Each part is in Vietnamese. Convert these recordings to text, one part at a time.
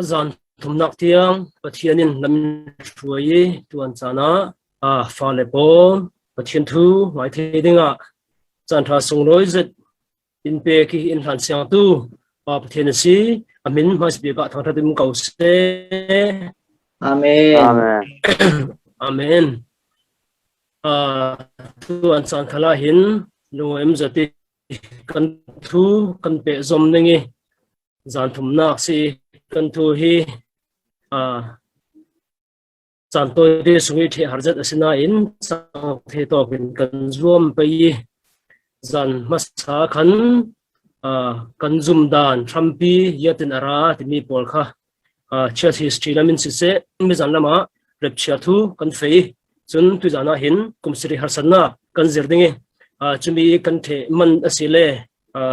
azan thumnak tiang pathianin lam ruai tuan chana fa le bom pathian thu mai thedinga chan tha sungroi zet in pe ki in han siang tu pathian si amin mas be ka thang thatim kau se Amen. amen tuan chan khala hin lungem zati kan thu kan pe zom ningi zan thumnak si kan thu hi chan tôi đi suy thi har zat asina in sang the to bin kan zuam pe zan masa khan kan zum dan thampi yatin ara ti mi pol kha church history lamin si se mi zan lama rep chia thu kan fei chun tu jana hin kumsri harsanna kan zirdingi chumi kan the man asile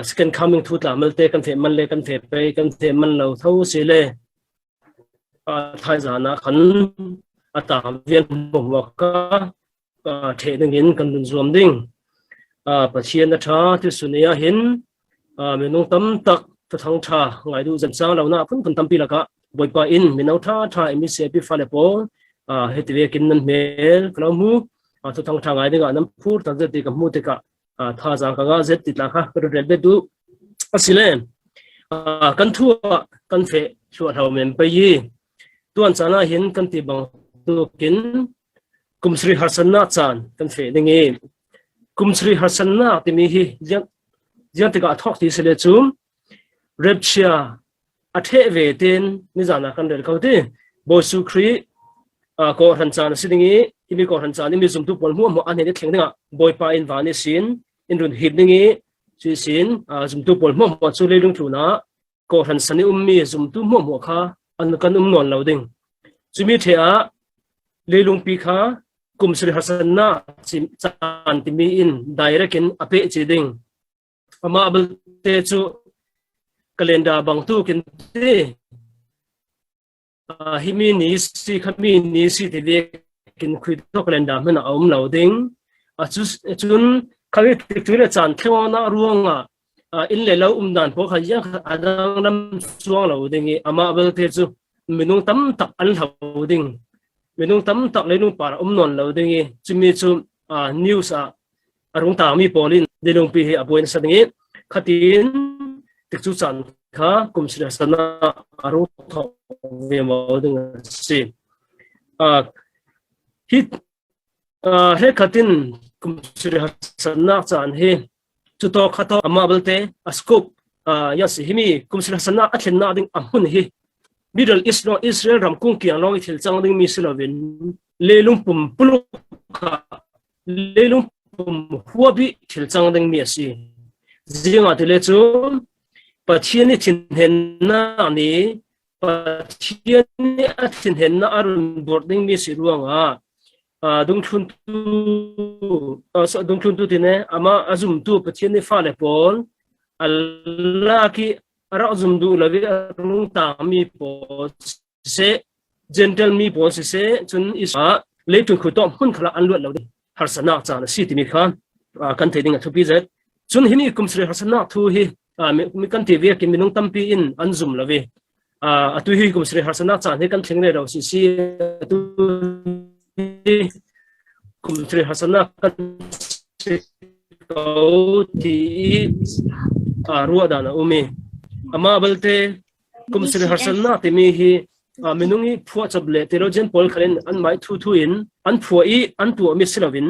second coming thu ta malte kan the man le kan the pe kan the man lo tho sile thai jana khan atam viên một cái thể đương nhiên cần zoom ding pathian tha tu sunia hin minung tam tak tu thang tha ngai du jan sang lo na phun tam pi la ka boi pa in minau tha emi se pi fa le po hetwe kin nan mel klo mu tu thang tha ngai dinga nam phur ta zeti ka mu te ka tha jang ka ga zet ti la kha ko rel be du asilen kan thua kan fe chuat hau mem pe yi tuan chana hin kan ti bang kin kumsri harsanna chan kan fe dingi kumsri harsanna ti mi hi yang te ka thok ti sele chum repchia athe ve ten ni jana kan rel khauti bosu khri ko han chan sidingi imi ko han chan imi zum tu pol mu mo an he thleng dinga boy pa in vani sin in run hip dingi chi sin zum tu pol mu mo chu le lung thuna ko han sani ummi zum tu mo mo kha an kan non loading chumi thea lelung pi kha kumsri hasanna chan ti mi in direct in ape chiding ama abel te chu calendar bang tu kin te himi ni si khami ni si te ve kin khui to calendar mena om loading chun khawi tiktuile chan thewna ruanga in le lo dan po kha ya adang ram chuang loading ama abel te chu minung tam tak an loading minung tam tak lenung para non lo dingi chumi chu news arung ta mi polin delung pi he apoin sadingi khatin tikchu chan kha kumsri sana arung tho ve mo ding si hit he khatin kumsri sana chan he chu to khato amabalte askop yas himi kumsri sana athenna ding amun hi Middle East no Israel ram kung kiang long ithil chang ding mi silovin lelung pum puluka lelung pum huabi thil chang ding mi asi zinga tile chu pathian ni thin hen na ni pathian ni athin hen na arun boarding mi siruanga dung thun tu tine ama azum tu pathian ni fa le pol Allah ki ara zum du lavi rung ta mi po se gentle mi po se chun isa le tu khu tom hun khala an luat lo di harsana cha na si ti mi khan kan theding a thupi zet chun hini kumsri harsana thu hi mi kan ti ve ki minung tampi in an zum lavi atu hi kumsri harsana cha he kan thleng le ro si tu kumsri harsana kan ko ti ruwa dana umi ama balte kumsri harsanna ti mi hi minungi phua chable terogen pol khalen an mai thu in an phuai an tu mi silovin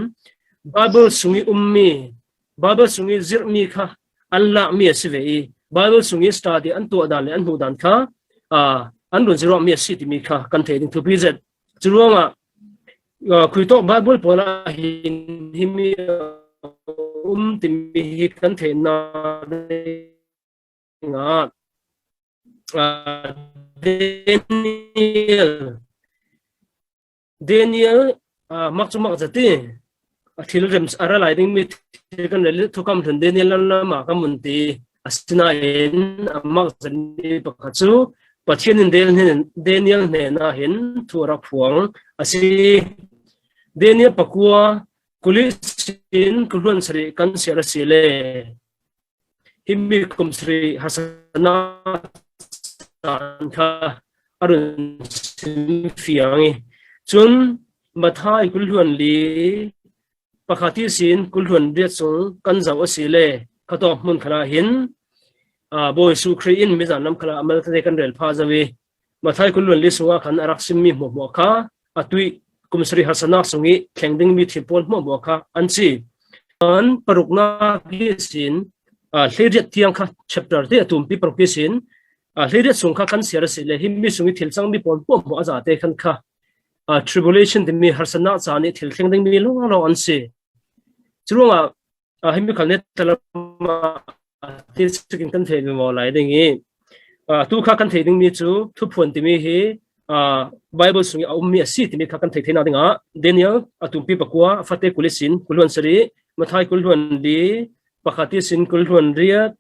bible sungi ummi bible sungi zirmi kha alla mi asivei bible sungi study an tu dan le an hu dan kha an run zero mi asi ti mi kha kan theding thu pz churonga khuito bible pola hin himi ti mi kan thena nga Daniel makchumak jati thil rems ara lighting mi kan le thukam thun Daniel lama kamunti asina in amak jani pakhachu pathian in Daniel ne na hin thura phuang asi Daniel pakua kulisin kulun sri kan sira sile himi kumsri hasana kha arun sim fiangi chun mathai kulhuan li pakhati sin kulhuan riat sung kan zaw asile khato mun khana hin boy su khri in mi zanam khala amal te kan rel pha zawi mathai kulhuan li sunga khan arak sim mi mo kha atui kumsri hasana sungi thlengding mi thipol mo kha anchi an parukna ki sin hleiriat tiang kha chapter te atum pi paruk ki sin hleiriat sung kha kan siar asile him mi sungi thilchang mi pon po mo aza te khan kha tribulation de mi harsana chani thil thlengding mi lo lo anchi churonga himi khalne talama til chikin kan thei mo lai dingi tu kha kan thei ding mi chu thu phun ti mi hi bible sungi mi asi ti mi kha kan thei thena dinga Daniel atumpi pakwa fate kulisin kulwan sari mathai kulwan di pakhati sin kulwan riat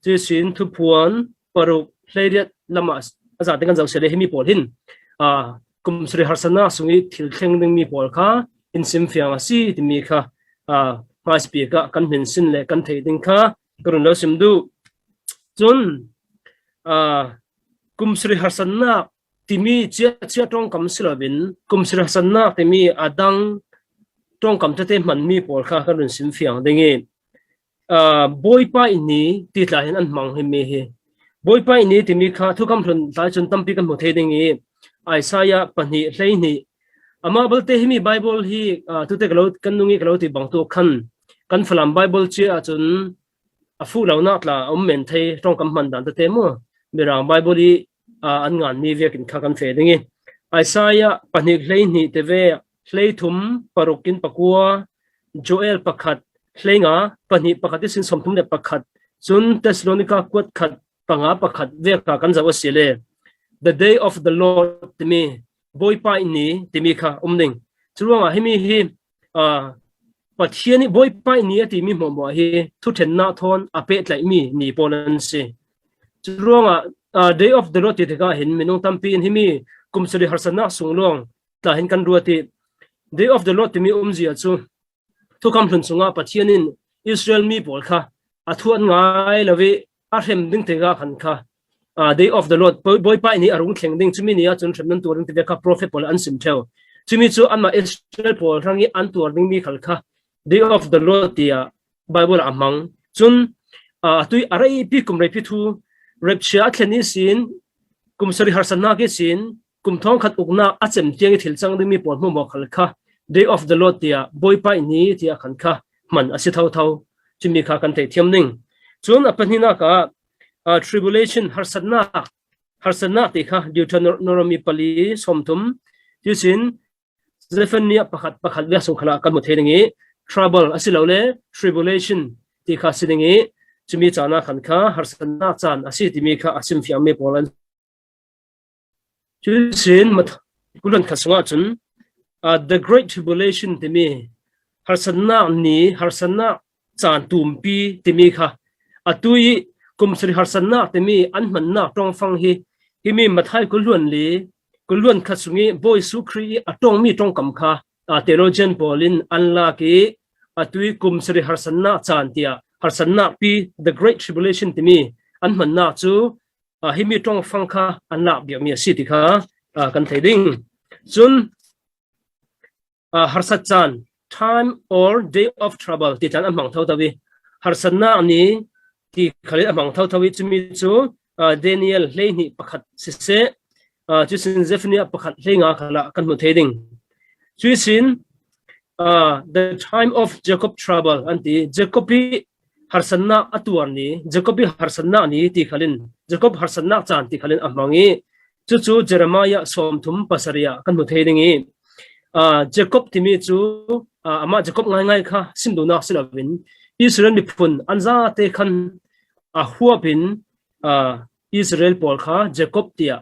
chi sin thu phuan paruk hleiriat lama aza te kan jaw sele himi pol hin kum sri harsana sungi thil thlengding mi pol kha in sim fiang asi ti mi kha ma speak kan min sin le kan thei ding kha karun lo sim du chun kum sri harsana timi chia tong kam silawin kum sri harsana timi adang tong kam te man mi por kha karun sim fiang dingi boy pa ini ti tla hin an mang hi mi hi boy pa ini timi kha thu kam thun ta chun tampi kan mo the dingi Isaiah pani hleini ama balte himi bible hi tu te kalo kan nungi kalo ti bang tu khan kan phalam bible chi a chun a fu lo na tla men thei tong kam man dan te mo mirang bible hi an ngan mi vekin kha kan fe dingi Isaiah pani hleini te ve hleithum parukin pakua Joel pakhat hlenga pani pakhat sin somthum le pakhat chun Thessalonica kwat khat panga pakhat ve ka kan jaw sile the day of the Lord to me boy pa ini timi kha umning churonga himi hi pathiani boy pa ini ati mi mo hi thu then na thon ape tlai mi ni ponan se churonga day of the Lord ti ka hin minung tampi in himi kumsri harsana sunglong ta hin kan ruati day of the Lord timi umzia chu thu kam thun sunga pathianin Israel mi pol kha athuan ngai lawi a hem ding te ga khan kha day of the Lord boy pa ni arung thlengding chumi ni a chun themnan turing te ka prophet pol an sim theo chumi chu anma Israel pol rangi an tur ding mi khalkha day of the Lord tia Bible amang chun tui arai pi kumrei pi thu repsia thleni sin kumsari harsana ke sin kumthong khat ukna achem tiang thilchang ding mi pol mo khalkha day of the Lord tia boy pa ni tia khankha man asi thau thau chumi kha kan thei thiamning chun apanina ka tribulation harsana ti kha Deuteronomy pali somthum tisin Zephaniah pakhat le sung khala kan mo theringi trouble asilole tribulation ti kha siningi chumi chana khan kha harsana chan asi ti mi kha asim fiam me polan tisin mat kulan khasunga chun the great tribulation ti mi harsana chan tumpi ti mi kha atui kumsri harsana temi anmanna tong fang hi himi mathai kulluan khasungi boy su khri atong mi tong kam kha theologian polin anla ki atui kumsri harsana chantia harsana pi the great tribulation temi anmanna chu himi tong fang kha anla bia mi siti kha kan theiding chun harsat chan time or day of trouble ti chan amang thau tawi harsana ni ti khali amang thau thawi chumi chu Daniel hleini pakhat se chusin Zephaniah pakhat hlenga khala kan mu theding chusin the time of Jacob trouble anti Jacobi harsana atuar ni Jacobi harsana ni ti khalin Jacob harsana chan ti khalin amangi chu Jeremiah somthum pasaria kan mu thedingi Jacob timi chu ama Jacob ngai kha simduna silawin Israel mi phun anja te khan huapin Israel pol kha Jacob tia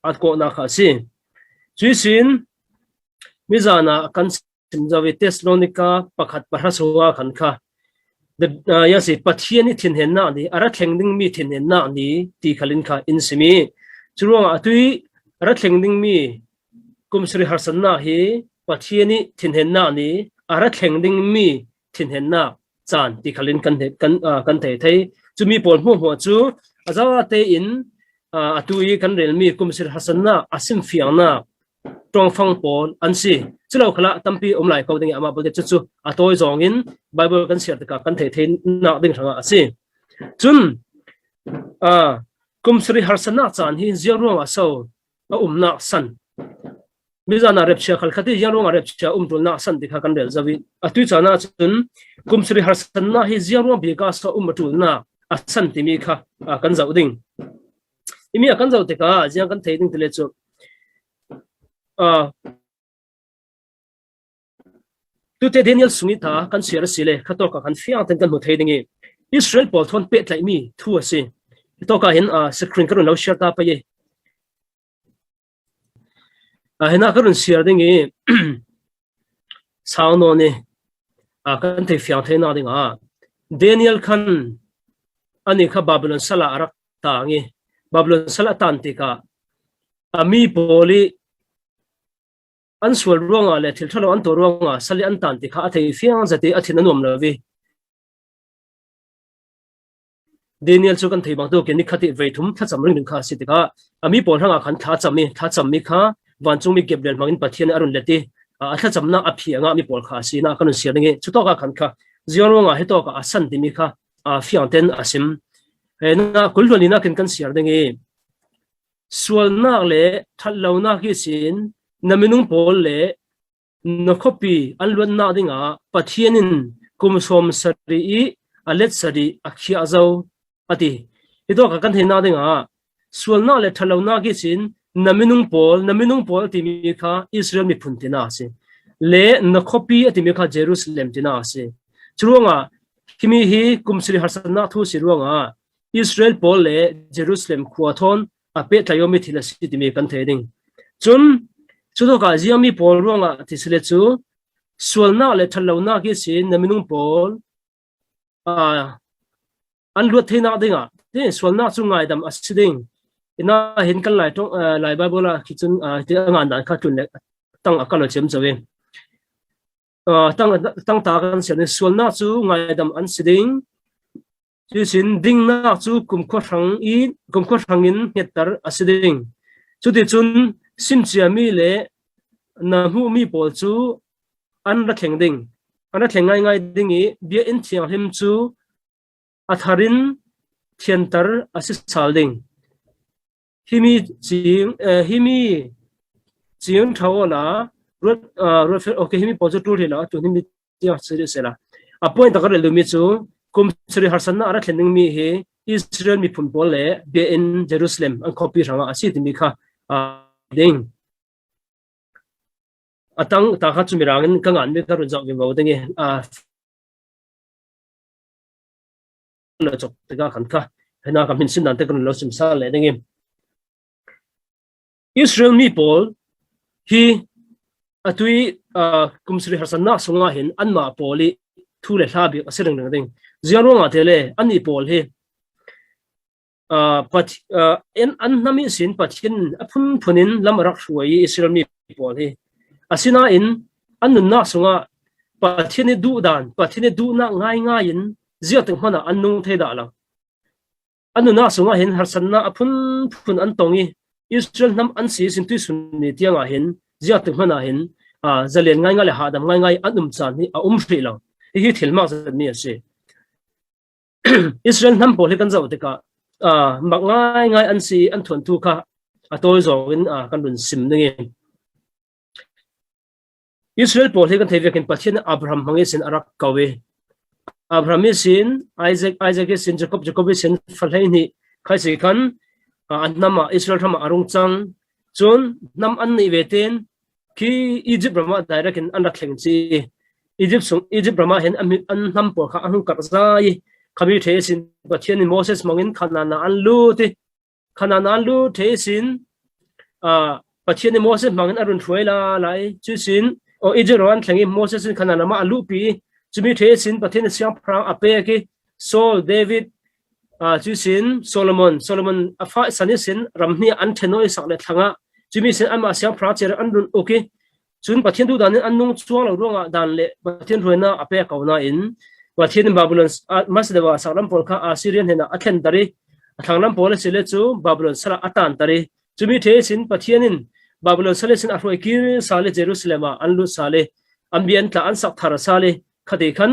atko na kha si chuisin mizana kan simjawi Thessalonica pakhat parhasuwa khan kha the yasi pathiani thinhen na ni ara thlengding mi thinhen na ni ti khalin kha insimi churonga atui ara thlengding mi kumsri harsana hi pathiani thinhen na ni ara thlengding mi thinhen na chan ti khalin kan thei thei chumi pol mu chu azawa te in atui kan relmi kumsir hasanna asim fiangna trong phong pol ansi chilo khala tampi omlai ko ding ama bolte chu atoi zongin bible kan share ka kan the na ding thanga asi chun kumsri harsana chan hi zero aso umna san mizana repcha khalkhati yaro repcha tulna san dikha kan rel zawi atui chana chun kumsri harsana hi zero bi ka so tulna asan timi kha kan zauding imi akan zaute ka jiang kan theiding tile chu tu te Daniel sungita kan share sile khator ka kan fiang ten kan mu theidingi Israel pol thon pet lai mi thu ase to ka hin screen kan lo share ta pa ye hena kan share dingi sound no ne kan the fiang the na dinga Daniel kan ani kha Babylon sala arak ta ngi Babylon sala tantika ami poli an sual ruanga le thil thalo an to ruanga sali an tantika athei fiang zati athina nom lawi Daniel chu kan thei bang to ke ni khati veithum tha chamring ning kha sitika ami pol hanga khan tha chammi kha wanchung mi keblel mangin pathian arun leti atha chamna aphianga mi pol kha sina kan siaringe chuto ka khan kha zionga heto ka asan timi kha fiang ten asim na kulwalina kan siar dengi sual na le thallo na ki sin naminung pol le nokhopi anluan na dinga pathianin kumsom sari alet sari akhia azau ati ito ka kan thina dinga sual na le thallo na ki sin naminung pol timi kha Israel mi phuntina ase le nokhopi atimi kha Jerusalem tina ase churonga kimi hi kumsri harsana thu siruanga Israel pol le Jerusalem khuathon ape thayomi thila sitimi kan theding chun chudo ka jiami pol ronga tisle chu sualna le thalona ki sin naminung pol an lu theina dinga te sualna chu ngai dam asiding ina hin kan lai tong lai bible kichun te anga dan kha tun le tang akalo chem chawe tang ta kan sen sualna chu ngai dam an siding chu sin ding na chu kum kho rangin hetar asiding chu ti chun sim chiami le na hu mi pol chu an la thleng ding an la thleng ngai dingi bia in thiang him chu atharin thiantar asisal ding himi chiang thawala rot okay himi pol chu tur hila tu himi tia sela a point ta ka le mi chu kum sri harsana ara thlening mi he Israel mi phun pol le be in Jerusalem an copy ranga asit mi kha ding atang ta kha chumirangin kangan me karu jaw bi bawdingi la chok tega khan kha hena ka min sin dan te kan lo sim sa le dingi Israel mi pol hi atui kumsri harsana sunga hin anma poli thule thabi asereng ding zianronga tele ani pol he en an nami sin pathin aphun phunin lamarak huai Israel mi pol he asina in anunna sunga pathini du na ngai in ziateng hana annung theda la anuna sunga hin harsanna aphun an tongi Israel nam an si sin tu sunni tianga hin ziateng hana hin zalen ngai le hadam ngai anum chan hi a umri la hi thilma zani ase Israel nam pol he kan zaw te ka mak ngai an si an thon tu kha atoi zongin kan run sim ningi Israel pol he kan thevekin pathian Abraham hangi sin arak kawe Abraham sin Isaac sin Jacob sin falhaini khaisi kan annama Israel thama arung chang chun nam an ni veten ki Egypt rama direct in anak thleng chi Egypt rama hen an nam por kha ang kar zai khami the sin pathian Moses mangin khanana an lu the sin pathian Moses mangin arun thuela lai chu sin o Egypt ran thlengi Moses sin khanana ma alu pi chumi the sin pathian siam prang ape ki Saul David chu sin Solomon afa sani sin ramni an thenoi sakle thanga chumi sin ama siam pra cher an run okay chun pathian du dan an nung chuang lo ronga dan le pathian roina ape kauna in pathian Babylon masdewa saklam polka Assyrian hena athen dari thang lam pole sile chu Babylon sala atan tari chumi the sin pathianin Babylon sale sin afroi kir sale Jerusalem anlu sale ambian tla an sak thar sale khati khan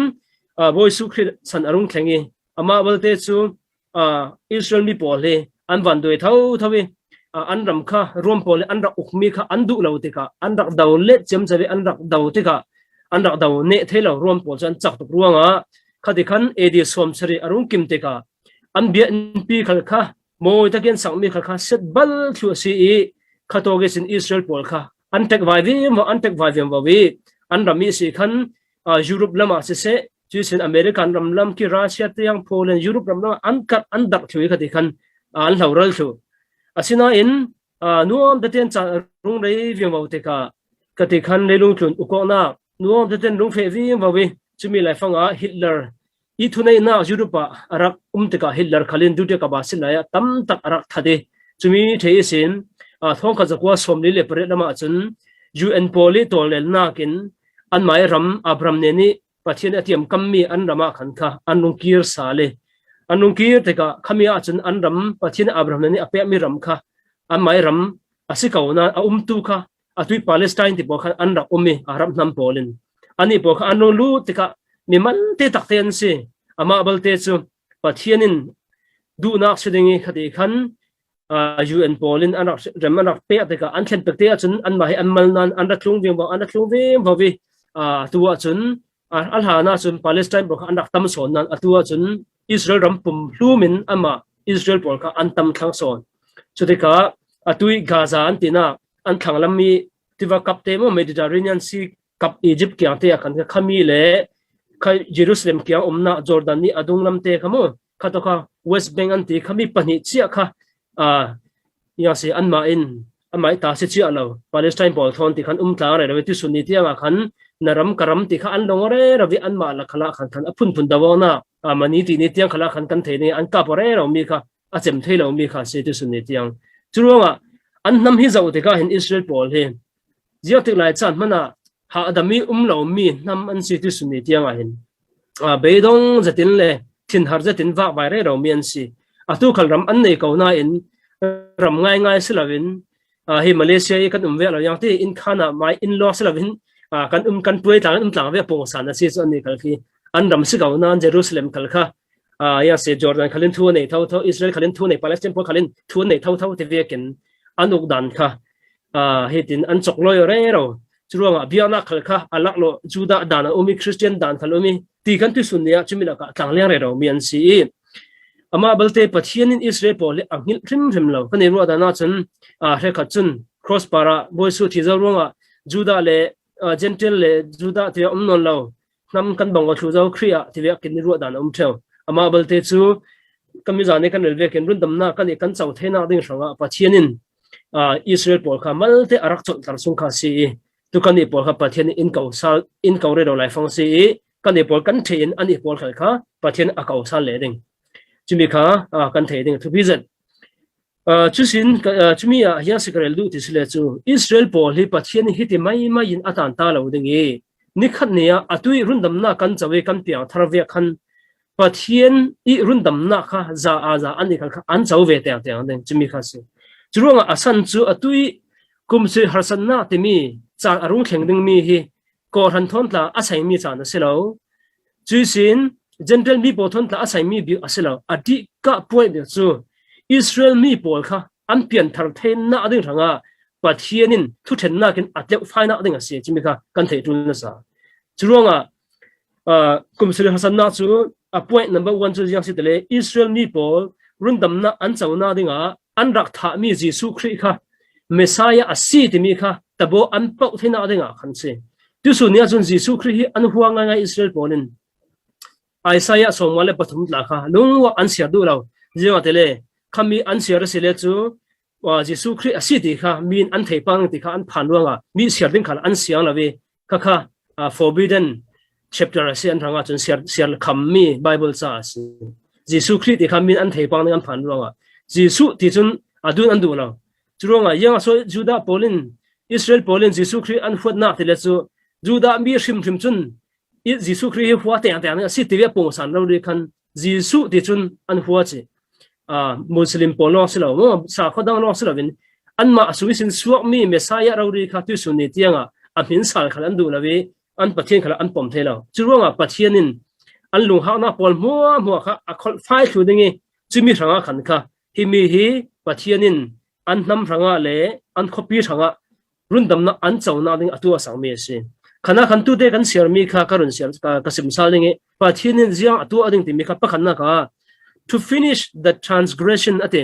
boy su khri san arung thengi ama balte chu Israel mi pole an van doi thau thawi an ram kha rom pole an rak ukmi kha an du lo te ka an rak daw le chem chawe an rak daw te ka an rak daw ne thelo rom pol chan chak tu ruanga khati khan edi som sari arung kim te ka an bia pi khal kha moi taken sang mi khal kha set bal thu si e khatoge sin Israel pol kha an tek vai vi wa wi an rami si khan Europe lama se chusin American ram lam ki Russia te yang Poland Europe ram lam an kat an dak thui khati khan an haural thu asina in nuam te ten cha rung rei vi wa te ka kati khan le lung thun ukona nuam te ten rung fe vi wa wi chumi lai fanga Hitler I thunai na Europe arak te ka Hitler khalin du te ka ba silaya tam tak arak thade chumi thei sin thong kha zakwa somli le pare lama chun UN poli tolel na kin an mai ram abram ne ni pathian atiam kammi an rama khan kha anung kir sale anung kir te ka khamia chun an ram pathian abram ne ni ape mi ram kha an mai ram asikauna tu kha atui Palestine ti bo kha an ra umi aram nam polin ani bo kha anung lu te ka mi man te takten si ama balte chu pathianin du nak sedingi khati khan UN polin anak remanak pe te ka an thlen pekte chun an mai an malnan an raklung vem vi tuwa chun al hana chun Palestine bo an rak tam son nan atua chun Israel rampum hlumin ama Israel pol ka an tam thang son chuti ka atui Gaza an tina an thanglam mi tiwa kapte mo Mediterranean Sea kap Egypt kyang te kan ka khami le khai Jerusalem kyang umna Jordan ni adung lam te khamo khatoka West Bank an ti khami pani chia kha ya se an ma in amai ta se chia lo Palestine pol thon ti khan tla re ti sunni ti anga khan naram karam ti kha an longore ravi an ma la khala khan apun dawona mani ti ni tiang khala khan kan theini an ka pore ro mi kha a chem theilo mi kha se ti sunni tiang churonga an nam hi zau te ka hin Israel pol he ziotik lai chan mana ha adami lo mi nam an si ti sunni tiang a hin beidong zatin le thin har zatin wa bai re ro mi an si atu khal ram an nei ko na in ram ngai silawin hi Malaysia kan ve lo yang te in khana mai in lo silawin kan puai tlang ve pong san si so ni kal khi an ram si na Jerusalem kal kha ya se Jordan khalin thu nei thau Israel khalin thu nei Palestine po khalin thu nei thau te ve ken anuk dan kha he tin an chok loi re ro churonga biana khal kha alak lo Juda dan umi Christian dan khalomi ti kan tu sunnia chimila ka tlang leng re ro mian si ama balte pathianin Israel pol anghil rim lo kani ro da na chun he kha chun cross para boy su thi zo ronga Juda le Gentile le Juda te non lo nam kan bang thu zo khria ti ve kin ro da na theu ama balte chu kami jane kan relve ken run dam na kan chau thena ding sanga pathianin Israel pol kha malte arak chon tar sung kha si tu kan ni pol kha pathian in kau re do lai fong si kan ni pol kan thein ani pol kha pathian akau sa le ding chumi kha kan thei ding thu bizat chusin chumi ya sikarel du tisle chu Israel pol hi pathian hi ti mai in atan ta lo ding e ni khat nia atui rundam na kan chawe kan pia tharve khan pathian I rundam na kha za ani kha an chawe te ding chumi kha si churonga asan chu atui kumse harsan na te mi cha arung thleng ding mi hi ko han thon tla asai mi cha na selo chusin general mi po thon tla asai mi bi aselo adi ka point de chu Israel mi pol kha an pian thar thein na ading thanga pathianin thu then na kin atle faina ading ase chimi kha kan thei tun na sa churonga kumsel hasan na chu a point number 1 chu yang sitele Israel mi pol rundam na an chauna dinga an rak tha mi Jesu Christ kha Messiah asi ti mi kha tabo an pau theina adinga khan se tu su nia chun Jesu Christ an huanga nga Israel polin Isaiah somale pathum la kha lungwa an sia du lo jewa tele khami an sia ra sele chu Jesu Christ asi ti kha min an thei pang ti kha an phan ruanga mi sia ding khan an siang lawe kha forbidden chapter ase an ranga chun sia kham mi Bible cha ase Jesu Christ ti kha min an thei pang an phan ruanga Jesu ti chun adun an du lo churonga yang so Juda polin Israel polin Jesu Christ an phut na tele chu Juda mi shim chun Jesu Christ huwa te ase ti ve pong san lo ri khan Jesu ti chun an huwa chi Muslim polo silo mo sa khodang lo silo vin anma suisin suak mi Messiah rauri kha tu suni tianga amin sal khalan du lawi an pathian khala an pom thelo churonga pathianin an lung ha na pol mo kha akhol fai thu dingi chimi ranga khan kha himi hi pathianin an nam ranga le an khopi ranga rundam na an chawna ding atua sangmi se khana khan tu te kan share mi kha karun share ka sim sal dingi pathianin jiang atua ding ti mi kha pakhan na ka to finish the transgression ate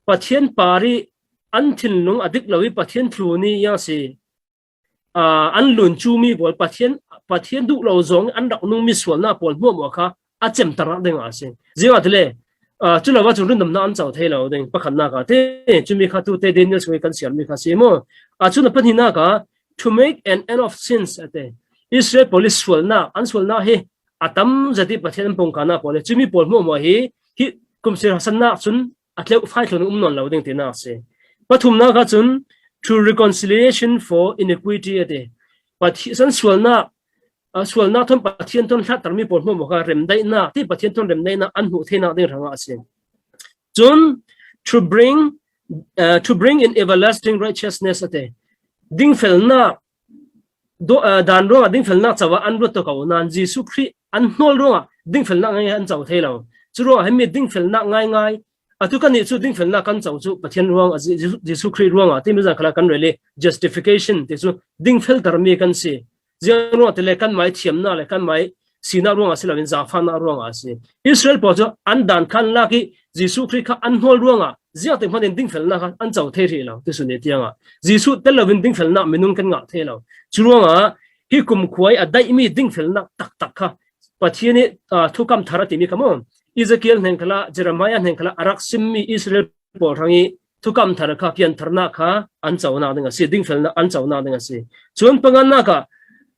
pathian pari anthil nung adik lawi pathian thluni ya se an lun chu mi bol pathian du lo zong an dak nung mi swal na pol mo kha a chem tar ding a se jiwa tele chu lawa chu run dam na an chaw thelo ding pakhan na ka te chu mi kha tu te Daniel soi kan siam mi kha se mo a chu na pani na ka to make an end of sins ate Israel police swal na an swal na he atam jati pathian pong kana pole chu mi pol mo hi kum se hasan na chun atle fai thon non lo ding te na se pathum na ka chun to reconciliation for iniquity ate pathian swal na thon pathian thon hlat tarmi pol mo ka rem dai na ti pathian thon rem dai na an hu thena ding ranga ase chun to bring in everlasting righteousness ate ding fel na do dan ro ding fel na chawa an ro to ka nan Jesu Christ an hnol ro ding fel na ngai an chaw thelo churo hemi ding fel na ngai atu kan ni chu ding fel na kan chaw chu pathian ruang Jesu Christ ruang ti mi za khala kan rele justification te chu ding fel tar mi kan si zero tele kan mai thiam na le kan mai sina ruang asila win za fa na ruang asi Israel po chu an dan kan la ki Jesu Christ kha an hol ruang a zia te phanin ding fel na kha an chaw the ri lo ti su ne tianga Jesu tel lo win ding fel na minung kan nga the lo churonga hi kum khuai a dai mi ding fel na tak kha pathiani thukam tharati mi kamo Ezekiel nengkala Jeremiah nengkala arak simmi Israel po rangi thukam thar kha pian tharna kha an chawna dinga si ding fel na an chawna dinga si chun pangan na ka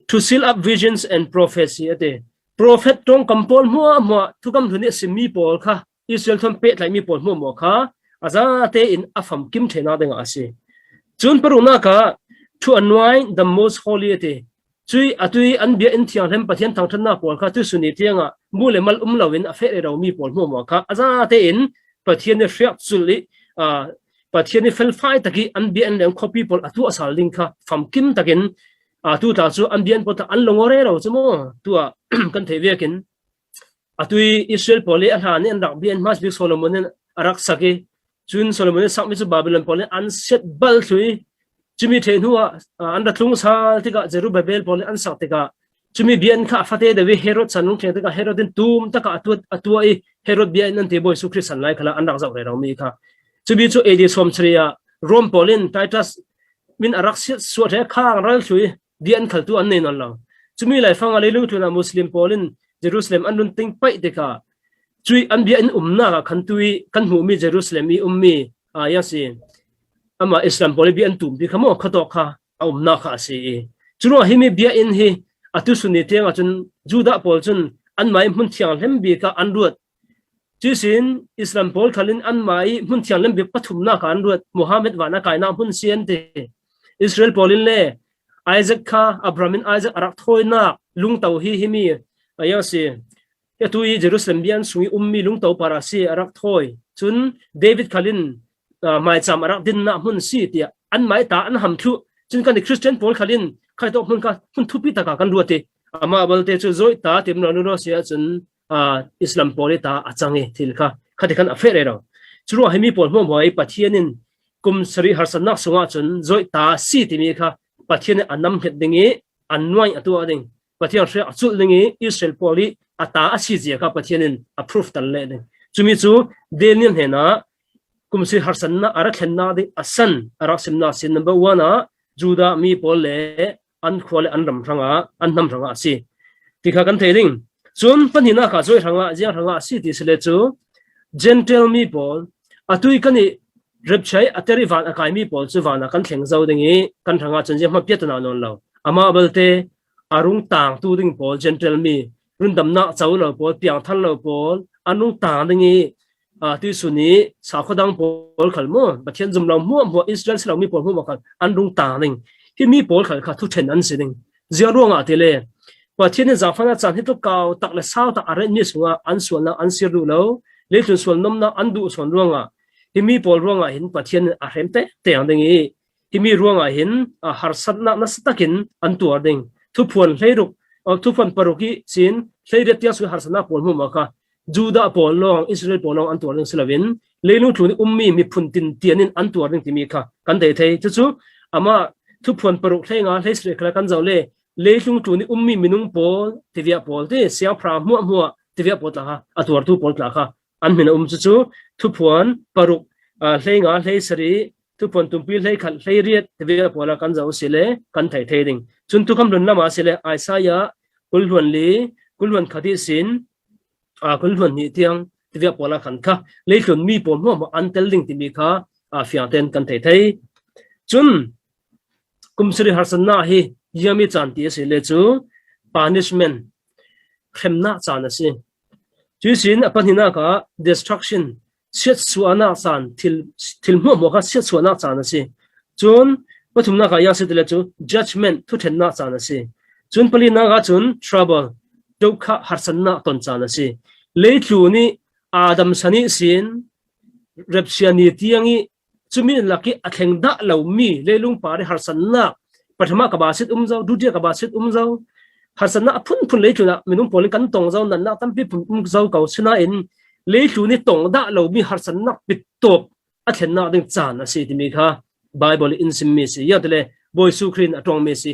to seal up visions and prophecy ate prophet tong kampol mo thukam thuni simmi pol kha Israel thon pe lai mi pol mo kha aza te in afam kim thena dinga asi chun paruna ka to anoint the most holy ate chui atui an bia in thiang hem pathian thang thanna pol kha tu suni tianga mule mal lawin a fe ro mi pol mo kha aza te in pathian ne hriak chuli pathian ne fel fai taki an bia an leng copy pol atu asal link kha fam kim takin tu ta chu an bian pot an longore ro chumo tu kan thei vekin atui Israel poli a han en rak bian mas bi Solomon arak saki chun Solomon sakmi chu Babylon poli an set bal thui chumi the nuwa an da tlung sal tika Zerubbabel poli an sak tika chumi bian kha fate de we Herod sanung the tika Herodin tum taka atua I Herod bian nan te boy su Christian lai khala an rak zau re mi kha chumi chu edi somchria Rom polin Titus min arak su the khang ral thui bian khal tu an nei non lo chumi lai fanga le lu tu na Muslim polin Jerusalem an nun ting pai tika chui an bian umna ka khantui kan hu mi Jerusalem mi ummi ya si ama Islam poli bian tum bi khamo khato kha umna kha si chuno himi bia in hi atu suni tenga chun Juda pol chun an mai mun thiang lem bi ka an ruat chisin Islam pol khalin an mai mun thiang lem bi pathum na ka an ruat Muhammad wana kai na mun sian te Israel polin le Isaac kha Abraham Isaac arak thoi na lung tau hi himi aya si ya tui Jerusalem bian sungi ummi lung tau para si arak thoi chun David khalin mai cham arak din na mun si tia an mai ta an ham thu chun kan Christian pol khalin khai to mun ka hun thu pi ta ka kan ruate ama balte chu zoi ta tim no no sia chun Islam poli ta achange thil kha khati kan afere ro churu hemi pol mo boy pathianin kum sari harsanak sunga chun zoi ta si ti mi kha pathian anam het dingi anwai atu ading pathian shre achul dingi Israel poli ata asi je ka pathianin approve tal le ding chumi chu Daniel hena kum si harsanna ara khenna di asan ara simna sin number 1 Juda mi pol le an khole an ram ranga an nam ranga si tikha kan theiling chun panina ka zoi ranga jia ranga si ti sele chu gentle mi pol atui kani repchai ateri van akai mi pol chu wana kan thleng zo dingi kan ranga chunje ma piatna non lo ama balte arung tang tu ding pol gentle mi rundam na chawlo pol piang thal lo pol anung tang dingi ti suni sa khodang pol khalmo bathian zum lo mo Israel selo mi pol mo kal anung tang ding hi mi pol khal kha thu then an siding zia ronga tele pathian za fana chan hi to kaw tak le saw ta are ni sunga an sual na an sir lu lo le tun sual nom na andu son ruanga himi pol ruanga hin pathian a remte te ang dingi himi ruanga hin harsat na nastakin antuar ding thu phon hleiruk thu phon paruki sin hleire tia su harsana pol mu maka juda pol long israel pol long antuar ding silavin leinu thuni ummi mi phuntin tianin antuar ding timi kha kan dei thei chu ama thu phon paruk thenga hleisre kala kan zawle leilung thuni ummi minung pol tivia pol te siang phra mu mu tivia pol ta ha atuar tu pol ta kha an min chu thu phon paruk hlenga hleisari tu pon tumpi hlei khat hlei riat tivia pola kan zaw sile kan thai thei ding chun tu kam lun lama sile aisaya kulhuan khati sin kulhuan ni tiang tivia pola khan kha leilun mi pon mo an tel ding timi kha fiang ten kan thai thei chun kumsri harsanna hi yami chanti sile chu punishment khemna chana si chu sin apanina ka destruction set suana san til mo ka set suana chana si chun pathumna ka ya setile chu judgment thu thenna chana si chun palina ga chun trouble dokha harsanna ton chana si leitlu ni adam sani sin repsiani tiangi chumi laki athengda lomi leilung pare harsanna pathama ka basit umzau dutia ka basit umzau harsanna phun leituna minung pol kan tong zau nan na tampi phun zau kau sina in leitu ni tong da lo mi harsanna pitop athenna ding chan ase timi kha bible in simmi si yadle boy su krin atong me si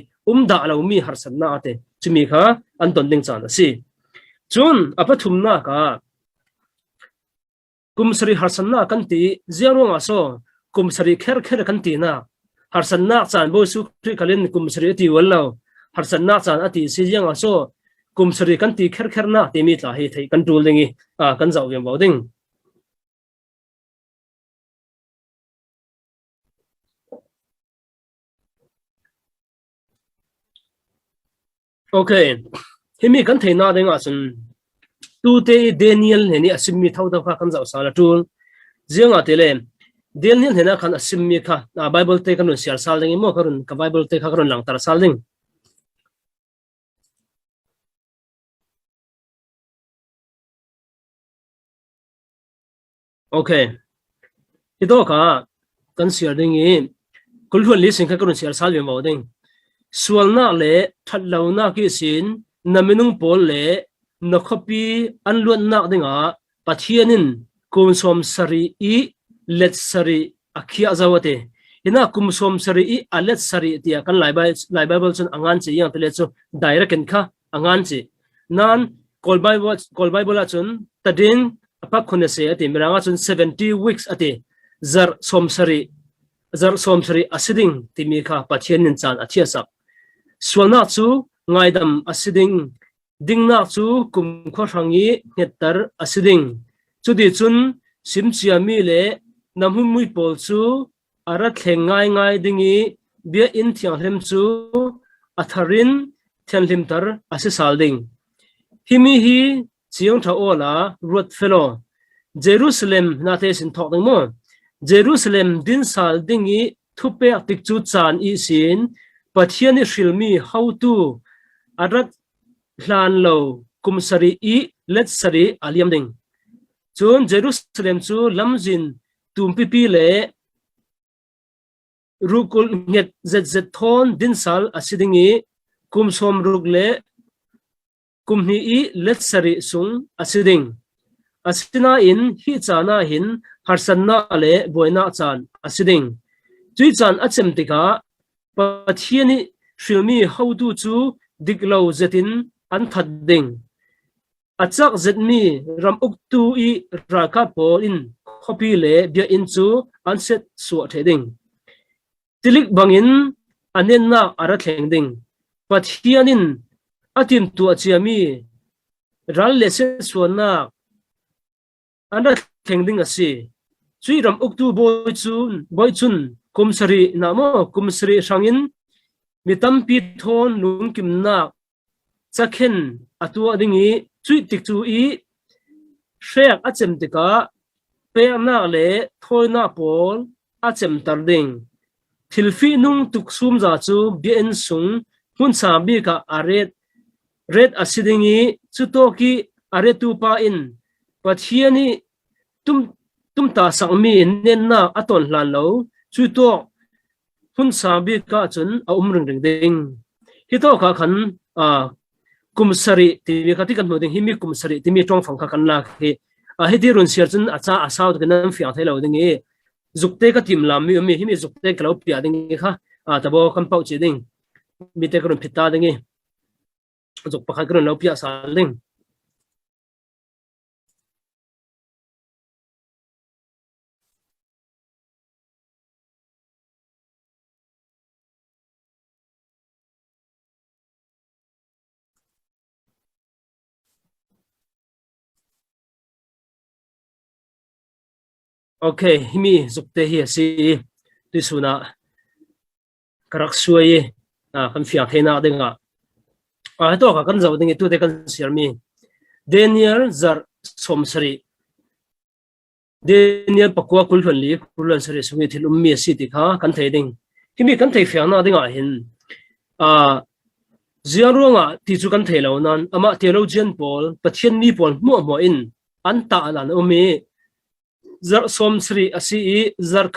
da lo mi harsanna ate timi kha an ton ding chan ase chun apathumna ka kumsari harsanna kan ti ziarunga so kumsari kher kan ti na harsanna chan boy su kri kalin kumsari ti wallo harsanna chan ati siyang so kumsari kan ti kher na timi tla hi thei kan tul dingi kan zaw yam bawding okay himi kan thei na dinga sun tu te daniel heni asimi thau da kan zaw sala tul zianga tele daniel hena kan asimi kha bible te kan siar sal dingi mo karun ka bible te kha karun lang tar sal ding okay ito ka kan siar dingi kulhun li sin kha karun siar sal yam bawding sualna le thatlauna ki sin naminung pol le nakhopi anluan na dinga pathianin kumsom sari I let sari akhia zawate ina kumsom sari I alet sari tia kan lai bible chun angan chi yang tele chu direct kan kha angan chi nan kol bible chun tadin apa khone se ati miranga chun 70 weeks ati zar somsari asiding timi kha pathianin chan athia sak sualna chu ngaidam asiding dingna chu kum kho rangi netar asiding chudi chun simchiami le namhum mui pol chu ara thengai dingi bia in thiang hlem chu atharin thenlim tar asisalding himi hi chiang tha ola rot felo jerusalem na te sin thok ding mo jerusalem din sal dingi thupe tik chu chan I sin pathiani shilmi how to arat hlan lo kumsari I let sari aliam ding chun jerusalem chu lamjin tumpipi le rukul nget zet thon din sal asidingi kumsom rugle kumni I let sari sung asiding asina in hi chana hin harsanna le boina chan asiding chui chan achem tika pathiani shilmi how to chu diklo zetin an thatding achak zetmi ram uktu I raka pol in copy le bia in chu an set su theding tilik bangin anenna ara thlengding pathianin atim tu achiami ral le se suana ana thlengding ase chui ram uktu boy chun kumsari namo kumsari sangin mitampi thon lungkim na chakhen atua dingi chui tik chu I shek achem tika pe na le thoina pol achem tarding thilfi nung tuksum za chu bien sung hun sa bi ka aret red asidingi chutoki aretu pa in pathiani tum tum ta sang mi nen na aton hlan lo chu to hun sa bi ka chun a ring ring ding hi to ka khan kum sari ti mi ka ti kan no ding hi mi kum sari ti mi tong phang ka kan la he hi ti run siar chun acha asaw kan nam fiang thai lo ding e zukte ka tim lam mi hi mi zukte ka lo pia ding kha ta bo kan pau chi ding mi te ka run phita ding e zuk pa kha ka run lo pia sa ding okay himi zukte hi si ti suna karak suai kan fiang thena dinga to ka kan zo ding tu te kan siar mi Daniel zar somsari Daniel pakwa kulhon li kulhon sari sungi thil ummi si ti kha kan thei ding himi kan thei fiang na dinga hin ziaronga ti chu kan thei lo nan ama theologian pol pathian ni pol mo in an ta lan umi zar somsri asi zar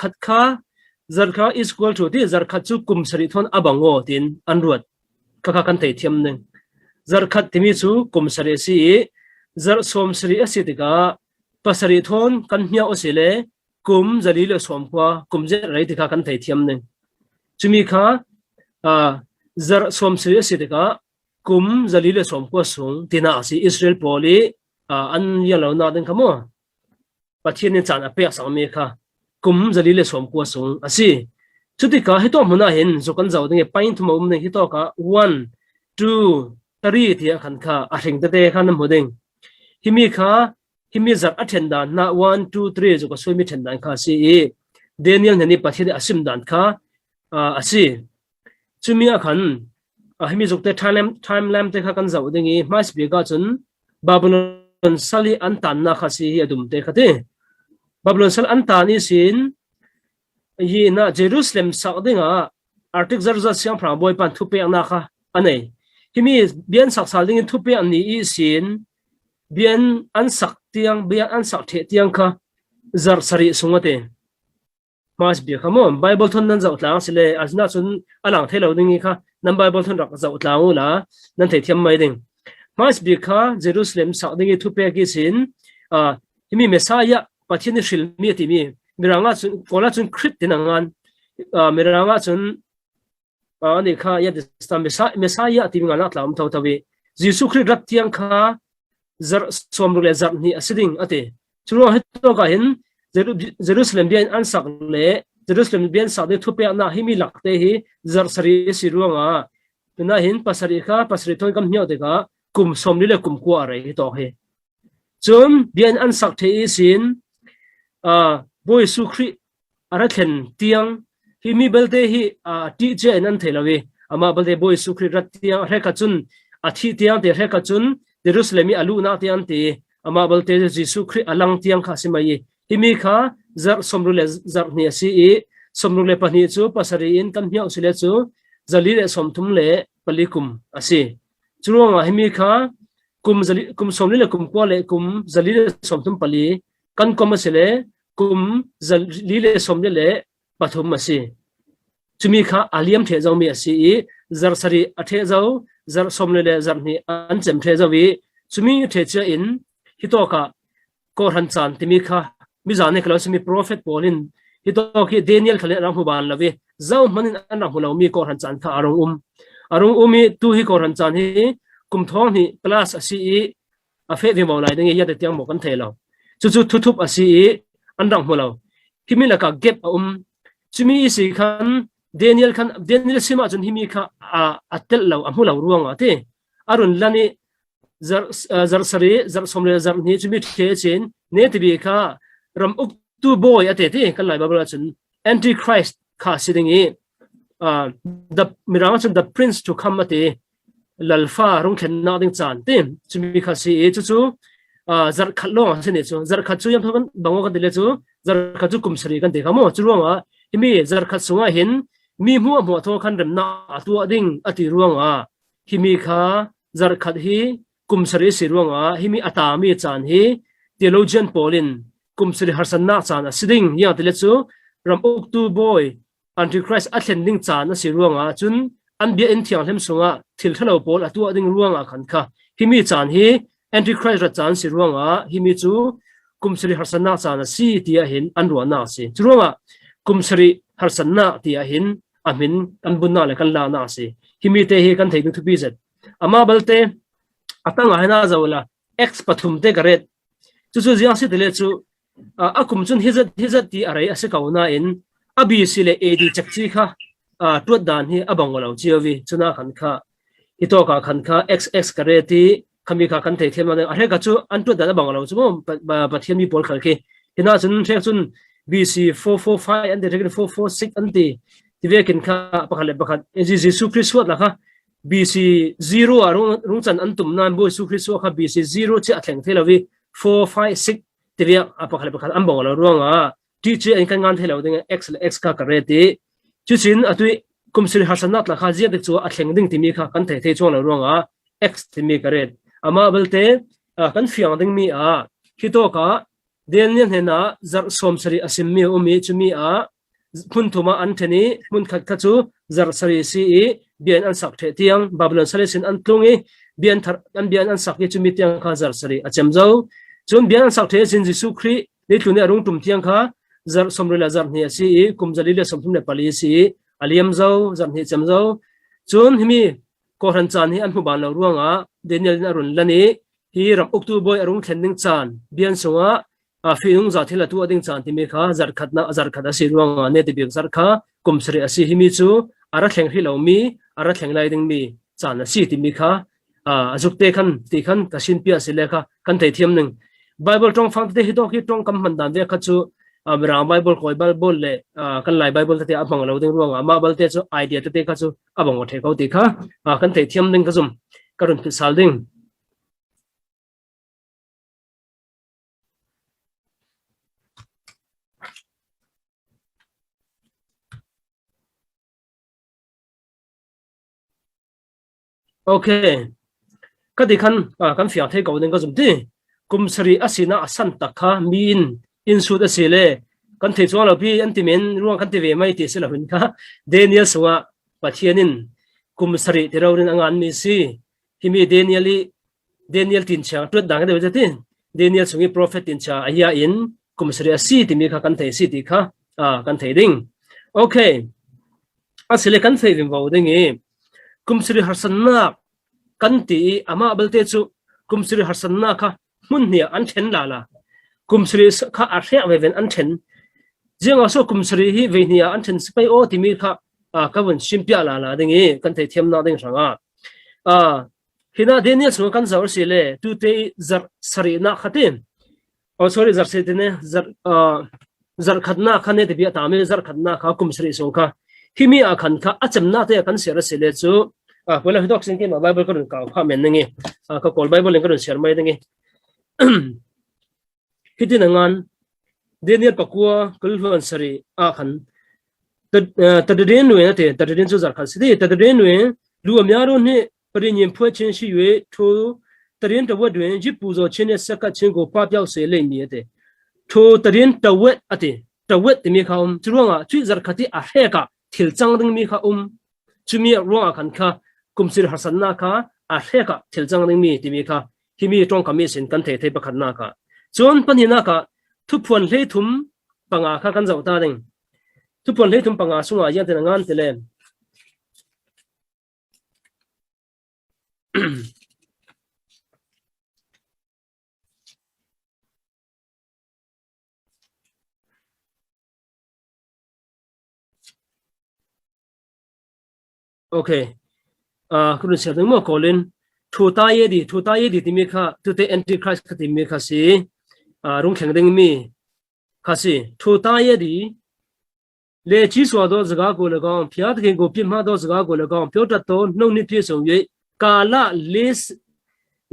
kha is equal to ti zar khat chu kum sari thon abango tin anruat kaka kan thei thiam ne zar khat timi chu kum sari si zar somsri asi tika pasari thon kan hnya osile kum zali le som kwa kum je rai tika kan thei thiam ne chumi kha zar somsri asi tika kum zali le som kwa sung tina asi Israel poli an yalo na den kamo pathian ni chan apek sang me kha kum zali le som kwa sung asi chuti ka hito muna hin zokan zaw ding pain thum um ne hito ka 1 2 3 thia khan kha a hring te khan nam hoding himi kha himi zar attenda na 1 2 3 zo ka soimi thendan kha si Daniel nani pathian asim dan kha asi chumia khan himi zokte time lam te kha kan zaw ding i mas bi ga chun Babylon sali an tan na kha si adum te khate Babylon sal an tan ni sin yi na Jerusalem sak dinga artik zarza siang phra boy pan thu pe na kha anei himi bian sak sal ding thu pe an ni i sin bian an sak the tiang kha zar sari sungate mas bi khamo Bible thon nan zaw tlang sile azna chun alang thelo ding kha nan Bible thon rak zaw tlang la nan thei thiam mai ding mas bi kha Jerusalem sak ding thu pe ki sin himi Messiah pathian ni shil mi ti mi miranga chun kola chun crit tinangan miranga chun ani kha ya distam Messiah ti ngala tlam thaw thawi Jesu Christ rat tiang kha zar somrule zar ni asiding ate chulo heto ka hin Jerusalem bian ansak le Jerusalem bian sak de thupe na himi lakte hi zar sari siruanga tuna hin pasari thon kam hnyo de ka kum somni le kum kwa re to he chum bian ansak the sin boy sukri arathen tiang himi belte hi ti je nan thelawi ama belte boy sukri rat tiang reka chun athi tiang te reka chun Jerusalem alu na tiang te ama belte Jesu Christ alang tiang kha simai himi kha zar somrule zar ni si somrule pani chu pasari in kan hnya usile chu zali le somthum le palikum asi churonga himi kha kum somni le kum kwa le kum zali le somthum pali kan komasile kum zali le somni le pathum asi chumi kha aliam the jaw mi asi zar sari athe jaw zar somni le zar ni an chem the jawi chumi the cha in hitoka ko ran chan timi kha mi zane kala simi prophet polin hitoki Daniel khale ram hu ban lawe zaw manin an ram hu law mi ko ran chan kha arong umi tu hi ko ran chan hi kum thong ni class asi a fe vi mo lai ding ya de tiang mo kan thelo chu thup asi an rang mo law himila ka gap chumi isi khan Daniel sima chun himi kha atel law amu law ruang ate arun lani zar sari zar somre zar ni chumi the chen ne tibi kha ram uk tu boy ate te kan lai babla chun antichrist kha siding the miranga chun the prince to come ate lalfa rong khen na ding chan te chumi kha si chu zar khatlo sene chu zar khat chu yam thokan bango kan dile chu zar khat chu kum sari kan de khamo chu ruanga himi zar khat sunga hin mi mu tho khan rem na atu ding ati ruanga himi kha zar khat hi kum sari si ruanga himi ata mi chan hi theologian polin kumsri harsanna chana siding ya tele chu ram uktu boy antichrist attending chana si ruanga chun anbia in thiang hem sunga thil thalo pol atu ading ruanga khan kha himi chan hi antichrist ra chan si ruanga himi chu kumsri harsanna chana si tia hin anruana si churuanga kumsri harsanna tia hin amin kanbunna le kan la na si himi te hi kan thei thu bi zet ama balte atanga hena zawla x pathum te garet chu chu jiang si tele chu akum chun hizat ti arai ase kauna in abi sile ed chakchi kha tuat dan hi abangolo chiawi chuna khan kha itoka khan kha xx kareti khami kha kan thei thema are ka chu antu da bangalo chu pathian mi pol khalke hina chun thek chun bc 445 and the 446 anti tivekin kha pakhale pakhat jesu christ wat la kha bc 0 arung chan antum nan bo su christ kha bc 0 chi atheng thelawi 456 tivia apakhale pakhat ambangalo ruanga teacher en kan ngan thelo ding x ka kareti chuchin atui kumsri hasanat la kha zia de chu atheng ding timi kha kan thei thei chong la ruanga x timi karet ama balte kan fiang ding mi a hito ka denian hena zar somsari asim mi umi chumi a phun thuma an theni mun khat kha chu zar sari si bian an sak the tiang babylon salesin an tlungi bian thar an bian an sak ye chumi tiang kha zar sari acham zo chum bian an sak the sin jisu khri le tluni arung tum tiang kha zar somrila zar ni si kumzali le somthum le pali si aliam zo zar ni cham zo chun himi ko ran chan hi an hu ban lo ruanga denial na run lani hi ram uktu boy arung thending chan bian songa fiung za thila tu ading chan ti me kha zar khatna si ruanga ne ti bir zar kha kumsri asi himi chu ara thleng hi lo mi ara thleng lai ding mi chan si ti mi kha azuk te khan ti khan kasin pia se le kha kan thei thiam ning bible tong phang te hi to ki tong kam man dan ve kha chu ra bible koi bible le kan lai bible te abang lo ding ruanga ma bal te chu idea te kha chu abang o the ko ti kha kan thei thiam ning ka zum karun ti sal ding okay kadi khan kan fiang thei ko ding ka zum ti kumsri asina asan takha min insu da sele kan thei chuang lo pi antimen ruang kan ti ve mai ti sela hun kha daniel suwa pathianin kumsri tirawrin angan mi si himi daniel tin cha tut dang de jati daniel sungi prophet tin cha aya in kumsri asi ti mi kha kan thei si ti kha kan thei ding okay asile kan thei vim vo ding e kumsri harsanna kan ti ama balte chu kumsri harsanna kha mun nia an then la la kumsri kha a hre ve ven an then jinga so kumsri hi ve nia an then spai o ti mi kha ka bun simpia la la ding e kan thei thiam na ding sanga hina daniel so kan zawr sile tu te zar sari na khatin oh sorry zar se ne zar khatna khane te bia ta me zar khatna kha kumsri so kha himi a khan kha acham na te kan sera sile chu pola hidok sin ke ma bible ko ka kha men nge ka kol bible len ko share mai ding hitin angan daniel pakua kulvan sari a khan tadren we te tadren chu zar khan si tadren we lu amyaro ne parinyin phwe chen shi yue tho tadren tawat dwen ji pu zo chen ne sakat chen ko pa pyaw se le mi te tho tadren tawat ti mi khaum churonga chui zar khati a he ka thil chang ding mi kha chumi ruanga khan kha kumsir hasanna kha a he ka thil chang ding mi ti mi kha himi tong kami sin kan the the pakhat na kha chon panina ka thupon le thum panga kha kan zau ta ding thupon le thum panga sunga ya te ngan te le okay kun se ding mo kolin thuta ye di timi kha tu te antichrist kha timi kha si rung kheng ding mi kha si thuta ye di le chi so do zaga ko le gaung phya de ko pit ma do zaga ko le gaung pyo tat to nau ni pye song ye kala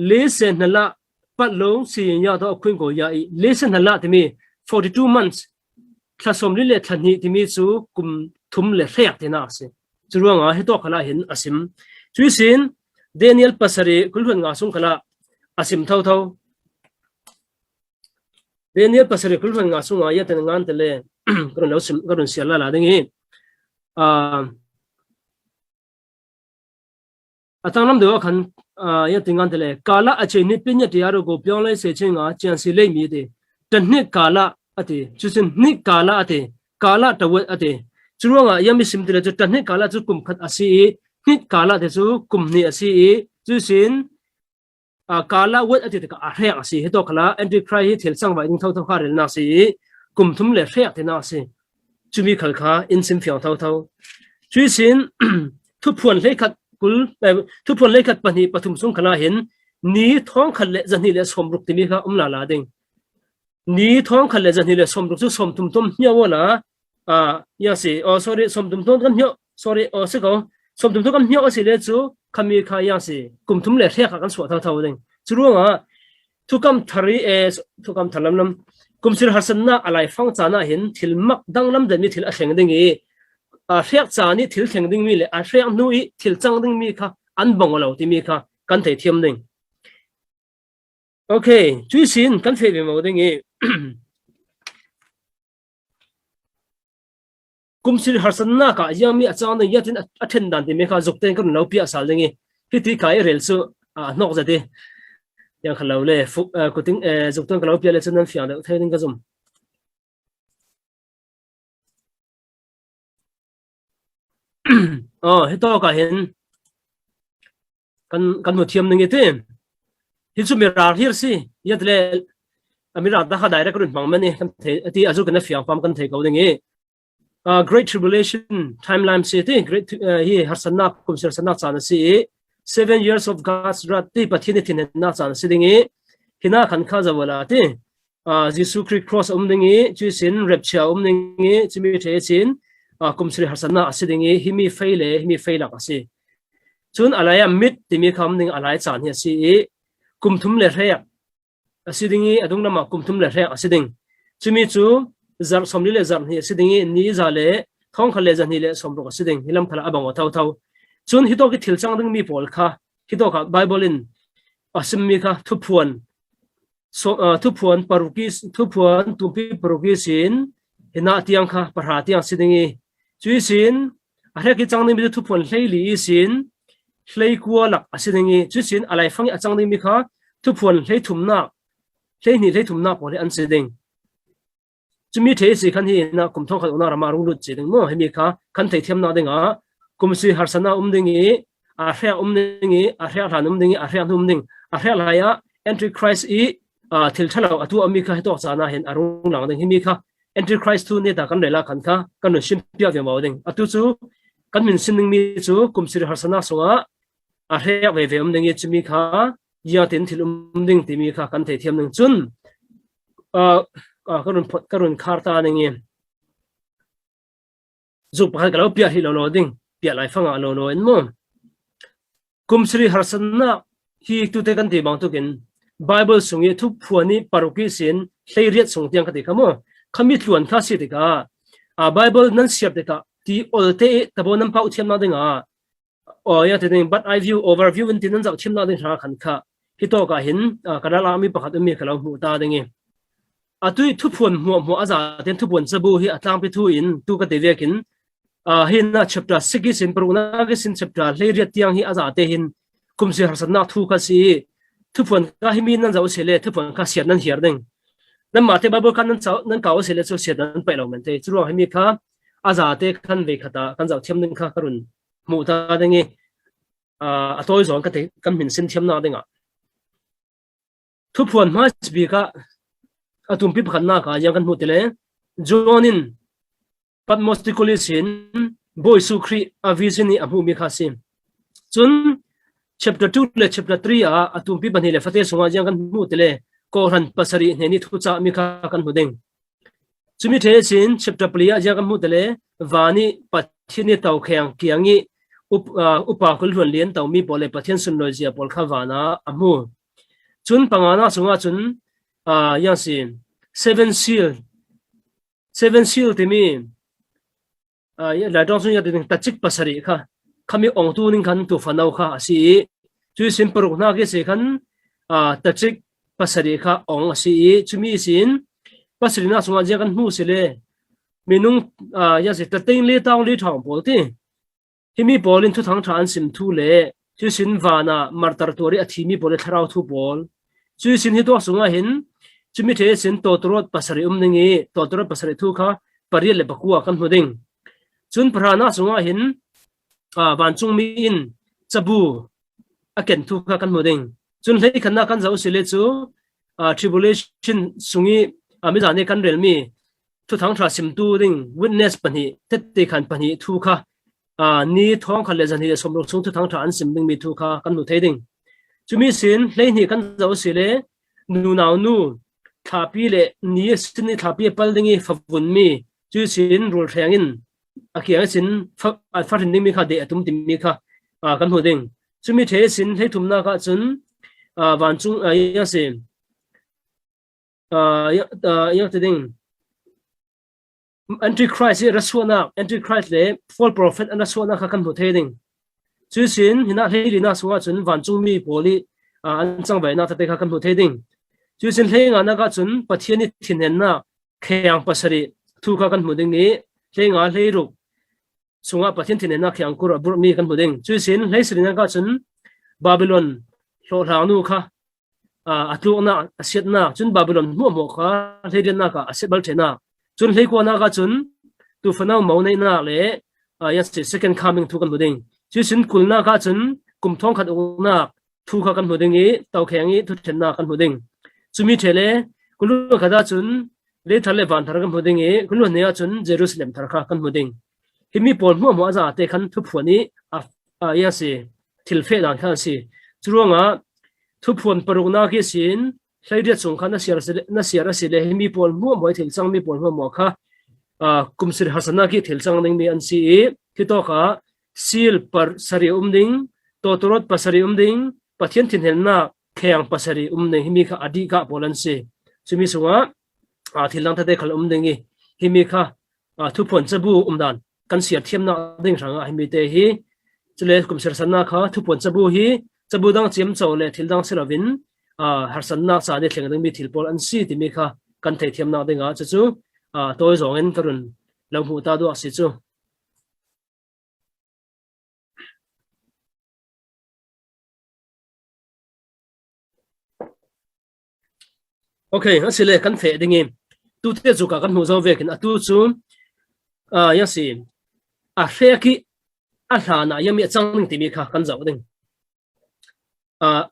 le se na la pat long si ya do khwin ko ya i le se na la timi 42 months klasom li le thani timi chu kum thum le hreak te na se churuanga he to khala hin asim chuisin daniel pasari kulhun nga sung khala asim thau Daniel pasari kulhan nga sunga ya tenangan tele karon law sim karon siya la dingi atang nam dewa khan ya tingan tele kala ache ni pinya tiaro go pyong lai se chinga chan si lei mi de tanni kala ate chusin ni kala ate kala tawat ate churonga yami sim tele chu tanni kala chu kum khat asi ni kala de chu kum ni asi chusin kala wet ati ka ahya asi heto khala antichrist thil sang vai ning thau thau kharel na si kum thum le hriak te na si chumi khal kha in sim fiang thau thau chui sin thu phuan le khat kul thu phuan le khat pani pathum sung khana hin ni thong khal le zani le somruk ti mi kha umla la ding ni thong khal le zani le somruk chu som tum tum nya wala ya si oh sorry som tum tum kan hyo sorry oh se ko som tum tum kan hyo asi le chu kami kha ya si kum thum le hriak kan so thau thau ding churuanga thukam thari e thukam thalam lam kumsir hasanna alai fang chana hin thilmak danglam de mi thil a thleng ding e hriak chani thil thleng ding mi le a hriak nui thil chang ding mi kha an bongolo ti mi kha kan thei thiam ding okay chui sin kan fe be mo ding e kumsir hasanna ka yami achang ding yatin athen dan ti mi kha jokten kan lo pi asal ding e hiti kai rel su nok zate yang kalau le fuk kuting jokton kalau pi le chunan fiang de thai ding ka zum hito ka hin kan mu thiam ning ete hi chu mi rar hir si yatle amira da kha direct run mang mani kan the ati azu kan fiang pam kan thei ko ding e great tribulation timeline se te great hi harsana kumsir sana chana si 7 years of God's wrath ti pathini thin na chan sidingi hina khan kha zawala ti Jesus Christ cross umdingi chusin rapture umdingi chimi the chin kumsri harsana asidingi himi faila kasi chun alaya mit timi khamning alai chan hi si kumthum le hreya asidingi adunglama kumthum le hreya asiding chimi chu zar somli le zar hi asidingi ni zale thong khale jan hi le somro asiding hilam thala abang thau thau chun hito ki thil chang ding mi pol kha hito kha bible in asim mi kha thupuan so thupuan parukis thupuan tupi parukisin hina tiang kha parha tiang sidingi chuisin ahre ki chang ding mi thupuan hleili sin hlei kualak asidingi chuisin alai fangi achang ding mi kha thupuan hlei thumna hlei thumna pole an siding chumi the si khan hi na kum thong kha na rama rung lut chiding mo hemi kha khan thei thiam na dinga kumsi harsana umdingi ahya umdingi ahya han umdingi ahya umding ahya laya antichrist i thil thalo atu ami kha to chana hen arung lang ding himi kha antichrist tu ne ta kan lela khan kha kan no sim pia ve mawding atu chu kan min sining mi chu kumsi harsana songa ahya ve ve umdingi chimi kha ya tin thil umding ti mi kha kan thei thiam ning chun karun kharta ningi zup ha kalo pia hi lo ding pia lai fanga lo en mo kumsri harsana hi tu te kan ti bang tu kin bible sungi thu phuani paruki sin hleiriat sung tiang khati khamo khami tluan kha si te ka bible nan siap te ka ti olte tabo nam pau thiam na dinga ya te ding but I view overview in tinan jaw thim na ding ra khan kha hi to ka hin kadala mi pakhat mi khalo hu ta dingi atui thu phuan mo aza ten thu phuan sabu hi atlang pi thu in tu ka te vekin hin chapter 6 sin pruna ke sin chapter leria tiang hi aza te hin kumsi harsana thu ka si thu phuan ka hi min nan jaw sele thu phuan ka sian nan hiar ding nan ma te bible kan nan chaw nan kaw sele chu sian nan pai lo men te chu ro hi mi kha aza te khan ve khata kan jaw thiam ning kha karun mu ta dingi atoi zon ka te kan min sin thiam na dinga thu phuan ma bi ka atum pi phanna ka yang kan mu tele jonin patmostikulisin boy sukri avizini amu mi khasim chun chapter 2 le chapter 3 atum pi bani le fate sunga yang kan mu tele ko ran pasari neni thu cha mi kha kan hudeng chumi the sin chapter plia yang kan mu tele wani pathini tau kheng kiangi upa kul hon lien tau mi pole pathian sun lojia pol kha wana amu chun pangana sunga chun yang sin seven seal te mi la dong sun ya de ta chik pasari kha khami ong tu ning khan tu fanau kha asi chu sim paruk na ke se khan ta chik pasari kha ong asi chumi sin pasrina sunga je kan hu sile minung ya se tating le taw le thong bol ti himi bolin thu thang than sim thu le chu sin wana martar tori athimi bol tharau thu bol chu sin hi to sunga hin chumi the sin to torot pasari ningi to torot pasari thu kha pari le bakua kan huding chun prana sunga hin ban chung mi in chabu aken thu kha kan huding chun lei khanna kan zau sile chu tribulation sungi ami jane kan relmi thu thang thra sim tu ding witness pani tete khan pani thu kha ni thong khan le jan hi som lok chung thu thang thra an sim ding mi thu kha kan nu thei ding chumi sin lei ni kan zau sile nu naw nu thapi le ni sin thapi pal dingi favun mi chu sin rul thangin akia sin fa rin mi kha de atum tim mi kha kan hu ding chumi the sin thei thumna ka chun van chung ya se ya te ding antichrist rasuna antichrist le false prophet and rasuna kha kan hu thei ding chu sin hina hei na suwa chun van chung mi poli an chang bai na ta te kha kan hu thei ding chu sin hei nga na ka chun pathiani thinhen na kheyang pasari thu kha kan hu ding ni hei nga hei ru sunga pathian thinhen na kheyang kur bur mi kan hu ding chu sin hei srin ka chun babylon lo thang nu kha atlu na aset na chun babylon mo kha hei na ka aset bal thena chun hei ko na ka chun tu fanau mau nei na le ya second coming thu kan hu ding chu sin kul na ka chun kum thong khat na thu kha kan hu ding ni tau khengi thu then na kan hu ding chumi thele kulu khada chun le thale van thar kan hu ding ni kulu ne chun jerusalem thar kha kan hu ding himi pol mo za te khan thu phuani ya se thil fe dan khan si churonga thu phun paruna ki sin hlaide chung khan na siar se le himi pol mo thil chang mi pol mo kha kumsir hasana ki thil chang ning mi an si ki to kha sil par sari ding to torot pasari ding pathian thin hel na kheyang pasari nei himi kha adi ka bolan se chumi sunga thilang ta de khal ding hi himi kha thu phun chabu dan kan siar thiam na ding ranga himi te hi chule kumsir sanna kha thu phun chabu hi chabu dang chem chaw le thil dang siravin har sanna sa de thleng ding mi thil pol an si ti mi kha kan thei thiam na dinga chu chu toy zong en karun lo hu ta do si chu okay asile kan fe dingi tu te chu ka kan hu zo ve kin atu chu ya si reki hlana yami chang ning ti mi kha kan zau ding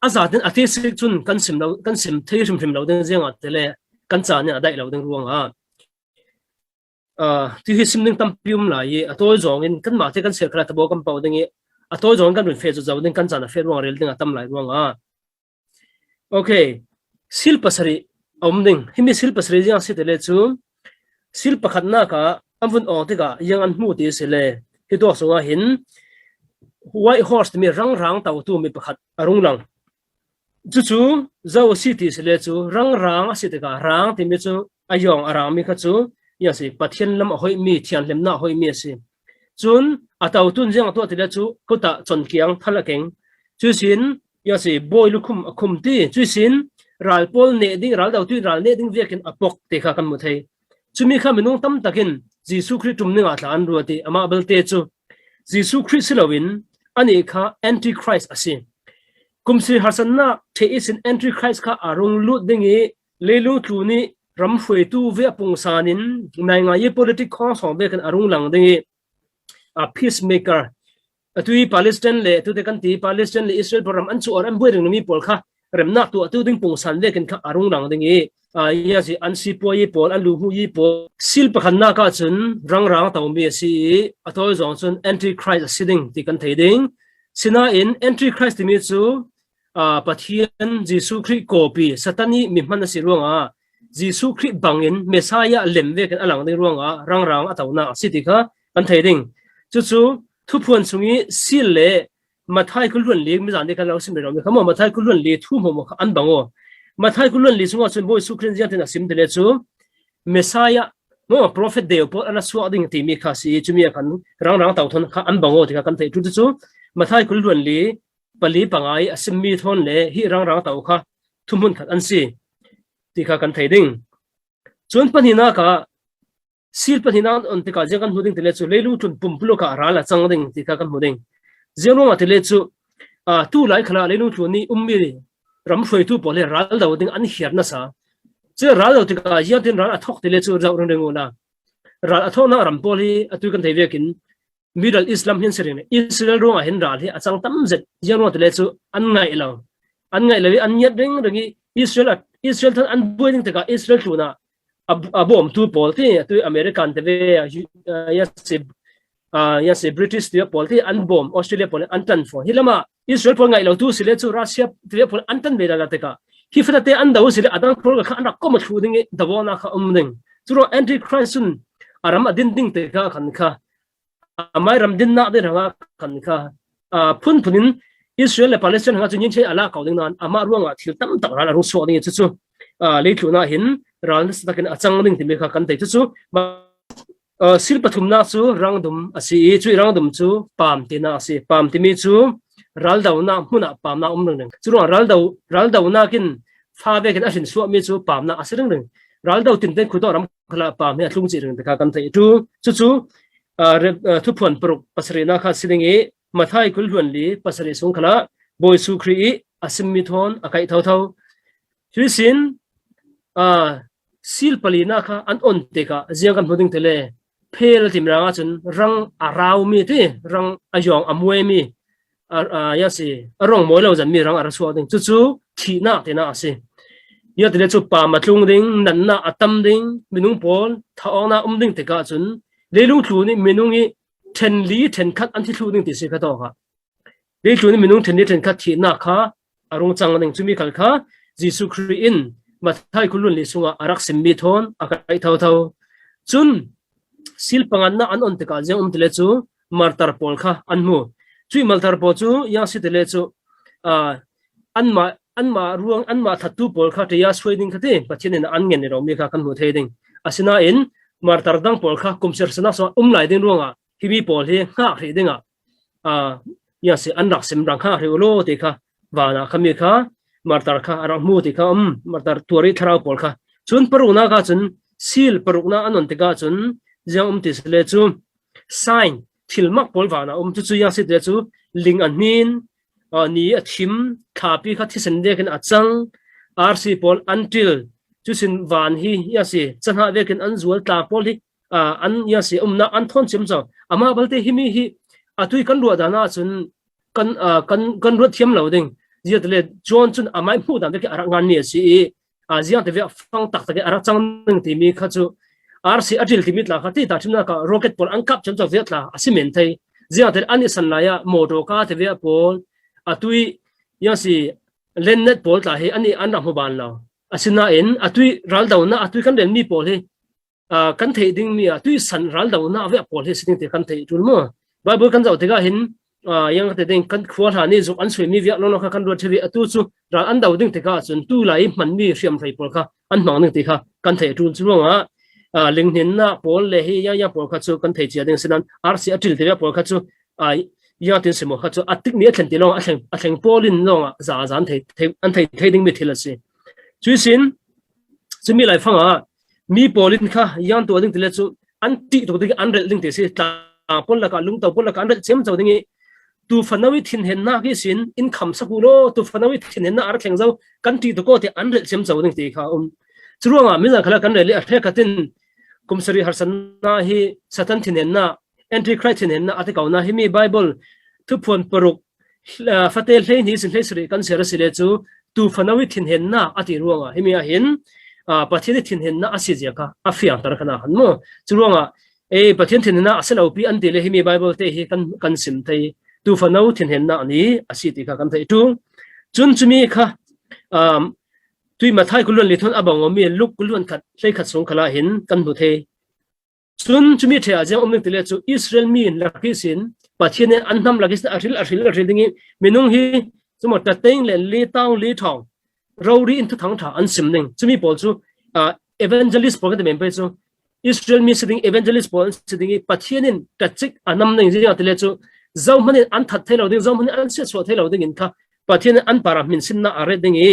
azatin ati sik chun kan sim thei rim lo ding zenga tele kan cha nya dai lo ding ruanga ti hi sim ning tam pium lai atoi zong in kan ma te kan ser khra ta bo kam pau ding atoi zong kan rin fe chu zau ding kan cha na fe ruang rel ding atam lai ruanga okay sil pasari ding himi sil pasari jang si tele chu sil pakhat na ka amvun ong te ka yang an mu ti sele hi to songa hin white horse mi rang tau tu mi pakhat arung lang chu zaw city sele chu rang asite ka rang ti mi chu ayong arang mi kha chu ya si pathian lam hoi mi thian lem na hoi mi si chun atau tun jang to ti le chu ko ta chon kiang thala keng chu sin ya si boy lu khum ti chu sin ral pol ne ding ral dau tu ral ne ding vekin apok te kha kan mu thei chumi kha minung tam takin jisu christ tum ninga thlan ruati ama bel te chu jisu christ lawin ani kha antichrist asi kumsi hasanna the is an antichrist kha arung lu dingi lelu tluni ram phoi tu ve pung sanin nai nga ye politic kha song be kan arung lang dingi a peacemaker atui palestine le tu te kan ti palestine le israel program an chu or an boiring mi pol kha rem nak tu ding pung san le kan kha arung lang dingi ya si an si po yi pol an lu hu yi po sil pakhan na ka chun rang taw mi si atoi zong chun antichrist sitting ti kan thei ding sina in antichrist mi chu pathian jisu christ copy satani mi man si ruanga jisu christ bangin messiah lemve kan alang ding ruanga rang atawna siti kha kan thei ding chu thu phuan chungi sil le mathai kulun le mi jan de kan lo sim le khamo mathai kulun le thu mo an bango mathai kulun li sunga chun boy sukrin jian tena sim tele chu messiah no prophet deo po ana su ading ti mi kha si chumi kan rang taw thon kha an bango ti kha kan thei tu chu mathai kulun li pali pangai asim mi thon le hi rang taw kha thumun khat an si ti kha kan thei ding chuan panina ka sil panina on te ka jangan huding tele chu leilu tun pumpulo ka rala changding ti ka kan huding zero ma tele chu tu lai khala leilu tu ni ummi ram foi tu pole ral da ding an hiar na sa che ral da ti ka ya tin ral athok tele chu rau reng ngona ral athok na ram poli atu kan thei vekin middle islam hin serin israel ro hin ral hi achang tam zet jano tele chu an ngai lo an nyat ring ringi israel than an boiling te ka israel tu na abom tu pol ti tu american te ve yes british te pol ti an bom australia pol an tan fo hilama israel pol ngai lo tu sile chu russia te pol an tan ve la te ka hi fata te an daw sile adang pol ka an ko ma thu ding dawona kha ding churo anti christ aram adin ding te ka khan kha amai ram din na de ranga khan kha punin israel le palestine nga chunin che ala kauding nan ama ruanga thil tam tak ran ru so ding chu leithu na hin ran stakin achang ding ti me kha kan te chu sil pathum na chu rangdum asi chu rangdum chu pam ti na asi pam ti mi chu ral daw na huna pam na ding chu ral daw na kin fa ve kin asin su mi chu pam na asireng ding ral daw tin te khudo ram khala pam he atlung chi ring te kha kan te chu thu phon pruk pasrina kha silingi mathai kul huan li pasari sung khala boy su khri asim mi thon akai thau thau thrisin sil palina kha an on te ka ziang kan hoding tele phel tim ranga chun rang arau mi te rang ayong amwe mi ya si rong moi lo jan mi rang ara so ding chu thi na te na ase ya tele chu pa matlung ding nan na atam ding minung pol thaong na ding te ka chun leilung thu ni minungi ten li ten khat an thi thu ding ti se kha to kha leilu ni minung ten li ten khat thi na kha arung chang ding chumi khal kha jisu khri in mathai kulun li sunga arak sim mi thon akai thau thau chun sil pangan na an on te ka jeng tele chu martar pol kha an mu chui martar po chu ya si tele chu anma ruang anma thatu pol kha te ya sweding kha te pathin an ngen ni ro mi kha kan mu thei ding asina in martar dang pol kha kumser sana so lai ding ruanga hibi pol he nga hri dinga ya se an rak sim rang kha hri lo te kha wana khami kha martar kha arang mu te kha martar tuari tharau pol kha chun paruna ka chun sil paruna anon te ka chun jang ti sele chu sign thilmak pol wana chu ya se te chu ling an nin ni a thim khapi kha thisen de ken achang rc pol until chu sin van hi ya se chanha ve ken an zual ta pol hi an ya se na an thon chim chaw ama balte himi hi atui kan ru dana chun kan ru thiam lo ding zia tele john chun amai phu dan ke ara ngan ni si zia te ve fang tak tak ara chang ning ti mi kha chu rc atil ti mit la kha ti ta chimna ka rocket pol an kap cham chaw vet la asimen thai zia te ani san la ya moto ka te ve pol atui ya si lennet pol ta he ani an ram ban lo asina in atui ral daw na atui kan ren mi pol he kan thei ding mi atui san ral daw na ve pol he sing te kan thei tul mo bible kan jaw te ga hin yang te ding kan khwal ha ni zuk an sui mi via lo kha kan ro thewi atu chu ral an daw ding te ka chun tu lai man mi riam thei pol kha an mang ning te kha kan thei tul chu nga ling hin na pol le hi ya pol kha chu kan thei chia ding sinan rc atil te pol kha chu ya tin simo kha chu atik ni thlen ti lo a thleng polin lo za zan thei an thei ding mi thila si chu sin chumi lai phanga mi polin kha yan to ding tele chu an ti to ding an rel ding te si ta pol la ka lung to pol la ka an chem chaw ding tu fanawi thin hen na ki sin in kham sakulo tu fanawi thin hen na ar thleng zo kan ti to ko te an rel chem chaw ding te kha churuanga mi za khala kan rel a the katin kumsari harsan na hi satan thin hen na antichrist thin hen na ate kauna hi mi bible thu phon paruk fatel hlei ni sin hlei sri kan sera sile chu tu fanawi thin hen na ati ruanga hi mi a hin pathian thin hen na asijia ka afia tar kana han mo churuanga pathian thin na aselo pi an dile hi mi bible te hi kan sim thei tu fanau thin hen na ani asiti ka kan thei tu chun chumi kha tui mathai kulun li thon abang mi luk kulun khat hlei khat song khala hin kan bu the chun chumi the ajang omning tile chu israel mi in lakhi sin pathian an nam lakis aril dingi minung hi chumo ta teng le li tang li thong rori in thu thang tha an sim ning chumi pol chu evangelist pol the member chu israel mi sitting evangelist pol sitting pathian in tachik anam ning ji atile chu zawman an that thelo ding zawman an se so thelo ding in kha pathian an para min sin na are ding e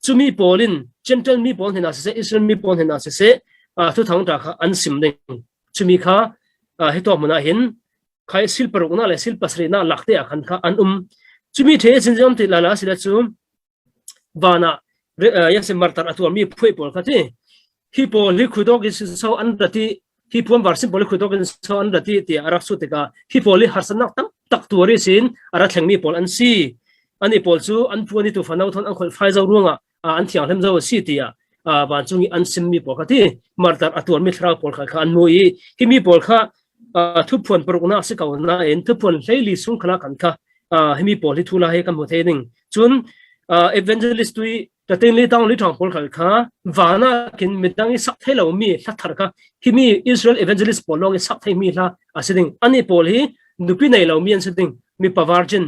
chumi polin gentle mi pol hena se israel mi pol hena se thu thang ta kha an sim ding chumi kha heto muna hin khai sil paruk na le sil pasri na lakte akhan kha an chumi the sinjam ti lala sila chu bana yase martar atu mi phoi pol khati hi pol hi khudok is so an rati hi pom varsim pol khudok is so an rati ti arak su te ka hi poli harsanak tam tak tuari sin ara thlengmi pol an si ani pol chu an puani tu fanau thon an khol phai zo ruanga an thiang hlem zo si tia ban chungi an sim mi pol khati martar atu mi thra pol kha an moi hi mi pol kha thu phon paruk na se ka na en thu phon leili sung khala kan kha hi mi pol hi thula he kan mo the ding chun evangelist tui tatin li tang li thang pol khal kha wana kin mitang sak thelo mi la thar kha himi Israel evangelist polong sak thai mi la asiding ani pol hi nupi nei lo mi an siding mi pavarjin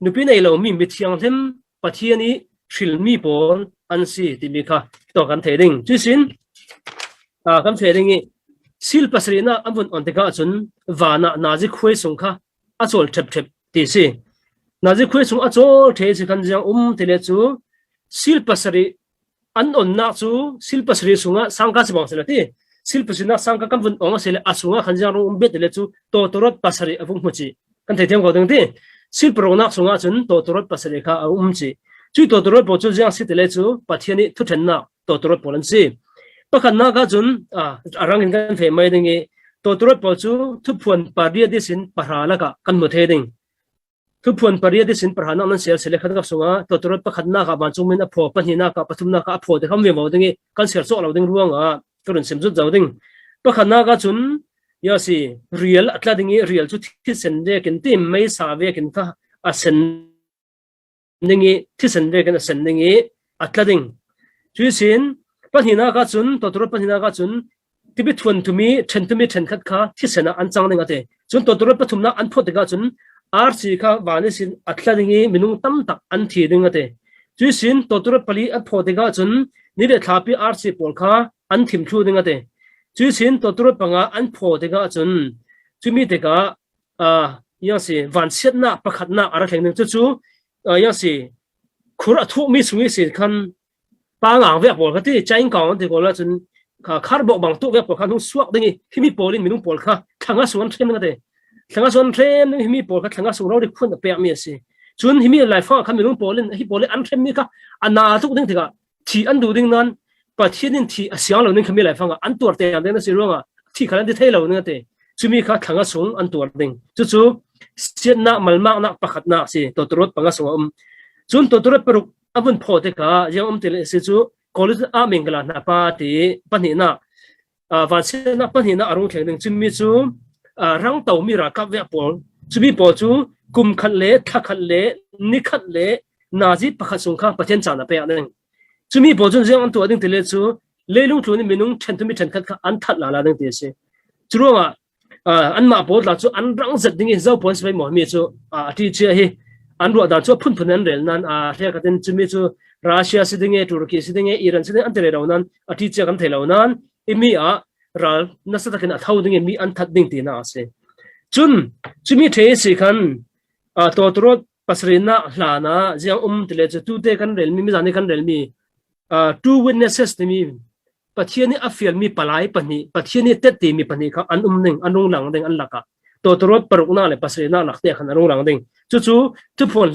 nupi nei lo mi mithiang them pathiani thil mi pol an si ti mi kha to kan theding chisin kan theding sil pasrina amon on teka chun wana naji khoi sung kha achol thep thep ti si naji khoi sung achol the si kan jang tele chu sil pasari an on na chu sil pasari sunga sangka chibang selati sil pasina sangka kan vun ong sele asunga khanjang ro bet le chu to torot pasari avung muchi kan thei them ko ding ti sil prona sunga chun to torot pasari kha chi chu to torot bo chu jang si tele chu pathiani thu thenna to torot polan si pakhan na ga chun arang in kan fe mai ding to torot bo chu thu phuan paria disin parhala ka kan mu the ding thu phun paria de sin parhana nan sel sele khadka sunga to torot pakhatna ka ban chungmin a pho panina ka pathumna ka pho de kham ve mo dingi kan ser so lo ding ruanga turun simjut jaw ding pakhatna ka chun ya si real atla dingi real chu thi sen de kin tim mai sa ve kin ka a sen ningi thi sen de kin a sen ningi atla ding chu sin panina ka chun to torot panina ka chun tibi thun tumi then tumi then khat kha thi sena an chang ding ate chun to torot pathumna an pho de ka chun archi kha vanisin atladingi minung tam tak an thi dingate chuisin totura pali a phodega chun nire thlapi archi pol kha an thim thu dingate chuisin totura panga an phodega chun chumi teka yasi vansetna pakhatna ara thleng chu chu yasi khur athu mi sungi sin khan panga ve pol khati chain kaung te kola chun khar bok bang tu ve pol khan hu suak dingi himi polin minung pol kha thanga suan thlem ngate thanga son threm ni himi pol kha thanga so ro ri khun pe mi si chun himi lai fa kha minung polin hi polin an threm mi kha ana tu ding thega thi an du ding nan pathianin thi asyang lo ning khami lai fa an tur te an si ronga thi khalan di thei lo ning te chumi kha thanga sung an tur ding chu chu siatna malma na pakhatna si to turot panga sung chun to turot peruk abun pho te ka yam te si chu college a mengla na pa ti pani na van se na pani na arung theng ding chumi chu rang tàu mi ra kap ve pol chumi pol chu kum khat le tha khat le ni khat le naji pakhat sung kha pathen chana pe aneng chumi pol chun jeng an tu ading tele chu leilung thuni minung then tumi then khat kha an that la la ding te se churonga an ma pol la chu an rang zat ding zo pon sai mo mi chu ti che hi an ro da chu phun phun an rel nan he ka den chumi chu Russia sidinge Turkey sidinge Iran sidinge an tele ro nan ti che kan thelo nan imi ral nasatakin athau ding mi an that ding tina ase chun chumi the si khan to torot pasrina hlana jiang tile chu tu te kan rel mi jani kan rel mi two witnesses mi pathiani afial mi palai pani pathiani teti mi pani kha an ning anung lang ding an laka to torot parukna le pasrina lakte khan anung lang ding chu chu tu phone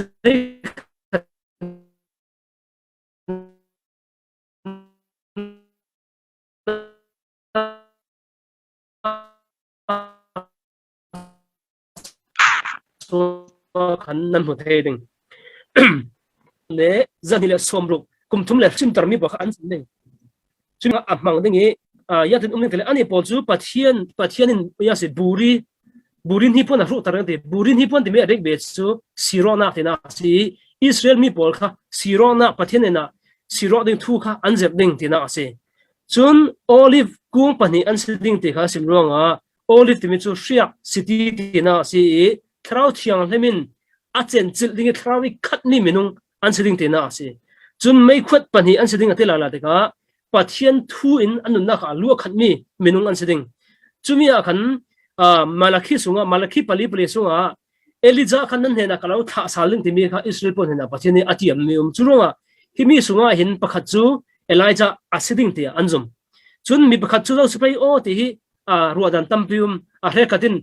khăn năm một thế đình lẽ dân thì là xôm rục cùng thum là chim tầm mi bảo khăn đình chim áp mang đình ấy ya thì ông nên là anh ấy bảo chú bắt hiền ya sẽ burin hi pon là rút tarang thì burin hi pon thì mấy anh biết chú sirona thì na si Israel mi bảo kha sirona bắt hiền na sirona đình thu kha anh dẹp đình thì na si chun olive cung pani anh sẽ đình thì kha sim ruang olive thì mình chú siak city thì na si thao thiang lemin a chen chil ding thrawi khat ni minung an seding te na ase chun mai khuat pani an seding ate la la te ka pathian thu in anun na kha lu khat mi minung an seding chumi a khan malakhi sunga malakhi pali pali sunga Elijah khan nan hena kalau tha saling ti mi kha Israel pon hena pathian ni atiam mi churunga himi sunga hin pakhat chu Elijah asiding te anjum chun mi pakhat chu zo spray o ti hi ruadan tampium he katin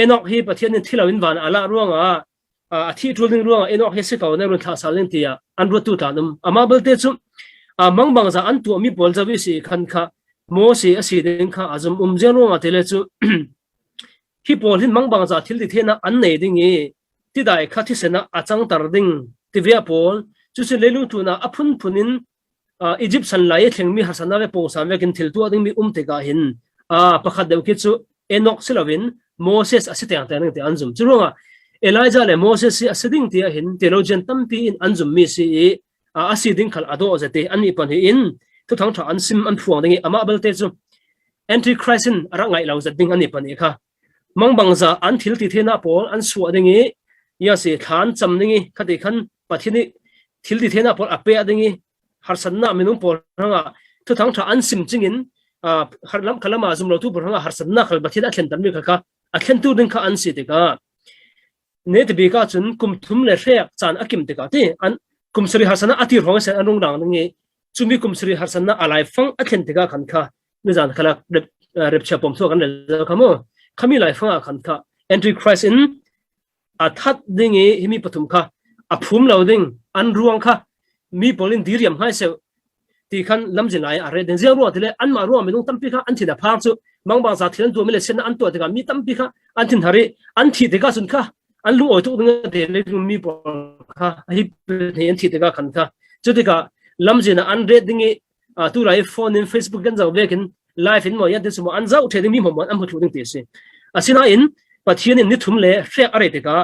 enok hi pathian thilawin van ala ruanga thi truling ruanga enok he se kaw na run tha salin tia an ru tu ta dum ama balte chu mangbang za an tu mi bol jawi si khan kha mo si asi den kha azum jero ma tele chu hi pol hin mangbang za thil di thena an nei ding e ti dai kha thi sena achang tar ding ti via pol chu se lelu tu na aphun phunin Egypt san lai thleng mi hasana ve po sam ve kin thil tu ading mi te ka hin pakhat deu ki chu enok silovin Moses asiteng teng te anzum churonga Elijah le Moses si asiding tia hin theologian tampi in anzum mi si asiding khal ado zate ani pan hi in tu thang tha an sim an phuang ding ama balte chu antichrist in rangai lau zat ding ani pan e kha mangbangza an thil ti thena pol an su ding e ya se than cham ding e khati khan pathini thil ti thena pol ape ding e harsanna minung pol ranga tu thang tha an sim chingin harlam khalama zum lo tu ranga harsanna khal bathida thlen tan mi kha a thlen tu ding kha an si te ka ne te bi ka chun kum thum le rek chan akim te ka te an kum sri harsana ati rong se anung dang nge chumi kum sri harsana alai fang a thlen te ka khan kha ni jan khala rep cha pom so kan le khamo khami lai fang a khan kha antichrist in a that ding e himi pathum kha a phum lo ding an ruang kha mi polin diriam hai se ti khan lamjin ai are den zero tele an ma ro minung tampi kha an thida phang chu mangbang sa thilan tu mele sen an to te ka mi tampi kha an thin hari an thi te ka sun kha an lu oi tu ding de le mi pol kha hi ne an thi te ka khan kha chu te ka lamjin an red ding e tu rai phone in Facebook gan zaw bekin live in mo ya de sumo an zaw the ding mi mo an mu thu ding te se asina in pathian in ni thum le rek are te ka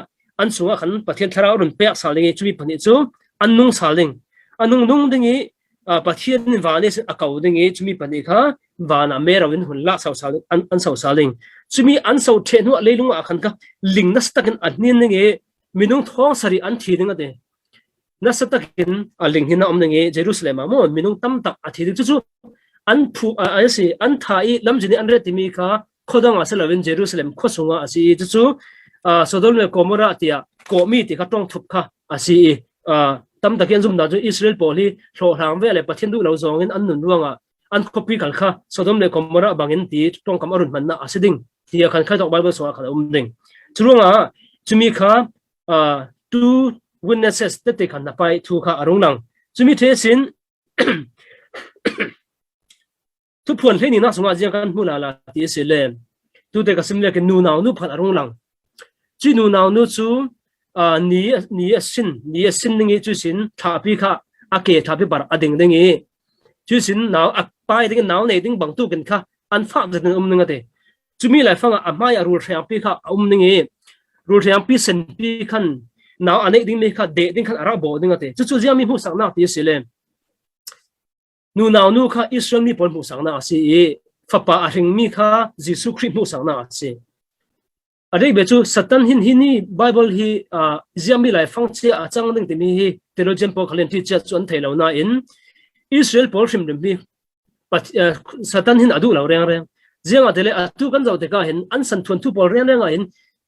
an sunga khan pathian tharau run pe saling e chumi pani chu an nung saling anung nung ding e pathian in vane se akau ding e chumi pani kha vana merawin hun la saw saling an saw saling chumi an saw the nu leilung a khan ka ling na stakin adnin ding e minung thong sari an thi ding ade na satakin a ling hina om ding e Jerusalem mo minung tam tak a thi chu an phu asi an thai lamjini an re timi kha khodanga selavin Jerusalem khosunga asi chu Sodom le Gomorrah tia ko mi ti kha tong thup kha asi tam takian zum da chu Israel poli hlo hlang ve le pathian du lo zong in an nun ruanga an copy kal kha Sodom le Gomorrah bangin ti tong kam arun manna asiding tia khan khai tok Bible so kha ding churonga chumi kha two witnesses te khan na pai thu kha arung lang chumi the sin tu phun the ni na sunga jiang kan hula la ti se le tu te ka sim le ke nu naw nu phat arung lang chi nu naw nu chu ni sin ningi chu sin tha pi kha ake tha pi bar ading dingi chu sin naw pai ding naw nei ding bang tu kan kha an fa de ninga te chumi lai fanga amai a rul thang pi kha ningi rul thang pi sen pi khan naw anei ding me kha de ding khan ara bo dinga te chu jiang mi hu sang na ti se le nu naw nu kha Israel mi pol mu sang na si fa pa a ring mi kha Jesu Christ mu sang na si adei bechu satan hin hini Bible hi ziami lai fangche a chang ding timi hi theologian po khalen ti cha chon thailo na in Israel por hrim dem bi but satan hin adu lo reng reng zianga tele atu kan jaw te ka hin an san thun tu por reng reng in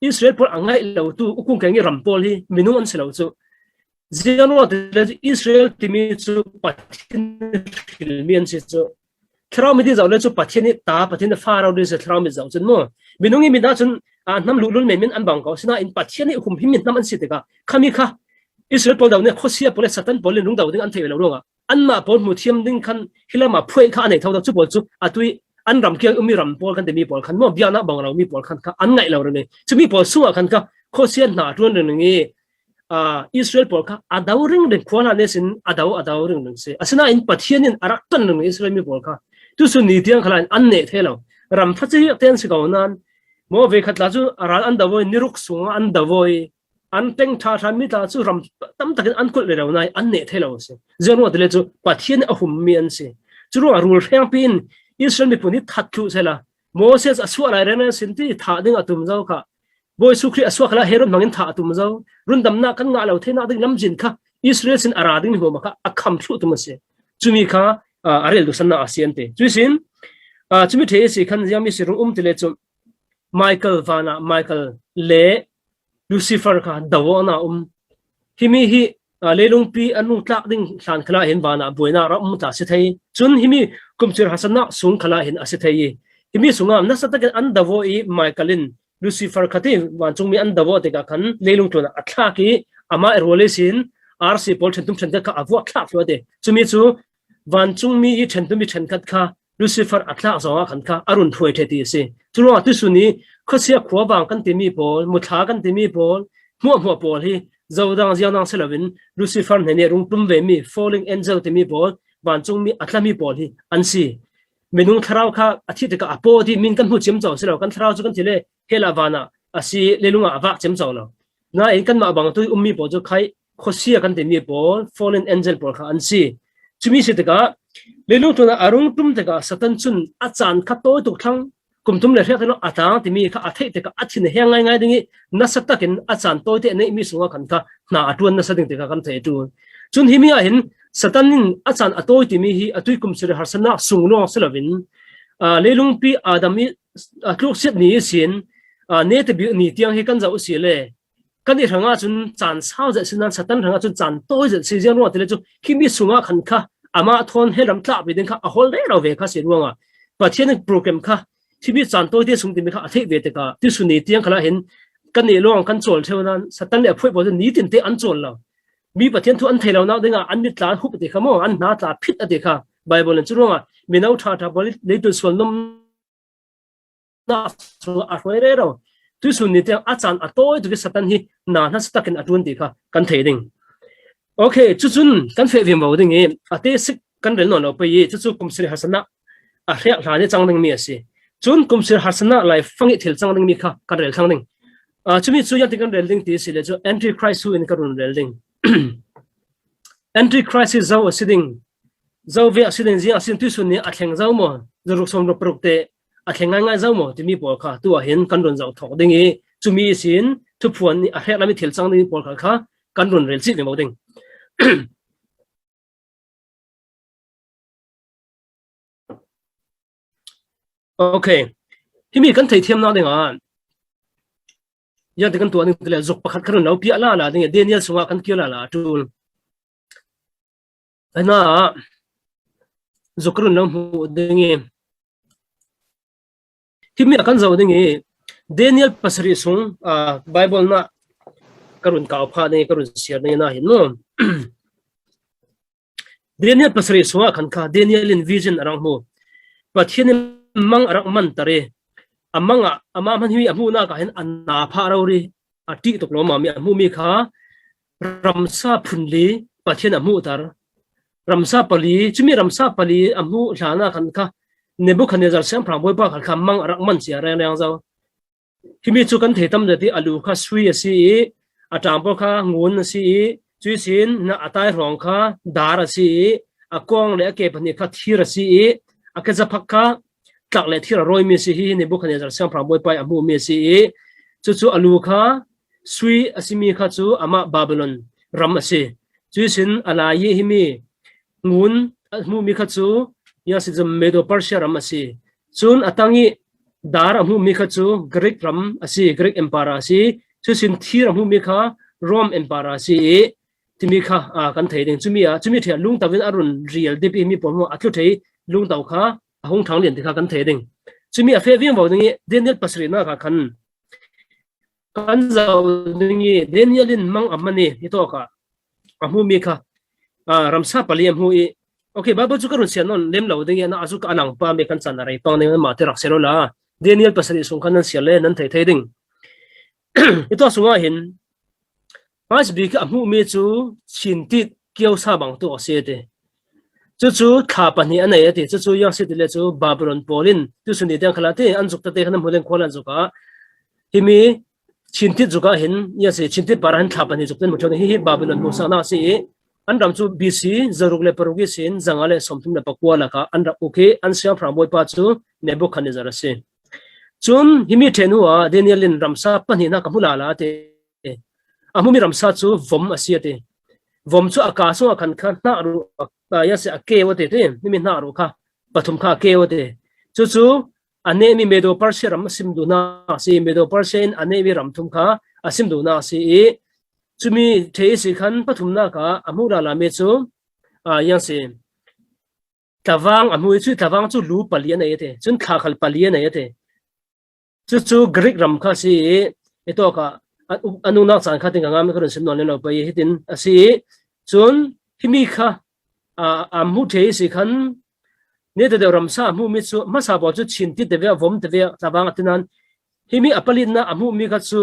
Israel por angai lo tu ukung kengi ram pol hi minung an selo chu zianga tele Israel timi chu pathin hilmian si chu thrau mi di jaw le chu pathin ni ta pathin fa ro di se thrau mi jaw chun mo minungi mi da chun nam lulul men an bang ko sina in pathiani hum himin nam an siteka khami kha Israel pol daw ne khosia pole satan pol lung daw ding an thei lo ronga an ma pol mu thiam ding khan hilama phoi kha anei thau da chu pol chu atui an ram kiang umi ram pol kan te mi pol khan mo biana bang raw mi pol khan kha an ngai lo re chu mi pol suwa khan kha khosia na tuan re ngi Israel pol kha adaw ring de khona ne sin adaw ring nang se asina in pathianin arak tan nang Israel mi pol kha tu su ni tiang khalan an ne thelo ram phachi ten si ko nan mo ve khat la chu aral an dawoi niruk sunga an dawoi an teng tha tha mi ta chu ram tam takin an kul le raw nai an ne thelo se zero de le chu pathian ahum mi an se chu ro rul reng pin Israel mi puni that thu sela Moses aswa lai rena sinti tha ding atum zau kha boy sukri aswa khala herod mangin tha atum zau run damna kan nga lo thena ding lamjin kha Israel sin ara ding ho ma kha akham thu tum se chumi kha arel du sanna asiante chu sin chumi the si khan yami sirung tele chu Michael le Lucifer ka dawona himi hi leilung pi anung tlak ding hlan khala hin bana boina ra ta se thei chun himi kumchir hasana sung khala hin ase thei himi sunga na satake an davo I Michaelin Lucifer khati wan chung mi an davo te ka khan leilung tuna atha ki ama rolesin RC Paul thentum thenda ka avu atha flo de chumi chu wan chung mi I thentum mi then khat kha Lucifer atla zawa khan kha arun thoi the ti se chuwa tu suni khosia khwa bang kan ti mi pol mutha kan ti mi pol mu pol hi zawdang zianang selavin Lucifer ne rung tum ve mi falling angel ti mi pol wan chung mi atla mi pol hi an si menung tharau kha athi te ka apo ti min kan hu chem chaw selo kan tharau chu kan thile hela wana asi lelunga awak chem chaw lo na en kan ma bang tu ummi po chu khai khosia kan ti mi pol fallen angel pol kha an si chumi se te ka lelung tu na arung tum te ka satan chun achan kha toy tu thang kum tum le thek no atang ti mi kha athei te ka athin he ngai ngai dingi na satakin achan toy te nei mi sunga khan ka na atun na sading te ka kan thei tu chun hi mi a hin satanin achan atoi ti mi hi atui kum sir harsana sungno selavin lelung pi adami atluk set ni sin ne te bi ni tiang he kan zau si le kan ni ranga chun chan sao ja sinan satan ranga chun chan toy ja si jang ro te le chu hi mi sunga khan kha ama thon he ram tla bi den kha a hol re ro ve kha se ruanga pathian program kha thibi chan toy te sung ti mi kha athei ve te ka ti suni tiang khala hin kan ni long kan chol theuna satan le phoi bo ni tin te an chol la mi pathian thu an thelo na denga an mi tla hu te khamo an na tla phit ate kha bible en churonga minau tha tha bol le tu sol nom na so a hoi re ro tu suni te a chan a toy tu satan hi na na stakin atun ti kha kan thei ding okay chu chun kan fe vi mo ding e ate sik kan rel no no pe ye chu chu kum sri hasana a hriak hla ni chang ding mi ase chun kum sri hasana lai fangi thil chang ding mi kha kan rel chang ding chumi chu ya ti kan rel ding ti si le chu antichrist hu in ka run rel ding antichrist is zau asiding zau ve asiding ji asin tu sun ni a thleng zau mo zuruk som ro prokte a thleng ngai zau mo ti mi pol kha tu a hin kan run zau thok ding e chumi sin thu phuan ni a hriak la mi thil chang ding pol kha kan run rel chi mi mo ding okay himi kan thei thiam na ding a ya de kan tu ani le zok pakhat kharun no pi ala la ding Daniel sunga kan kila la tul ana zokrun no hu ding himi kan zo ding Daniel pasri sung Bible na karun ka pha ne karun share ne na hin no Daniel pasri sunga kan kha Daniel in vision arang mu pathian mang arang man tare amanga ama man hi amu na ka hin anna pha rawri ati tok lo ma mi amu mi kha ramsa phunli pathian amu tar ramsa pali chumi ramsa pali amu hlana kan kha Nebuchadnezzar sem phram boi pa kha mang arang man sia rang rang zaw himi chu kan theitam jati alu kha sui asi atampo kha ngun asi chui sin na atai rong kha dar asi akong le ke phani kha thir asi akaza phakha tlak le thira roi mi si hi Nebuchadnezzar sem phram boi pa amu mi si chu chu alu kha sui asimi kha chu ama Babylon ram asi chui sin ala ye himi ngun amu mi kha chu ya si jam Medo Persia ram asi chun atangi dar amu mi kha chu Greek ram asi Greek empire asi chu sin thir amu mi kha Rome empire asi timi kha kan thei ding chumi thia lung tawin arun real dip mi pom atlu thei lung taw kha ahong thang lian ti kha kan thei ding chumi a fe viang bo ding Daniel pasri na kha kan zau ding Daniel in mang amani hi to ka amu mi kha ramsa pali amu okay babu chu karun sian non lem lo ding na azu ka anang pa me kan chan rai pang ne ma te rak sero la Daniel pasri sung kan sian le nan thei ding ito sunga hin pas bi ka amu mi chu chinti kiau sa bang to ase te chu kha pani anai ate chu yang se le chu Babylon Polin tu suni dang khala te an juk ta te khanam holen kholan zuka himi chinti zuka hin ya se chinti paran kha pani juk ten muthon hi Babylon musa na se an ram chu BC zaruk le parugi sin zangale somthum le pakwa la ka an ra okay an sia from boy pa chu Nebuchadnezzar ase chun himi thenua Daniel in ramsa pani na kamula la te amumi ramsa chu vom asiate vom chu akaso akhan kha na ru ya se ake wote te mi na ru kha pathum kha ke wote chu ane mi Medo Persia ram sim du na si Medo Persia ane mi ram thum kha asim du na si chumi the si khan pathumna ka amura la me chu yang se tawang amui chu tawang chu lu palian ai the chun kha khal palian ai the chu Greek ram kha si eto ka anu na chan kha ting ngam ka ron sim non le no pai hitin asi chun himi kha amu the si khan ne de ram sa mu mi chu ma sa bo chu chin ti de ve vom de ve tawang atinan himi apalin na amu mi kha chu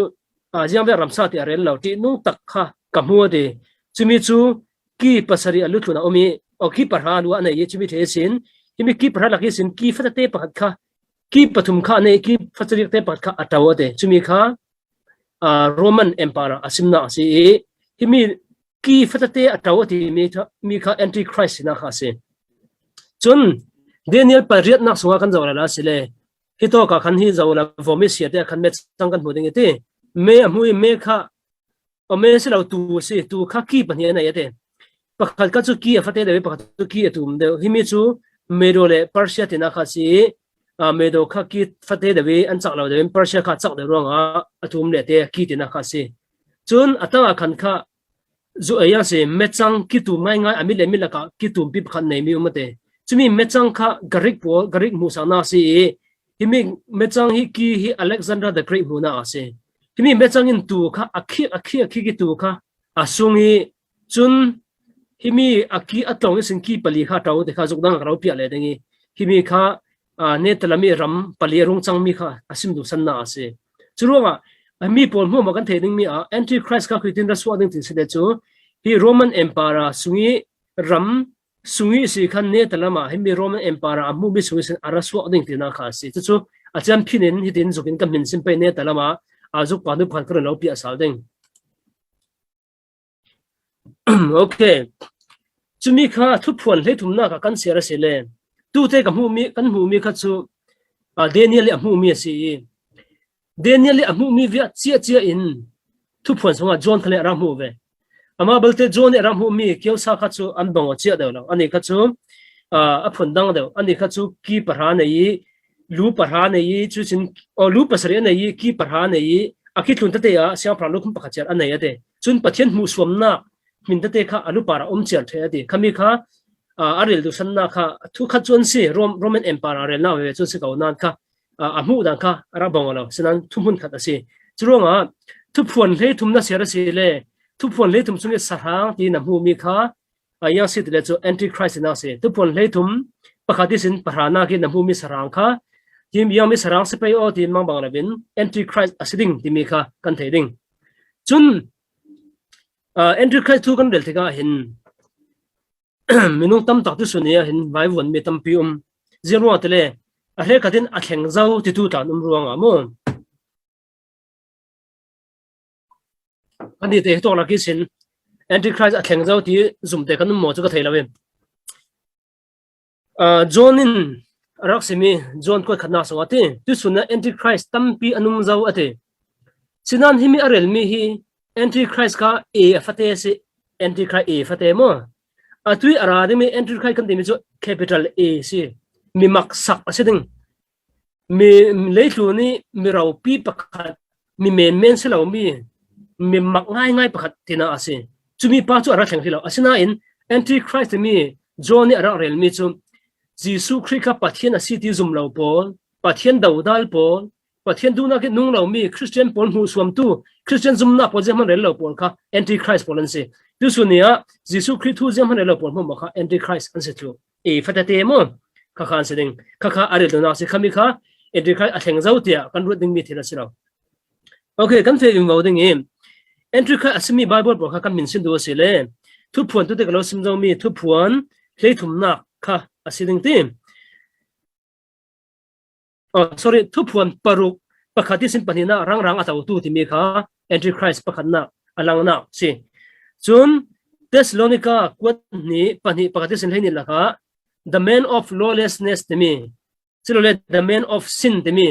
jiang ve ram sa ti arel lo ti nu tak kha kamu de chumi chu ki pasari alu thuna omi o ki parha lu ane ye chumi the sin himi ki parha la ki sin ki fata te pakhat kha ki pathum kha ne ki fatari te pakhat kha atawa de chumi kha Roman Empire asimna si himi ki fata te atawa ti mi kha antichrist na kha se chun Daniel pariat na suwa kan zawla la sile hito ka khan hi zawla vomis ya te khan met sang kan hoding ete me amui me kha o me se lo tu se tu kha ki pan ya na ya te pakhat ka chu ki afate le pakhat chu ki atum de himi chu medo le Persia te na kha si medo kha ki fate de we an chak lo de Persia kha chak de ronga atum le te ki te na kha si chun atawa khan kha zu aya se mechang ki tu ngai ngai ami le mi la ka ki tu pi khan nei mi umate chumi mechang kha garik musa na si himi mechang hi ki hi Alexander the Great mu na ase himi mechang in tu kha akhi ki tu kha asungi chun himi aki atong sin ki pali kha taw de kha jokdang raw pia le dengi himi kha ne talami ram pali rong chang mi kha asim du san na ase churonga mi pol mo makan theding mi antichrist ka khitin ra swading tin se chu hi Roman Empire sungi ram sungi si khan ne talama himi Roman Empire amu mi sungi sin ara swading tin na kha se chu acham phinin hitin jokin ka min sim pe ne talama azuk panu phan kar lo pia sal ding okay chumi kha thu phon le thumna ka kan sera sele tu te ka mu mi kha chu Daniel amu mi si Daniel amu mi via chia in thu phon songa John khale ra mu ve ama balte John ra mu mi kyo sa kha chu an bang chia de lo ani kha chu a phon dang de ani kha chu ki parha nei lu parha nei chu sin o lu pasare nei ki parha nei akhi thun ta te ya sia pra lu khum pakha cher anai ate chun pathian mu somna min ta te kha alu para cher the ati khami kha aril du sanna kha thu kha chon si Roman Empire rel na we chu si ko nan kha amu dan kha ra bang lo sinan thumun kha ta si churonga thu phon le thumna sera si le thu phon le thum sunge sarang ti na mu mi kha aya si le chu antichrist na se thu phon le thum pakhati sin parana ki na mu mi sarang kha tim yami sarang se pe o ti mang bang la bin antichrist asiding ti mi kha kan theding chun antichrist thu kan del thega hin minung tam tak tu sunia hin vai won mi tam pi zero atele a he kadin a thleng zau ti tu ta num ruanga mo ani te to la ki sin antichrist a thleng zau ti zum te kan mo chu ka theilawe Johnin raksimi John ko khana so ate tu sunna antichrist tam pi anum zau ate sinan himi arel mi hi antichrist ka a fate se antichrist a fate mo atui arade mi antichrist kan demi jo capital A si mi mak sak asiding mi leitu ni mi raw pi pakhat mi men selo mi mak ngai pakhat tina ase chumi pa chu ara thleng thilo asina in antichrist mi John ara rel mi chu Jisu Christ ka pathian a city zum lo pol pathian daudal pol pathian duna ke nung lo mi Christian pol hu suam tu Christian zum na po jam rel lo pol kha antichrist polan se tu sunia Jisu Christ thu jam rel lo pol mo kha antichrist an se tu e fatate mo kha khan se ding kha are do na se khami kha antichrist a theng zau tia kan ru ding mi thila silo okay kan fe im wo ding em antichrist asmi bible bo kha kan min sin do se le thu phon tu te lo sim zo mi thu phon hlei thum na kha asiding team sorry thu phon paruk pakhati sin panina rang ataw tu ti mi kha antichrist pakhanna alang na si chun Thessalonica kwat ni pani pakhati sin leini la kha the man of lawlessness te mi chilole the man of sin te mi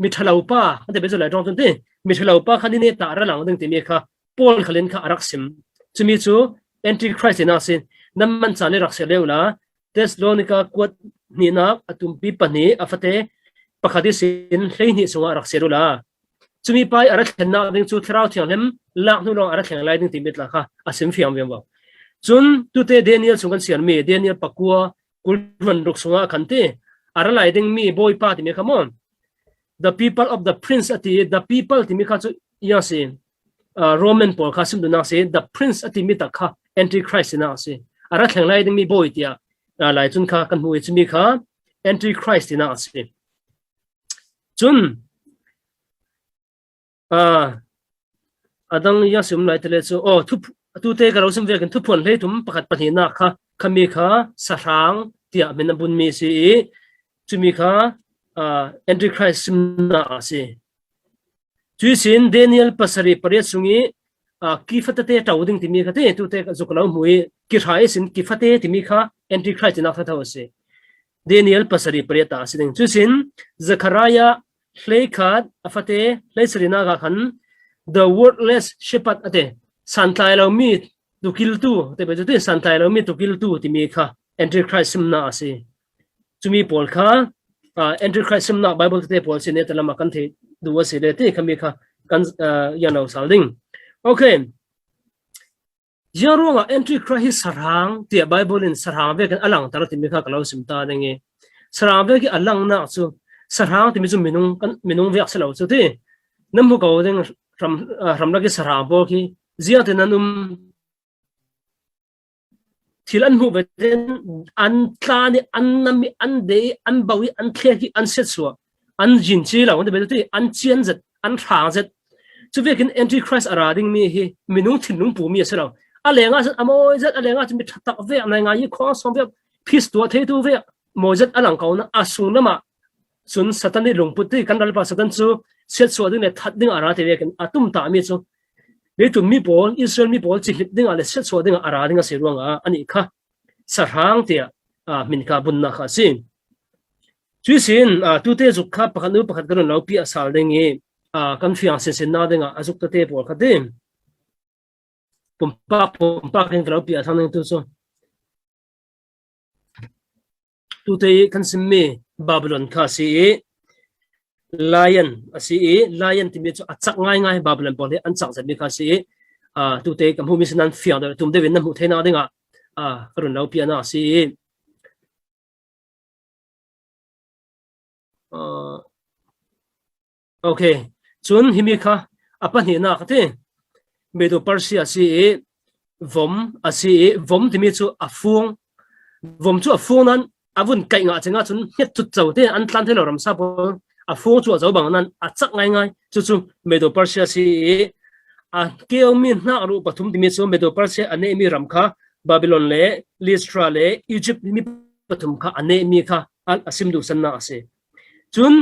mithalaupa ante bezo la dong te mithalaupa khani ne ta ra lang ding te mi kha Paul khalin kha araksim chumi chu antichrist na sin namman chane rakse leula Thessalonica kwat ni na atum pi pani afate pakhati sin leini sunga rakserula chumi pai ara thlenna ding chu thrau thiang lem lak nu long ara thleng lai ding timit la kha asim fiam vem wa chun tu te Daniel sungan sian mi Daniel pakua kulvan ruk sunga khante ara lai ding mi boy pa ti me khamon the people of the prince ati the people ti mi kha chu ya se Roman Paul khasim du na se the prince ati mi ta kha antichrist na se ara thleng lai ding mi boy tia lai chun kha kan hu chumi kha antichrist na se chun adang ya sim lai tele chu o tu te ka rosim ve kan thu phon le tum pakhat pani na kha khami kha sarang tia men bun mi si chumi kha antichrist sim na se chuisin Daniel pasari pare sungi ki fatate tawding timi kha te tu te zuklo hui ki rai sin ki fate timi kha antichrist na kha thawse Daniel pasari pare ta siding chuisin Zechariah Hleikat afate Hleisrina ga khan the wordless shepherd ate santai lo mi to kill tu te be te santai lo mi to kill tu ti mi kha antichrist simna ase chumi pol kha antichrist simna bible te pol sin ne tala makan the du ase le te khami kha kan ya no salding okay yaronga antichrist sarang te bible in sarang ve kan alang tar ti mi kha kalo sim ta nge sarang ve ki alang na chu sarang ti mi chu minung ve asalo chu te nambu ko ding ram la ki sarang bo ki zia te nanum thilan hu beten an tlani an nami an de an bawi an theki an set so an jin chi la won de bete an chian zet an thang zet chu vekin antichrist arading mi hi minung thinung pu mi asalo alenga zet amoi zet alenga chmi tak ve na nga yi kho som ve phis to the tu ve mo zet alang kau na asung na ma sun satani lungput ti kan dal pa satan chu set so ding ne that ding ara te vekin atum ta mi chu le tu mi bol Israel mi bol chi hip ding ale set so ding ara ding a se ruanga ani kha sarang te min ka bun na kha sin chu sin tu te zuk kha pakhat nu pakhat kan lo pi asal ding e kan fiang se sen na ding a azuk te bol kha dem pumpa kan lo pi asang ding tu so tu te kan sim me Babylon kha si lion asi lion ti mi chu achak ngai Babylon bol he an chak zat mi kha si tu te kam hu mi sinan fiang da tum de wen nam hu thena dinga karun lau piana si okay chun himi kha apan hi na khate medo persia si vom ti mi chu afung vom chu afung nan avun kai nga chenga chun het chu chau te an tlan thelo ram sa bo afung chu zo bang nan achak ngai chu medo persia si keo min na ru pathum ti mi chu medo persia ane mi ram kha Babylon le Lystra le Egypt mi pathum kha ane mi kha al asim du sanna ase chun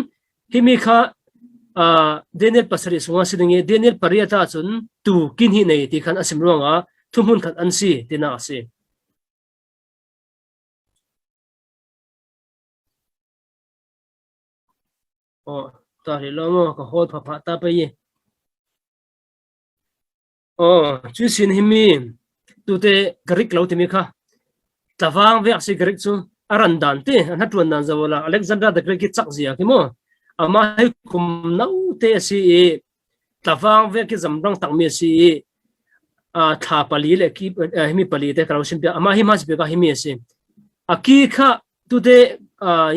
himi kha Daniel pasari sunga sidinge Daniel pariata chun tu kin hi nei ti khan asim ronga thumun khat ansi tina ase ta ri lo mo ka hol pha ta pa yi chu sin himi tu te garik lo ti mi kha tawang ve asi garik chu aran dan te an hatun dan zawala Alexander the Great ki chak zia ki mo ama hai kum nau te si tawang ve ki zamrang tak mi si tha pali le ki himi pali te kalo sim pia ama hi mas be ka himi si aki kha tu te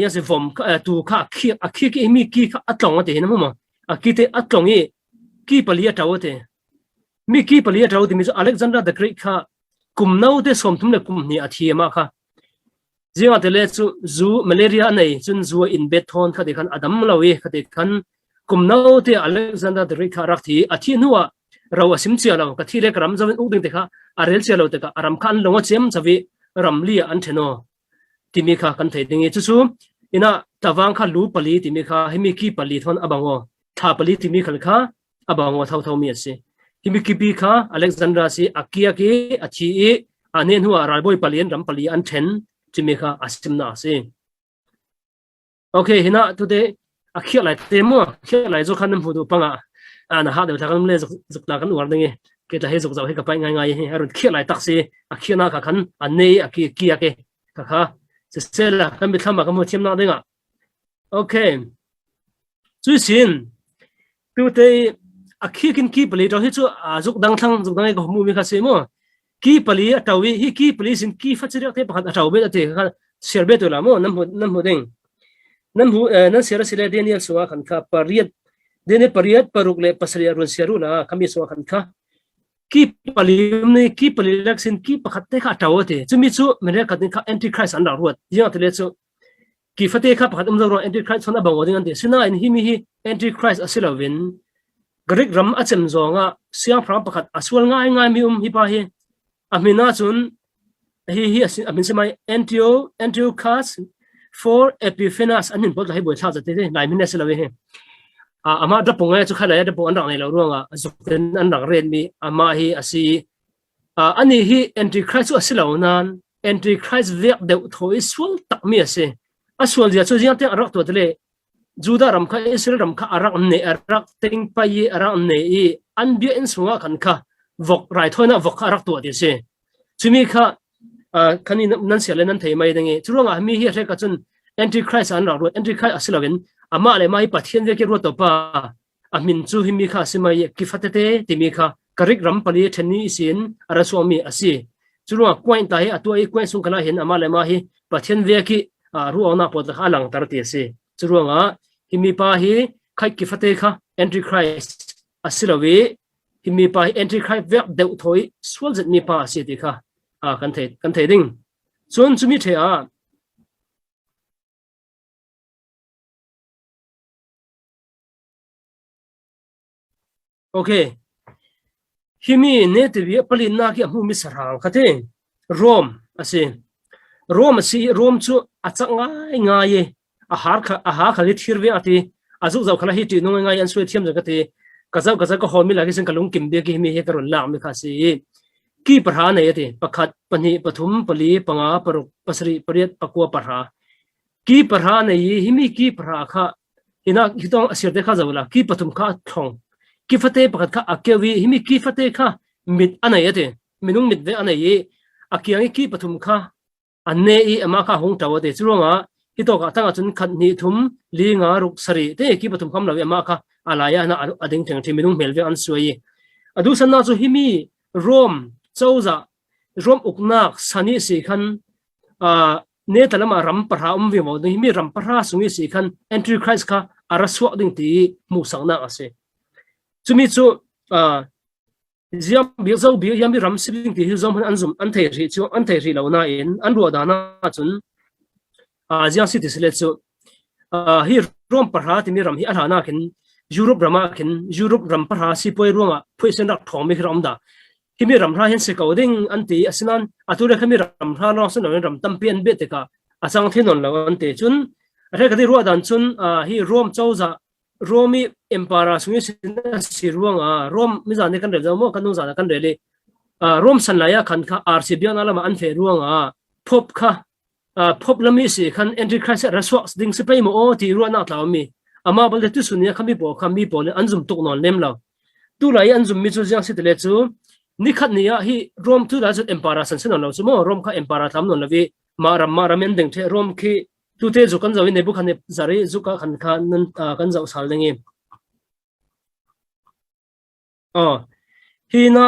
ya se vom tu kha aki ki himi ki kha atlong te hin mo aki te atlong e ki pali ataw te mi ki pali ataw ti mi Alexander the Great kha kum nau te som thum le kum ni athi ma kha zinga te le chu zu malaria nei chun zu in bet thon kha de khan adam lawi kha de khan kum nau te Alexander the Great kha rak thi athi nuwa rawa sim chia lo ka thi le kram zawin u ding te kha arel chia lo te ka aram khan longa chem chawi ramli an theno timi kha kan thei ding e chu ina tawang kha lu pali timi kha himi ki pali thon abango tha pali timi khal kha abango thau mi ase himi ki bi kha Alexander si akia ke achi e anen huwa ralboi palien ram pali an then timi kha asim na ase okay hina today akhia lai temo khia lai zo khan mu du panga ana ha de thakam le zuk la kan war ding e ke ta he zuk zaw he ka pai ngai he arun khia lai taksi akhia na ka khan anei aki kia ke ka kha se la kan bi thama ka mo chem na dinga okay chu sin tu te a khi kin ki pali to hi chu a juk dang ko mu mi kha se mo ki pali a tawi hi ki pali sin ki fa chira te pakhat a taw be te kha serbe to la mo nam hu ding nam hu nan sera sila daniel suwa khan kha pariat dene pariat paruk le pasria run seru la kami suwa khan kha ki pali ne ki pali lak sin ki pakhat te kha taw te chumi chu mena khat kha anti christ an la ruat ya te le chu ki fate kha pakhat ro anti christ sona bang oding an te sina in hi mi hi anti christ asilovin Greek ram achem zonga siang phram pakhat aswal ngai mi hi pa hi amina chun hi amin semai Antiochus for Epiphanes anin bol hai boi tha jate te nai min se lawe he ama da ponga chu khala da pon rang nei lo ruanga azukten an rang ren mi ama hi asi ani hi antichrist asilo nan antichrist vek de thoi swal tak mi ase aswal dia chu jiang te arak to tele juda ram kha israel ram kha arak ne arak ting pai arak ne i an bia in sunga khan kha vok rai thoina vok arak to ti se chumi kha khani nan se le nan thei mai dangi churonga mi hi the ka chun antichrist an ro antichrist asilovin ama le mai pathian ve ke ro to pa amin chu hi mi kha simai ki fatete ti mi kha karik ram pali thani sin araswami asi churonga kwain tai atoi kwain sung kala hin ama le ma hi pathian ve ki ru ona pot kha lang tar ti se churonga hi mi pa hi khai ki fate kha antichrist asilowi hi mi pa antichrist ve de thoi swal zet mi pa asi ti kha kan thei ding chon chumi the okay himi ne te bi palin na ki mu mi sarang khate rom ase rom chu achanga ngai a har khali thirwe ati azu zau khala hi ti no ngai an swe thiam jagate kazau ka hol mi lagi sin kalung kim de ki mi he karun la mi kha si ki parha nei ate pakhat pani pathum pali panga paruk pasri pariat pakwa parha ki parha nei himi ki parha kha ina hitong asir de kha zawla ki pathum kha thong ki fate pakhat kha akewi himi ki fate kha mit anai ate minung mit ve anai akiangi ki pathum kha anne I ama kha hong taw ate churonga hito ka tanga chun khat ni thum linga ruk sari te ki pathum kham lawi ama kha alaya na ading theng thi minung melve an suai adu sanna chu himi rom chauza rom uknak sani si khan ne talama ram parha vi mo ni mi ram parha sungi si khan antichrist kha araswa ding ti mu sangna ase chumi chu ziam bi zo bi yam bi ram sibing ti zom an zum an thei ri chu an thei ri lo na in an ro da na chun ziam city sele chu hi rom parha ti mi ram hi ala na kin Europe ram parha si poi ronga phoisen rak thom mi ram da kimi ram ra hen se coding anti asinan atura kimi ram ra no sun ram tampian be te ka asang thenon lo ante chun re ka di ro dan chun hi rom chauza romi empara sungi si ruanga rom mi zane kan re mo kan nu zana kan re le rom san la ya khan kha rcb na lama an fe ruanga phop kha phop lami si khan antichrist raswa ding se pe mo o ti ro na tlaw mi ama bal de tu sunia khami po le anjum tuk non lem lo tu lai anjum mi chu jang si te le chu nikhat nia hi rom tu da jut empara san sen lo chumo rom kha empara tham non lawi maram en ding the rom khi tu te zu kan zawi ne bu khan zari zu ka khan kha nan kan zau sal dengi hi na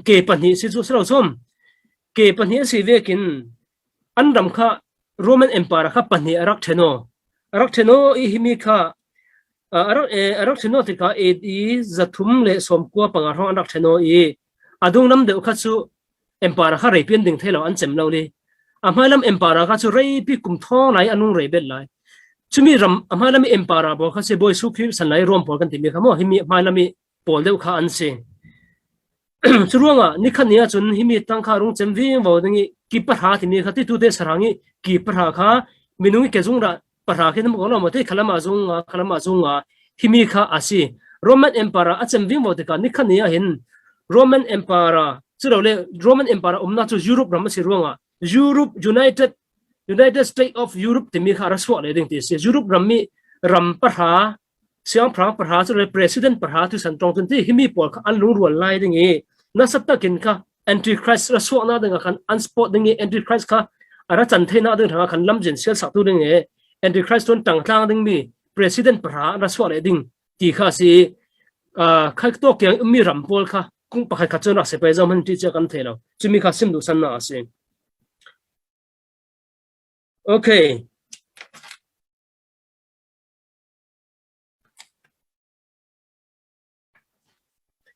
ke pani si chu sro chom ke pani si vekin an ram kha roman empire kha pani arak theno I himi kha arak theno ti ka e zathum le som kwa panga ro arak theno I adung nam de kha chu empara kha repian ding thelo an chem lo le amhalam empara kha chu rei pi kum thong lai anung rei bel lai chumi ram amhalam empara bo kha se boy su khi san lai rom por kan ti me kha mo himi amhalami pol de kha an se churuanga nikhania chun himi tang kha rung chem vi wo dingi ki parha ti me kha ti tu de sarangi ki parha kha minung ke jung ra parha ke nam lo mo te khalama zunga himi kha asi roman empire achem vi mo te ka nikhania hin roman empire churole roman empire umna chu europe ram si ruanga europe united states of europe te mi kha raswa le ding ti se europe ram mi ram parha siang prang parha chu president parha tu san tong tun ti himi pol kha an lu ru lai ding e na sat takin kha antichrist raswa na ding khan unspot ding antichrist kha ara chan the na ding khan lam jin sel sak tu ding e antichrist ton tang tlang ding mi president parha raswa le ding ti kha si khai to kyang mi ram pol kha kung pakhat kha chona se pe jam han ti cha kan thelo chumi kha sim du san na ase okay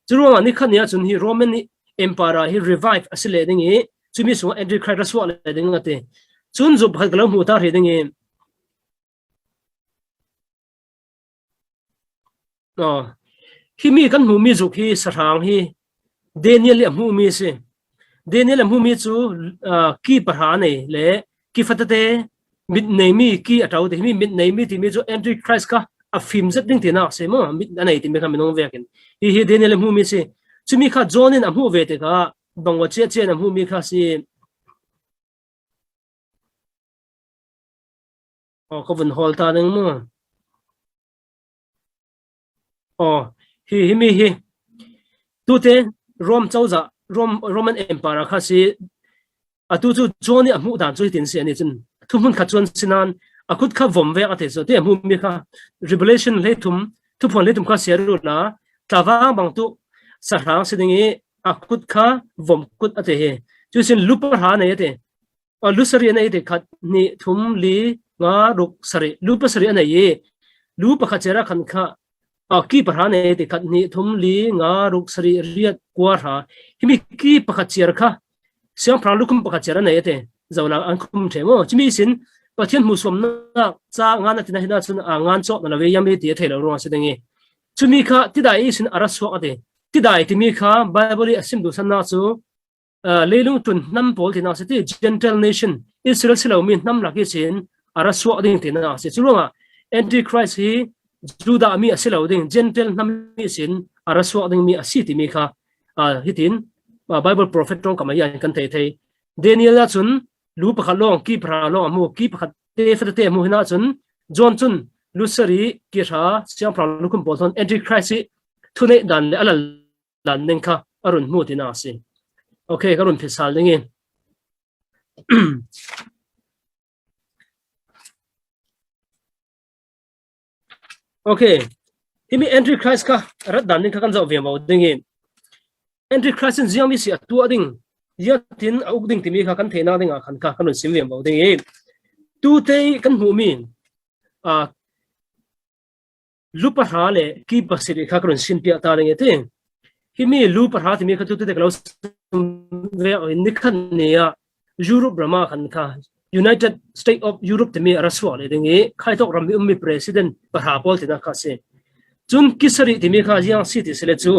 churuang ani khania chun hi Roman empire hi revive asile dingi chumi so antichrist wa le ding ate chun zu bhal galam hu ta re dingi no hi mi kan hu mi zu hi sarang hi Daniel am hu mi se Daniel am hu mi chu ki parha nei le ki fatate mit nei mi ki atau de mi mit nei mi ti mi chu antichrist ka a film zat ding tina se mo mit anai ti me ka minong vekin hi Daniel am hu mi se chumi kha John in am hu ve te ka bangwa che che am hu mi kha si ko vun hol ta ding mo hi mi hi tu te Roman empire kha si atu chu John ni am hu dan chu tin se ani chun thumun kha chon sinan akut kha vom ve ate so te am hu mi kha revelation le thum tu phon le thum kha seru na tawa bang tu sarang sidingi akut kha vom kut ate he chu sin lupar ha nei ate lusari nei ate khat ni thum li nga ruk sari lupasari nei ye lupa kha chera khan kha ki parha nei ate khat ni thum li nga ruk sari riat kwa ha himi ki pakha cher kha siang prang lukum pakha chera nei ate zawla an khum themo chimi sin pathian mu som na cha nga na tina hina chun ngan chok na we yami ti thelo ro sidingi chumi kha tidai sin araswa ate tidai timi kha bible asim du sanna chu leilung tun nam pol tina se ti gentle nation Israel silo min nam laki sin araswa ding tina se chulunga antichrist hi juda mi asilo ding gentle nam mi sin araswa ding mi asi timi kha hitin bible prophet tong kamaya kan thei thei Daniel la chun lu pakha long ki phra long amu ki pakha te fata te mu hina chun John chun lusari ki tha siang phra lukum bolton antichrist thune dan le ala lan ning kha arun mu tina se okay karun phisal dingi okay himi antichrist ka rat dan ning kha kan jaw ve mau dingi antichrist jiang mi si atu ading yatin augding timi kha kan theina dinga khan ka kanun sim ve mau dingi tu te kan hu min lupa hale ki pasiri kha kanun sin pia ta dingi te himi lupa ha timi kha tu te kalo ve ni khan ne ya Europe Brahma khan kha United States of Europe timi araswa le dingi khai tok ram mi president parha pol tina kha se chun kisari timi kha jiang city sele chu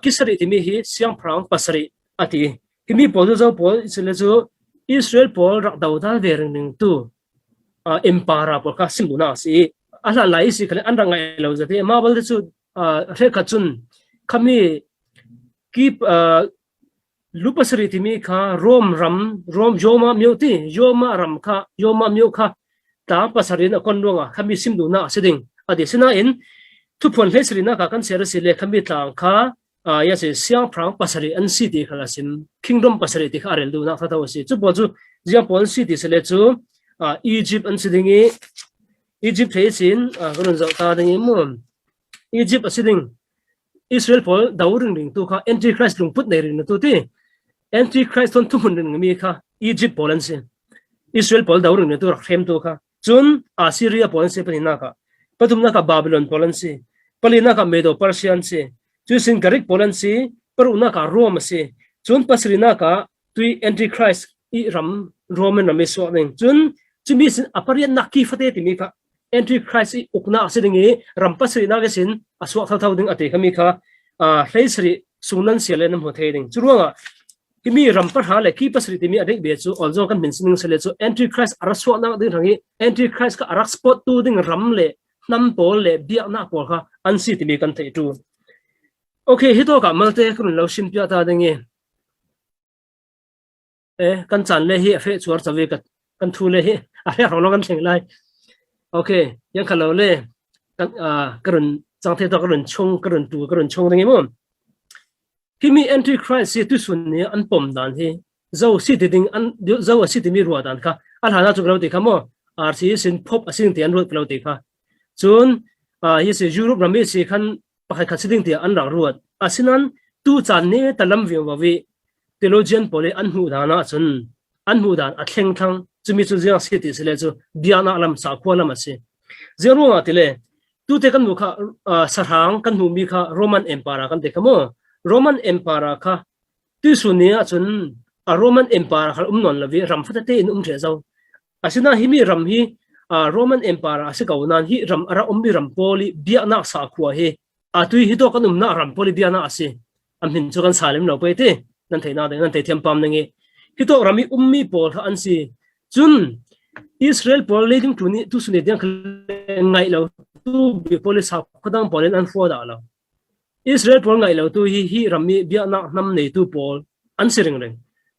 kisari timi hi siang prang pasari ati himi podu zo pol sele chu Israel pol rak dau dal ve ring tu empara pol ka simuna si ala lai si khale an rangai lo jate ma bal chu re kha chun khami keep lupasari timi kha rom yoma myoti yoma ram kha yoma myo kha ta pasari na kon longa khami simdu na siding adi sina in tu phon lesri na ka kan ser si le khami tang kha ya se siang prang pasari an city khala sim kingdom pasari ti kharel du na thata wasi chu boju jia pon city sele chu Egypt an sidingi Egypt thesin ron zo ta dingi mum Egypt asiding Israel pol dauring ring tu kha antichrist lung put nei ring tu ti antichrist on tumun ring mi kha Egypt polan se Israel pol dauring ne tu rakhem tu kha chun Assyria polan se panina kha patumna ka Babylon polan se palina ka Medo Persian se chu sin garik polan se paruna ka Rome se chun pasrina ka tui antichrist I ram Roman na meso ning chun chumi sin aparian nakki fate ti mi kha antichrist ukna asidingi ram pasrina ke sin aswa thau ding ate khami kha hleisri sungnan sele nam hothe ding churuanga kimi rampar ha le ki pasri timi adek be chu also kan mentioning sele chu antichrist araswa na ding rangi antichrist ka arak spot tu ding ram le nam pol le bia na pol kha ansi timi kan thei tu okay hito ka malte kun lo sim pia ta ding kan chan le hi fe chuar chawe ka kan thu le hi a he ro lo kan theng lai okay yang khalo le kan karun chang the to karun chong ding mo kimi antichrist si tu sun ni an pom dan hi zo si ding an zo si ti mi ruwa dan kha al hana chu glo ti khamo rc sin phop asin tian ro glo ti kha chun hi se Europe rami si khan pakhat khat siding tia an rak ruat asinan tu chan ne talam vi theologian pole an hu dana chun an hu dan a thleng thang chumi chu jiang si ti sele chu biana lam sa khwalam ase zerunga tile tu te kan mukha sarhang kan hu mi kha Roman Empire kan te khamo Roman Empire kha tu sunia chun a Roman Empire khal non lawi ram fatate in the zo asina himi ram hi Roman Empire ase kaunan hi ram ara umbi ram poli biana sa khwa he atui hi to kan na ram poli biana ase amhin chu kan salim lo pe te nan theina de nan the thiam pam nangi hi to rami ummi pol an si chun Israel pol leading to ni tu sune diang ngai lo tu bi poli sa khodang polen an fo da lo Israel pol ngai lo tu hi rami biana nam nei tu pol an siring reng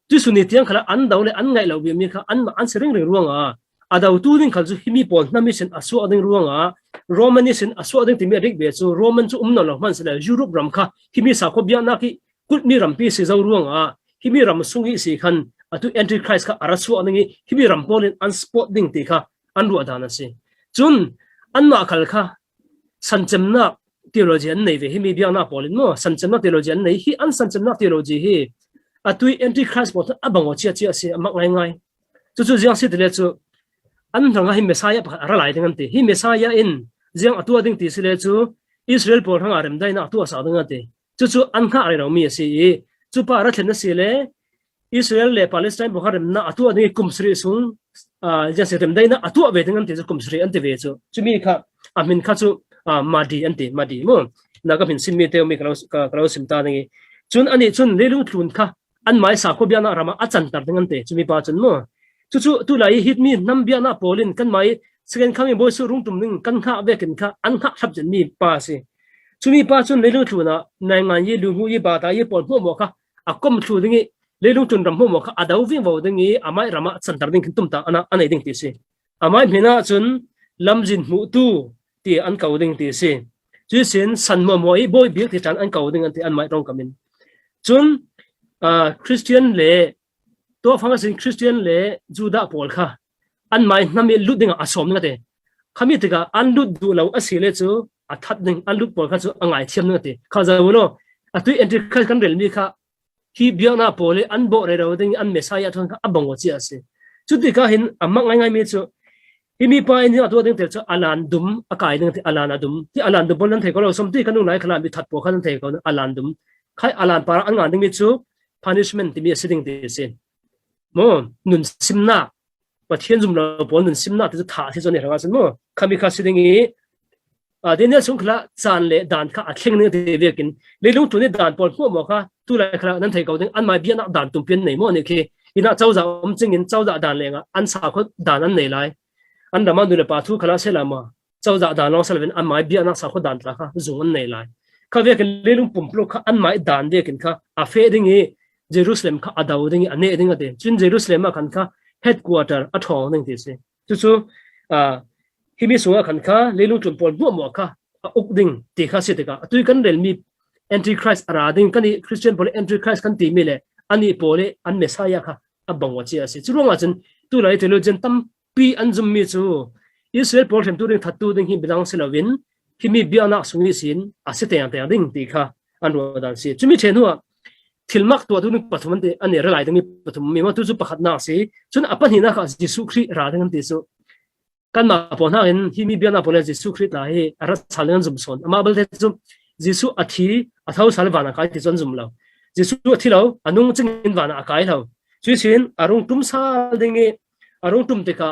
tu sune tiang khala an daule an ngai lo bi mi kha an siring reng ruanga adau tu ding khal chu himi pol na mission asu ading ruanga Romanism asu ading timi adik be chu Roman chu umno lo man sela Europe ram kha himi sa kho biana ki kut mi ram pi se zo ruanga himi ram sungi si khan atu antichrist ka arasu ading himi ram polin an spot ding ti kha an ru adana si chun an ma khal kha sanchemna theology an nei ve himi biana polin mo sanchemna theology an nei hi an sanchemna theology hi atui antichrist bot abango chia chia se amak ngai ngai chu chu jiang si tele chu an thanga hi messiah pa ara lai ding ante hi messiah in jiang atu ding ti sile chu Israel por thanga rem dai na atu sa ding ate chu chu an kha ai ro mi si chu pa ra thlen sile Israel le Palestine bo rem na atu ding kumsri sung ja se rem dai na atu ve ding ante chu kumsri ante ve chu chumi kha amin kha chu madi ante madi mo na ka pin sin mi te mi kalo sim ta ding chun ani chun le lu tlun kha an mai sa ko biana rama achan tar ding ante chumi pa chun mo chu tu lai hit mi nam biana polin kan mai second coming boy su rung tum ning kan kha ve kin kha an kha sab jen mi pa se chumi pa chun le lu thuna nai ngan yi lu hu yi ba ta yi pol mo kha akom thu ding le lu tun ram mo kha adau vi vo ding amai rama chan tar ding kin tum ta ana anai ding ti se amai mena chun lamjin mu tu ti an kau ding ti se chu sin san mo moi boy bi ti tan an kau ding an ti an mai rong kamin chun Christian le to phanga sin Christian le Juda pol kha an mai nami lut ding asom ngate khami tika an lut du lo asile chu athat ding an lut pol kha chu angai thiam ngate kha za ulo atui antichrist kan rel mi kha hi biana pole an bo re ro ding an messiah thon kha abang chi ase chu ti ka hin amak ngai ngai mi chu himi pa in atu ding te chu alan dum akai ding te alan adum ti alan dum bon thei ko lo som ti kanu nai khala mi that po khan thei ko alan dum khai alan para an ngan ding mi chu punishment ti mi sitting te sin mo nun simna pathian zum lo pon nun simna te tha thi zone raga san mo khami kha sitting e denia sungkhla chan le dan kha athleng ne te vekin le lu tu ne dan pol mo kha tu la khala nan thei ko ding an mai biana dan tum pian nei mo ne ke ina chawza chingin chawza dan lenga an sa kho dan an nei lai an rama du le pa thu khala selama chawza dan long selven an mai biana sa kho dan tla kha zung an nei lai kha vekin le lu pum plo kha an mai dan vekin kha a fe ding e Jerusalem kha adau ding ane ding ate chin Jerusalem ma khan kha headquarter a thong ding ti se chu himi sunga khan kha lelu tum pol mo kha uk ding ti kha se te ka tu kan rel mi antichrist ara ding kan Christian pol antichrist kan ti mi le ani pole an messiah kha abang wa chi ase chu ronga chen tu lai theologian tam pi an zum mi chu Israel pol them tu ding thatu ding hi bilang se lawin himi biana sungi sin ase te yang ding ti kha an ro dan si chumi thenu thilmak to du pathuman te ani ra lai ding pathum mi ma tu chu pakhat na se chun apan hina kha Jesu Christ ra ding te so kan ma pon ha in himi biana pon Jesu Christ la he ara chalen zum son ama bal te chu Jesu athi athau salwana kai ti chon zum lo Jesu athi lo anung ching in wana akai lo chu sin arung tum sa ding e arung tum te ka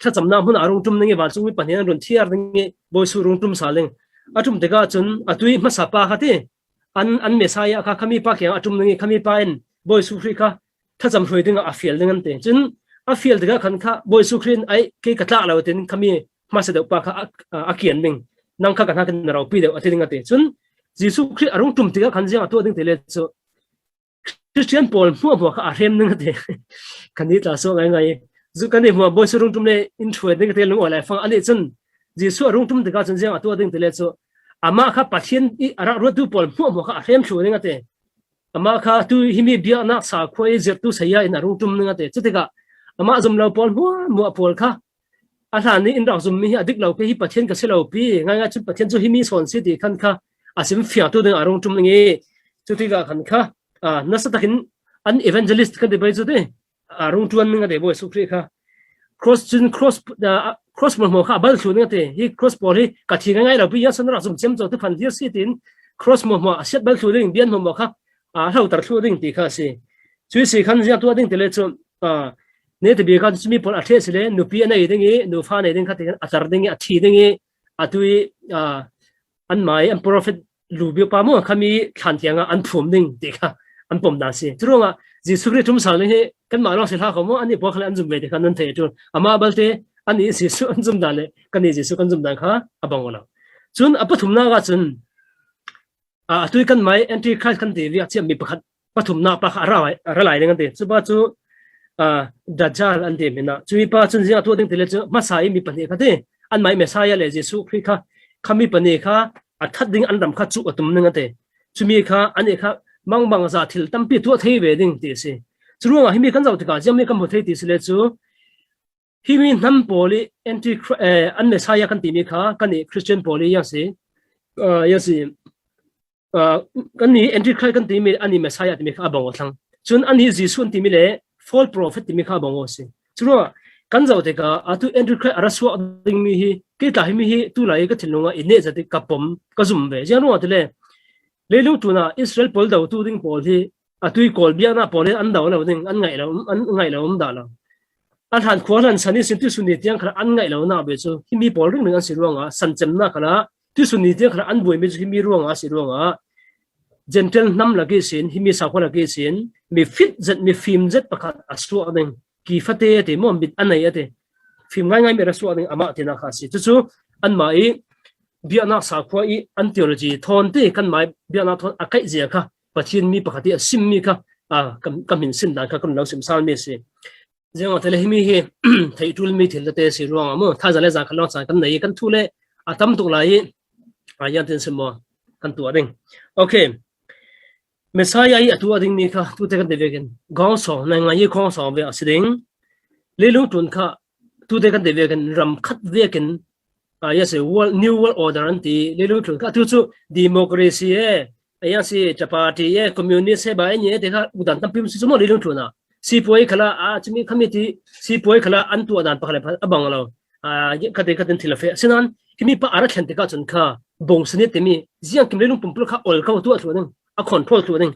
tha chamna mun arung tum nge wal chungmi panhen ron thiar ding e boy su rung tum saleng atum te ka chun atui ma sa pa khate an messiah kha khami pa kyang atum nge khami pa en boy su khri kha tha cham hroi ding a fiel ding an te chun a fiel de ka khan kha boy su khrin ai ke ka tla lo ten khami ma se de pa kha a kian ding nang kha ka na kan ro pi de ating ate chun Jesu khri arung tum te ka khan jang atu ding te le chu Christian Paul mo kha a rem ding ate khani ta so ngai ngai zu kan ni mo boy su rung tum le in thue ding te lu ala fa ani chun Jesu arung tum te ka chun jang atu ding te le chu ama kha pathian I ara ro tu pol mo kha rem chu ding ate ama kha tu himi bia na sa khoi zer tu saya in arung tum ding ate chute ka ama zum lo pol mo pol kha a hlan ni in raw zum mi adik lo ke hi pathian ka selo pi nga chu pathian chu himi son si ti khan kha asim fia tu ding arong tum ngi chuti ga khan kha nasa takin an evangelist ka de bai chu de arong tuan nga de boy sukri kha cross mo kha bal thu nga te hi cross poli ka thi ngai la bi ya san ra sum chem cho te phan dir si tin cross mo set bal thu ding bian mo kha hau tar thu ding ti kha si chui si khan ja tu ding tele chu ne te bi ka chumi pol a the sile nu pi na ding e nu fa ne ding kha te atar ding a thi ding e atui an mai an prophet lu bi pa mo khami khan tianga an phum ding ti kha an pom na si chunga jisu ri tum sal ne kan ma lo se tha khomo ani bo khala an zum ve de khan nan the tu ama balte ani jisu an zum dale kan ni jisu kan zum dan kha abang ola chun apathum na ga chun atui kan mai anti christ kan te wi achim mi pakhat pathum na pa kha ra lai ngan te chu ba chu dajjal an te mina chui pa chun jia tu ding tele chu masai mi pani kha te an mai messiah le jisu khri kha khami pani kha athat ding an ram kha chu atum nang te chumi kha ani kha mang za thil tampi tu thei ve ding ti se churuanga himi kan zau tika jam ne kam ho thei ti se le chu himi nam poli anti an messiah kan ti mi kha kan ni christian poli ya se kan ni anti christ kan ti mi ani messiah ti mi kha bang thang chun ani jisu ti mi le false prophet ti mi kha bang o se churuanga kan zau tika atu anti christ araswa ding mi hi ke ta hi mi hi tu lai ka thilunga ine jati kapom ka zum ve janu atle lelu tuna israel pol daw tu ding pol hi atui kol bia na pol an daw na ding an ngai lo da la an han khwalan sani sin tu suni tiang khara an ngai lo na be chu himi pol ring ngan siruanga san chem na kala tu suni tiang khara an boi me chu himi ruanga siruanga gentle nam lagi sin himi sa khona lagi sin mi fit zet mi film zet pakhat asu ading ki fate te mom bit anai ate film ngai me rasu ading ama tina kha si chu an mai biana sa khwa I an theology thon te kan mai biana thon akai zia kha pathin mi pakhati sim mi kha kam hin sin dan kha kan lo sim sal me se jeng atele himi he thei tul mi thil te si ruang amo tha jale za khalong sa kan nei kan thule atam tuk lai ayan tin simo kan tu ading okay messiah I atu ading mi kha tu te kan devegen gaw so na ngai khong so ve asiding lelu tun kha tu te kan devegen ram khat veken yes world new world order anti lelu tun kha tu chu democracy ayan si chapati communist ba ni te kha udan tampim si mo lelu tun na si poi khala chimi committee si poi khala an tu adan pakhale abang lo kate katen thilafe sinan kimi pa ara thente ka chun kha bong sne temi jiang kim lelung pumpul kha ol ka tu athu ding a control tu ding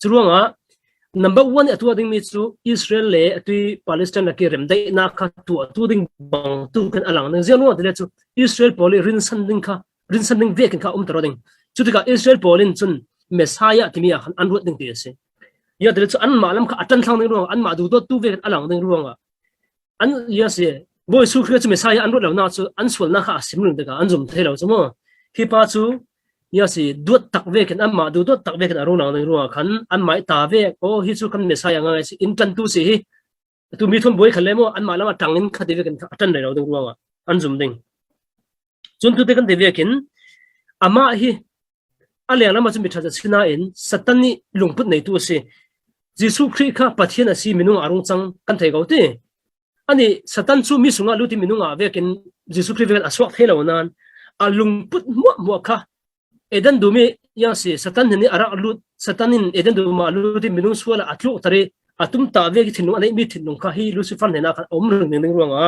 churuanga number 1 atu ding mi chu israel le atui palestine ke rem dai na kha tu ding bang tu kan alang nang zelo de chu israel poli rin san ding ve kan kha taro ding chu tika israel polin chun messiah timi a an rut ding ti ase ya de chu an malam kha atan thang ding ro an ma du to tu ve alang ding ruanga an ya se boy su khre chu messiah an rut lo na chu an sul na kha sim lung de ka an zum thelo chu mo hi pa chu ya si dut tak ve kan amma du dot tak ve kan aruna ding ruanga khan an mai ta ve o hi chu kan messiah nga si in tan tu si tu mi thon boy khale mo an malam atangin kha de ve kan atan le lo ding ruanga an zum ding chun tu te kan de ve kin ama hi ale lama chu mi tha sina in satani lungput nei tu se jisu khri kha pathian asi minung arung chang kan thei gauti ani satan chu mi sunga luti minunga vekin jisu khri vekan aswak thelo nan a lungput mo kha eden dumi ya se satan ni ara lut satanin eden duma luti minung swala atlu tare atum ta ve ki thinu ani mi thinu kha hi lucifer ne na kha om ring ning ruanga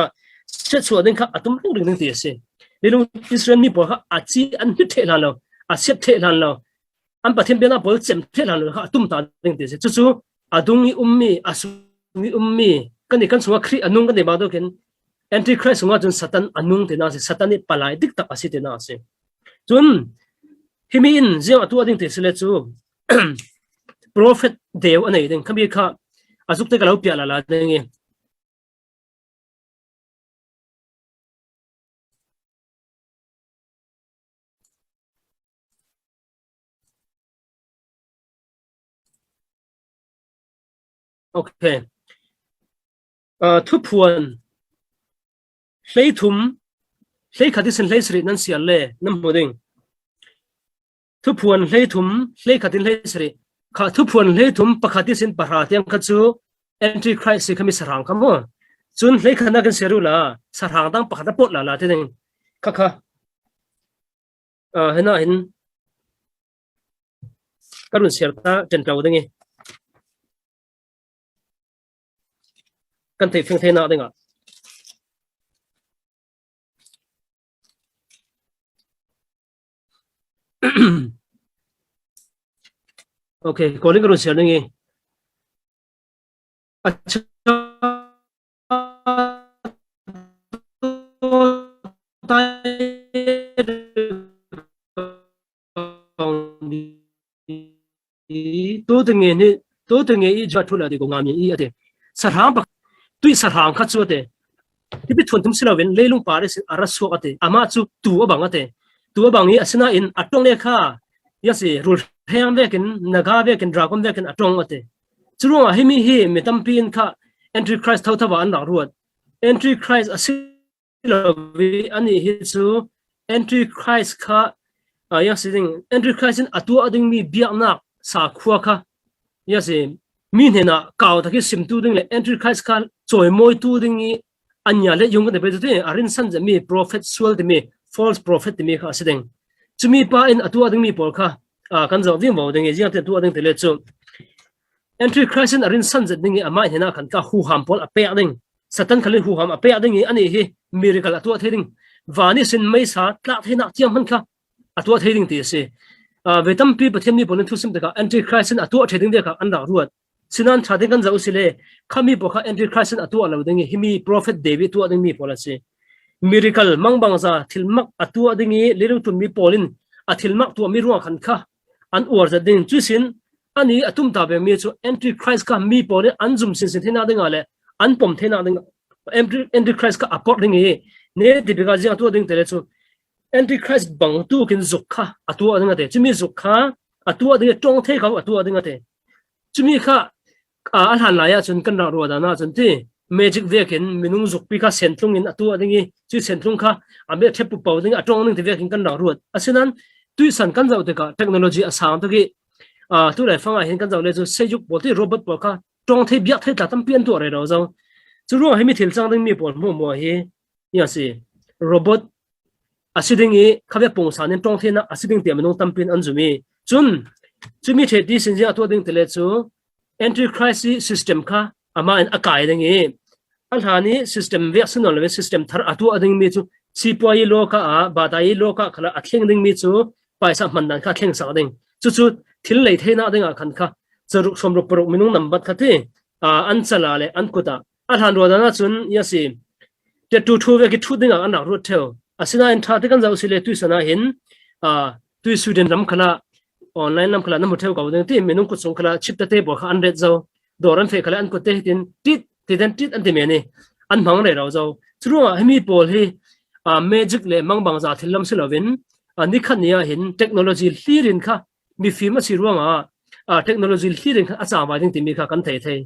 se chu den kha atum ring ning ti se lelu israel mi po kha achi an hi the la lo a set the lan lo an pathin bena bol chem the lan lo kha atum ta ding ti se chu adungi ummi asumi ummi kan ni kan sunga khri anung kan ne ba do ken antichrist sunga jun satan anung te na se satani palai dik tak asi te na se chun himi in zia atu ading te sele chu prophet dew anei ding khami kha azuk te kalau pia la la ding okay thu phuan hlei thum hlei khati sen hlei sri nan sial le nam boding thu phuan hlei thum hlei khatin hlei sri kha thu phuan hlei thum pakhati sen parha tiang kha chu anti christ se khami sarang kamo chun hlei khana kan serula sarang dang pakhata pot la la te ding kha hena hin các run share ta trên cầu đây nghe kan thei pheng thei na denga okay calling ka run share dengi acha tôi từng nghe ni tôi từng nghe ý cho là thì cũng ngam ý ate sarhang bak tui sarhang khat chu ate ti bi thon tum sila ven leilung pare se arasu ate ama chu tu abang ate tu abang hi asina in atong le kha yasi rul hem vekin naga vekin dragon vekin atong ate churunga himi hi metam pin kha entry christ thau thawa an la ruat entry christ asila vi ani hi chu entry christ kha yasi ding entry christ in atu ading mi biak sa khua kha yasi min hena kaw ta ki sim tu ding le entry christ kha choi moi tu ding i anya le yung de pe te arin san je mi prophet sual de mi false prophet de mi kha sideng chumi pa in atu ading mi por kha kan zo ding bo ding e jiang te tu ading te le chu entry christ in arin san je ding i ama hena khan ka hu ham pol ape ding satan khalin hu ham ape ding i ani hi miracle atu the ding wani sin mai sa tla thena tiam han kha atu the ding ti se vetam pi pathem ni polen thusim te ka entry christ in atu the ding de ka an da ruat sinan thading kan zau sile khami bokha entry christ in atu alo ding himi prophet david tu ading mi polase miracle mangbang za thilmak atu ading i liru tun mi polin athilmak tu mi ruwa khan kha an or za ding chusin ani atum ta be mi chu entry christ ka mi pole anjum sin sin thena ding ale an pom thena ding entry christ ka aport ding e ne dibika ji atu ding tele chu entry christ bang tu kin zukha atu ading ate chumi zukha atu ading tong the ka atu ading ate chumi kha an han laya chun kan ra ro da na chun ti magic vekin minung zuk pi kha sentlung in atu adingi chu sentlung kha abe thepu pau ding atong ning ti vekin kan ra ro asinan tui san kan zau te ka technology asang to ki tu lai fanga hin kan zau le chu seyuk boti robot por kha tong the biak the ta tam pian tu re ro zo chu ro hemi thil chang ding mi por mo mo hi ya si robot asiding i khabe pong san in tong the na asiding te minung tam pin anjumi chun chumi the di sin ja tu ding tele chu entry crisis system kha ama in akai ding e alhani system vaccine level system thar atu ading mi chu sipoi lo ka a badai lo ka khala athleng ding mi chu paisa mandan kha thleng sa ding chu chu thil lei theina ding a khan kha charuk somro pro minung number khati an chala le an kuta alhan ro dana chun yasi te tu thu ve ki thu ding an ro theu asina in tha te kan jau sile tu sana hin tu student ram khala online nam khala na mutheu ka ding ti minung ku chung khala chip ta te bo kha 100 zo doran fe khala an ko te tin tit tit an te me ni an mang le ro zo chruwa hemi pol hi magic le mangbang za thilam silovin ani khania hin technology hlirin kha mi fi ma siruanga technology hlirin kha acha wa ding ti mi kha kan thei thei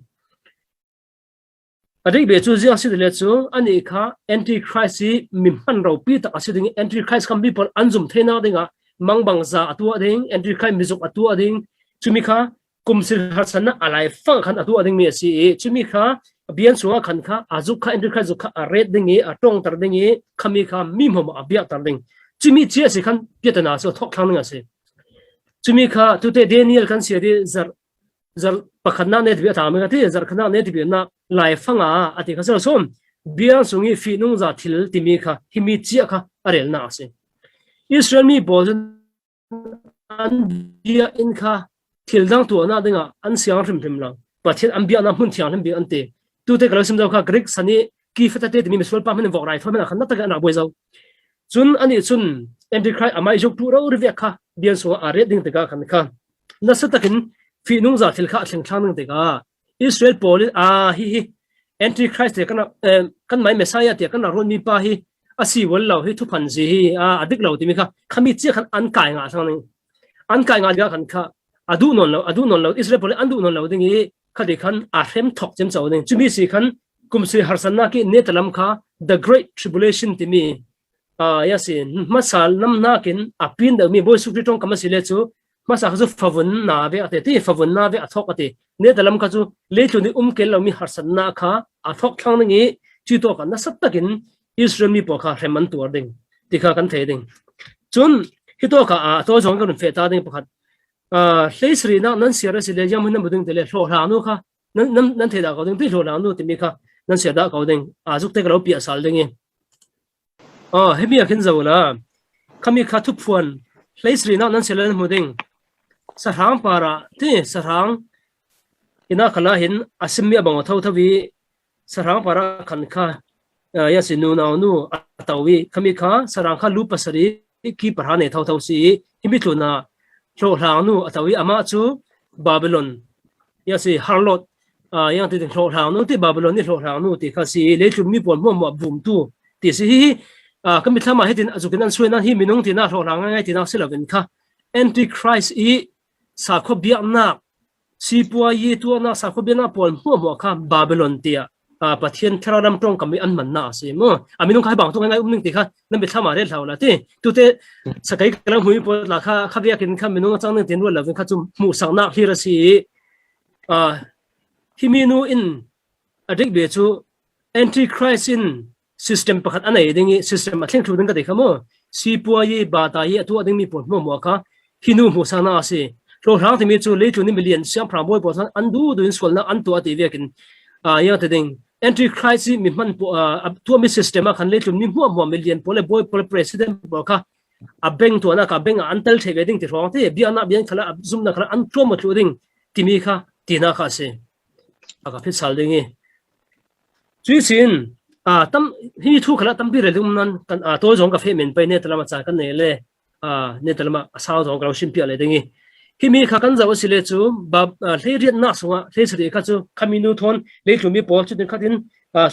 adik be chu jia sidle chu ani kha anti christ mi man ro pi ta asiding anti christ kam bi pol anjum theina dinga mangbang za atua ding entry khai mizuk atua ding chumi kha kumsil hasana alai fang khan atua ding mi si chumi kha bian suwa khan kha azuk kha entry khai zuk kha red ding e atong tar ding e khami kha mi mom abia tar ding chumi chi si khan pietana so thok thang nga se chumi kha tute daniel kan si de zar pakhana net bi ta ma ti zar khana net bi na lai fanga ati kha so som bian sungi fi nung za thil ti mi kha himi chi kha arel na se Israel mi bozen an dia in kha thil dang tu na dinga an siang rim lang pathin an bia na mun thiang rim bi ante tu te kala sim jaw kha greek sani ki fata te mi miswal pa men vok rai thom na khan na ta na boi jaw chun ani chun anti cry amai jok tu ro ri kha bian so are ding te ka khan kha na sa takin fi nung za thil kha thling thang nang te ka Israel pol hi anti christ te kan mai messiah te kan ron mi pa hi asi wal lo hi thu phan ji adik lo ti mi kha khami chi khan an kai nga sang ni an kai nga ga khan kha adu non lo Israel pole andu non lo ding i khadi khan a hem thok chem chaw ding chumi si khan kumsi harsanna ki netalam kha the great tribulation ti mi yasin masal nam na kin apin da mi boy sukri tong kama sile chu masa kha favun na be ate ti favun na be athok ate netalam kha chu le chu ni kel lo mi harsanna kha athok thang ni chi to kan na sat takin Israel mi po kha heman tur ding ti kha kan the ding chun hi to ka to jong kan fe ta ding pakhat lấy sri na nan sia ra si le yam hin buding tele lo la nu kha nan the da ko ding ti lo la nu ti mi kha nan sia da ko ding azuk te ka lo pia sal ding e hemi akin zawla kami kha thu phuan lấy sri na nan sia le muding sarang para ti sarang ina khala hin asimmi abang thau thawi sarang para khan kha ya sinu na nu atawi kami kha sarang kha lu pasari ki parhane thau thau si himi thuna lo hlang nu atawi ama chu babylon ya si harlot yang ti lo hlang nu ti babylon ni lo hlang nu ti kha si le chu mi pon mo bum tu ti si kami thama hetin azukin an suina hi minung ti na lo hlang ngai ti na silavin kha antichrist i sa kho biak na si puwa yi tu na sa kho bina pon mo kha babylon tia pathian thararam tong kami an man na se mo aminung khai bang tong ngai umning ti kha nam be thama re thawla ti tu te sakai kalam hui po la kha khabia kin kha minung chang nang tin ro la kha chu mu sang na hira si himinu in adik be chu antichrist in system pakhat anai dingi system athleng thu ding ka dekha mo si puwa yi ba ta yi atu ading mi pon mo kha hinu mu sang na se lo rang ti mi chu le chu ni million siam pramboy po san andu du in sol na an tu ati ve kin ya te ding antichrist mi man tu mi system a khan le tum ni mo million pole boy pole president bo kha a beng to na ka beng antal the wedding ti rong te biana bian khala zum na khala an tro mo chu ding ti mi kha ti na kha se aka phit sal ding e chui sin tam hi thu khala tam bi re dum nan kan to jong ka fe men pe ne tala cha kan ne le ne tala sa jong ka sim pi le ding e himi kha kan zaw sile chu ba le riat na suwa le sri kha chu khaminu thon le thumi pol chu din khatin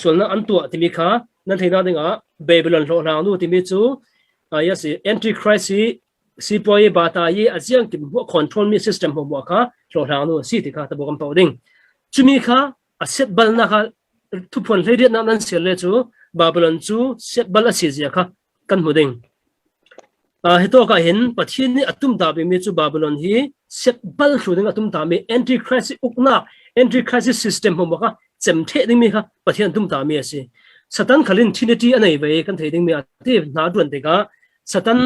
solna antu timi kha nan theina dinga babylon lo na nu timi chu yes antichrist si poi bata yi ajiang kim ho control me system ho mo kha lo na nu si ti kha ta bogam tawding chumi kha aset bal na kha thu phon le riat na nan sel le chu babylon chu set bal a si zia kha kan muding hito ka hin pathin ni atum da be me chu babylon hi set bal thuding atum ta me antichrist ukna antichrist system ho ka chem the ding me kha pathian tum ta me ase satan khalin trinity anei ve kan thei ding me ate na duan te ka satan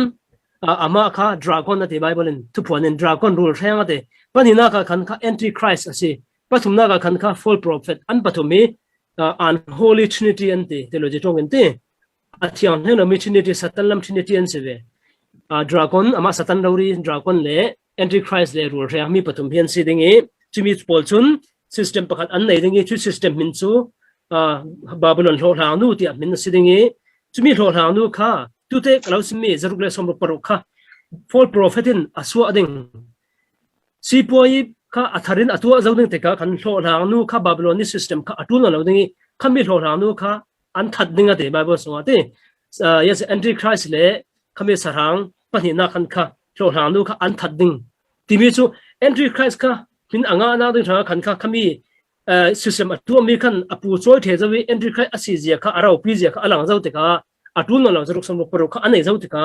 ama kha dragon na te bible in thu phon in dragon rule thang ate panina ka khan kha antichrist ase pathumna ka khan kha false prophet an pathumi unholy trinity ante theology tong ente athiang hena mi trinity satan lam trinity an se ve dragon ama satan lori dragon le antichrist le rule thang mi pathum hian si ding e chimi pol chun system pakhat an nei ding e chu system min chu babylon lo hlang nu ti min si ding e chumi lo hlang nu kha tu te kalau simi zaruk le som ro kha false prophet in aswa ding si poi kha atharin atua zoding te ka kan lo hlang nu kha babylon ni system kha atun lo ding khami lo hlang nu kha an that ding ate bible so ate yes antichrist le khami sarang pani na khan kha lo hlang nu kha an that ding timi chu antichrist kha min anga na ding tha khan kha khami system atu mi khan apu choi the zawi antichrist asizia kha arau pizia kha alang zau te ka atun lo zaruk som ro kha anei zau te ka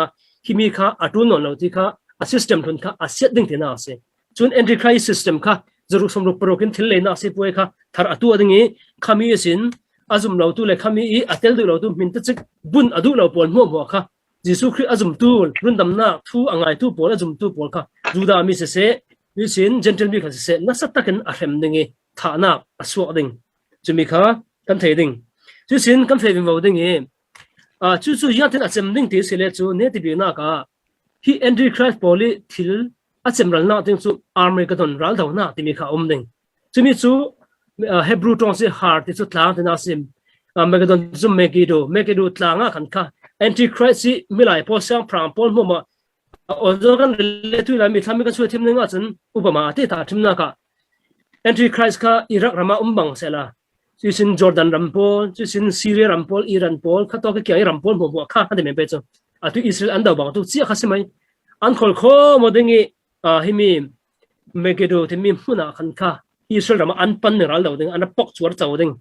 himi kha atun lo ti kha a system thun kha aset ding te na ase chun antichrist system kha zaruk som ro kin thil le na ase poi kha thar atu adingi khami sin azum lo tu le khami I atel du lo tu min ta chik bun adu lo pol mo mo kha jisu christ azum tu rundam na thu angai tu pol azum tu pol kha juda mi se mi sin gentle mi kha se na sataken a hem dingi tha na aswa ding chumi kha kan thei ding chu sin kan fe vin vo ding e chu ya ten achem ding ti se le chu ne ti bi na ka hi antichrist poli thil achem ral na ting chu armageddon ral daw na ti mi kha ding chumi chu hebrew tong se heart ti chu tlang te na sim armageddon zum megido tlanga khan kha antichrist si milai po sang pram pol mo ma ozogan le tu la mi thami ka chu thim ninga chen upama te ta thim na ka antichrist ka iraq rama umbang sela chu sin jordan rampol chu sin syria rampol iran pol kha to ka kyai rampol mo mo kha de me pe chu atu israel an daw bang tu chi kha simai an khol kho mo dingi himi megido te mi huna khan kha israel rama an pan ral daw ding an pok chuar chaw ding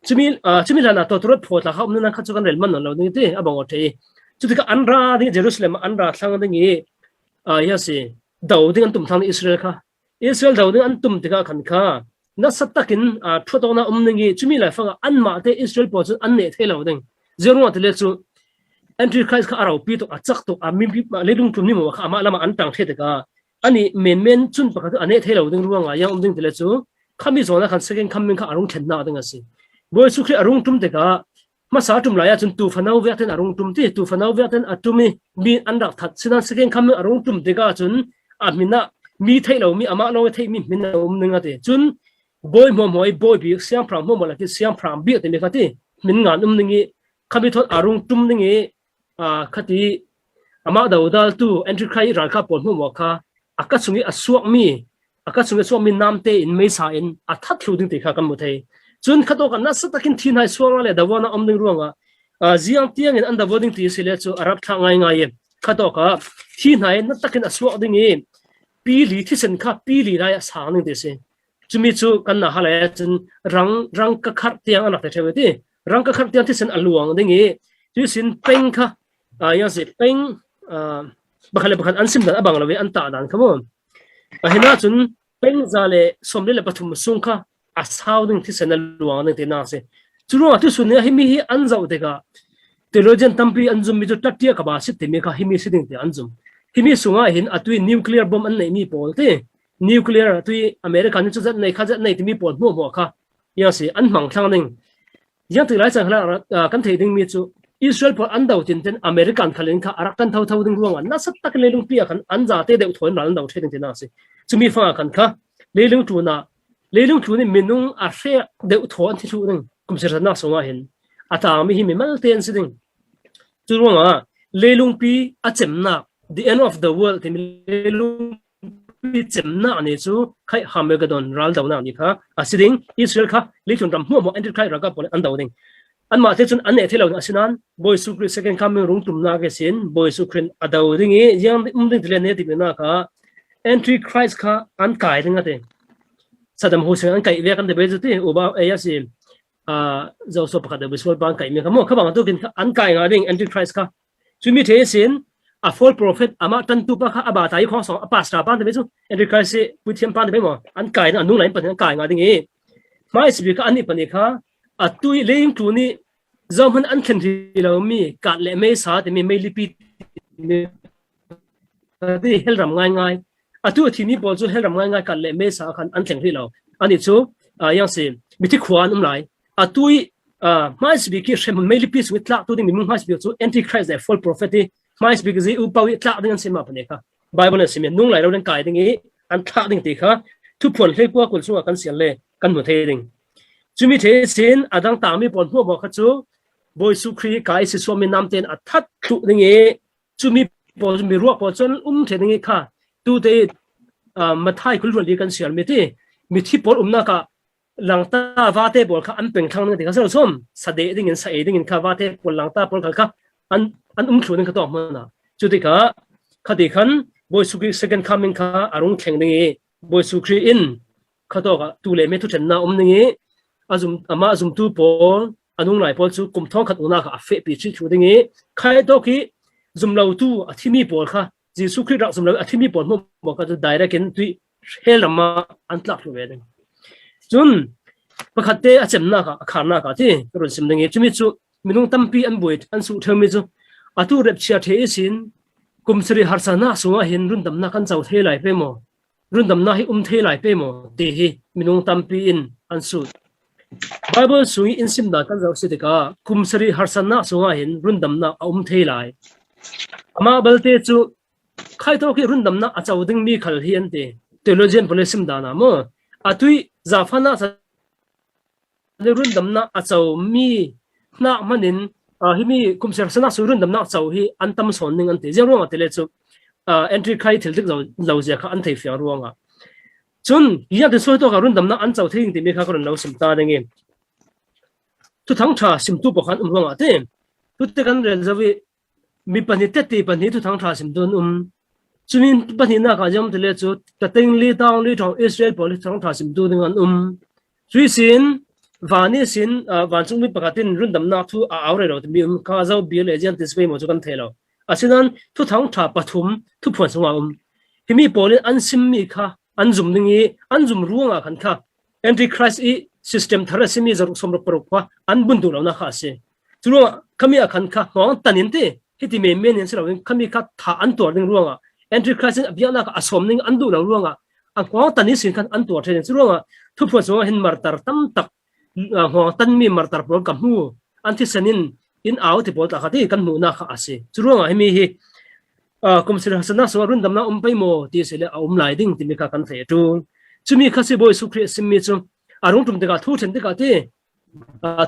chumi lana to turot phot la kham na kha chu kan rel man lo ding te abang o the chu tika anra ding jerusalem anra thlang ding e ya se daw ding an tum thang israel kha israel daw ding an tum tika khan kha na satakin thotona umningi chumi la fanga an ma te israel po chu an ne thelo ding zero te le chu antichrist kha arau pi to achak to ami pi le dung tum ni mo kha ama lama an tang the tika ani men chun pakhat ane thelo ding ruanga yang ding tele chu khami zona khan second coming kha arung thenna ding ase boy su khri arung tum te ka ma sa tum la ya chun tu fanau ve ten arung tum ti tu fanau ve ten atumi mi andak that sinan second coming arung tum te ka chun amina mi thelo mi ama lo thei mi min ninga te chun boy moi boy bi siam pram mo la ki siam pram bi te me khati min ngan ningi khami thot arung tum ningi khati ama daudal tu entry khai ral kha pon mo kha akasungi asuak mi namte in meisa in athat thuding te kha kam mu thei chun khato kan na satakin thin hai suanga le dawana omding ruanga ziang tiang in anda voting ti sele chu arab tha ngai ngai ye khato ka thin hai na takin asuak ding e pi li thi sen kha pi li ra sang ning te se chumi chu kan na hala chun rang ka khat tiang anak te thewe ti rang ka khat tiang thi sen aluang ding e chu sin peng kha yang se peng bakhale bakhan ansim dan abang lawe anta dan khamo ahina chun peng zale somle le pathum sungkha asauding thi senal luang ne te na se churu atu sunne himi hi anzau te ka theologian tampi anjum mi ju tatia ka ba sit te me ka himi siding te anjum himi sunga hin atui nuclear bomb an nei mi pol te nuclear atui america ni chu zat nei kha zat nei te mi pol mo mo kha ya se an mang thang ning yang tu lai chang hla kan thei ding mi chu Israel por andau tin ten American khalin kha araktan thau ding ruang na sat tak lelung pia kan anja te de thon ral dau theding tena se chumi fa kan kha lelung tu ni minung a hre de thon thi thu ding kum ser na songa hin ata mi hi mi mal ten siding chu ruanga lelung pi a chemna the end of the world te lelung pi chemna ani chu khai Hamagedon ral dau na ni kha asiding Israel kha lechun ram mo enter khai raga pol andau ding an ma te chun an ne thelo asinan boy sukri second coming rung tum na ke sin boy sukrin adau ringi yang ding tile ne ti na ka entry Christ kha an kai ringa te Saddam Hussein an kai ve kan de bezu te oba ya si zo so pakha de bisol ban kai me ka mo kha bang tu kin an kai nga ding entry Christ kha chumi the sin a false prophet ama tan tu pa kha aba tai kho so pastor ban de bezu entry Christ se puthiam pan de mo an kai na nu lain pan kai nga ding e mai sbi ka ani pani kha atui leing tu ni zaman an khen ri lo mi ka le me sa te mi me lipi ti hel ram ngai atu thi ni bol chu hel ram ngai ka le me sa khan an theng ri lo ani chu yang se mi thi khwan lai atui mai sbi ki shem me lipi su tla tu ding mi mai sbi chu anti christ the full prophet mai sbi ki u pawi tla ding an se ma pane ka bible se mi nung lai ro den kai ding e an tla ding ti kha tu phon hle kwa kul chu kan sial le kan mu the ding chumi the sin adang tami pon hu bo kha chu boy su khri kai si so mi nam ten athat thu ding e chumi pol mi ro po chon the ding e kha tu te mathai kul ron li kan sial mi ti mi thi por na ka langta wa te bol kha an peng thang ne ti ka so som sade ding in sa e ding in kha wa te pol langta pol kha an thu ding ka to ma na chu ti ka khati khan boy su khri second coming kha arung theng ding e boy su khri in kha to ka tu le me thu chen na ding e azum tu pol anung lai pol chu kum thong khat una ka afe pi chi thu ding e khai to ki zum lo tu athimi pol kha jisu khri ra zum lo athimi pol mo ka direct in tu helama antlak lu we ding chun pakhate achemna ka khana ka ti ron sim ding e chumi chu minung tampi an boit an su themi chu atu rep chia the sin kumsri harsana sunga hin run damna kan chau the lai pe mo run damna hi the lai pe mo te hi minung tampi in an su Bible sui in sim da kan zau sitika kumsari harsana sunga hin rundamna the lai ama balte chu khai to ki rundamna achau ding mi khal hi ante theologian polisim da na mo atui zafana sa rundamna achau mi na manin himi kumsar sana su rundamna achau hi antam son ning ante zero ma tele chu entry khai thil dik lo ja kha an thei fia ruanga chun ya de so to ka rundamna an chau thing ti me kha ko lo sim ta ding e tu thang tha sim tu pakhan ruanga te tu te kan rel zawi mi pani te ti pani tu thang tha sim don chumin pani na ka jam tele chu ta teng li tang li thong Israel pol thang tha sim tu ding an chui sin vani sin van chung mi pakatin rundamna thu a aure ro mi ka zau bi le jan tis pe mo chu kan thelo asinan tu thang tha pathum tu phon sunga himi polin an sim mi kha anjum ningi anjum ruanga khan kha anti christ e system tharasimi zaru somro parokwa anbundu lo na kha se churu kami akhan kha hong tanin te hiti me men en sira kami kha tha an tor ding ruanga Antichrist abiana ka asom ning andu lo ruanga ang ko tani sin kan antu the chuanga thu pho so hin martar tam tak ho tan mi martar pro kam hu anti sanin in out ti bol ta khati kan nu na kha ase chuanga hemi hi kum sir hasana so run damna pai mo ti sele lai ding ti mi ka kan the tu chumi khasi boy su khri simmi chu arung tum te ka thu chen te ka te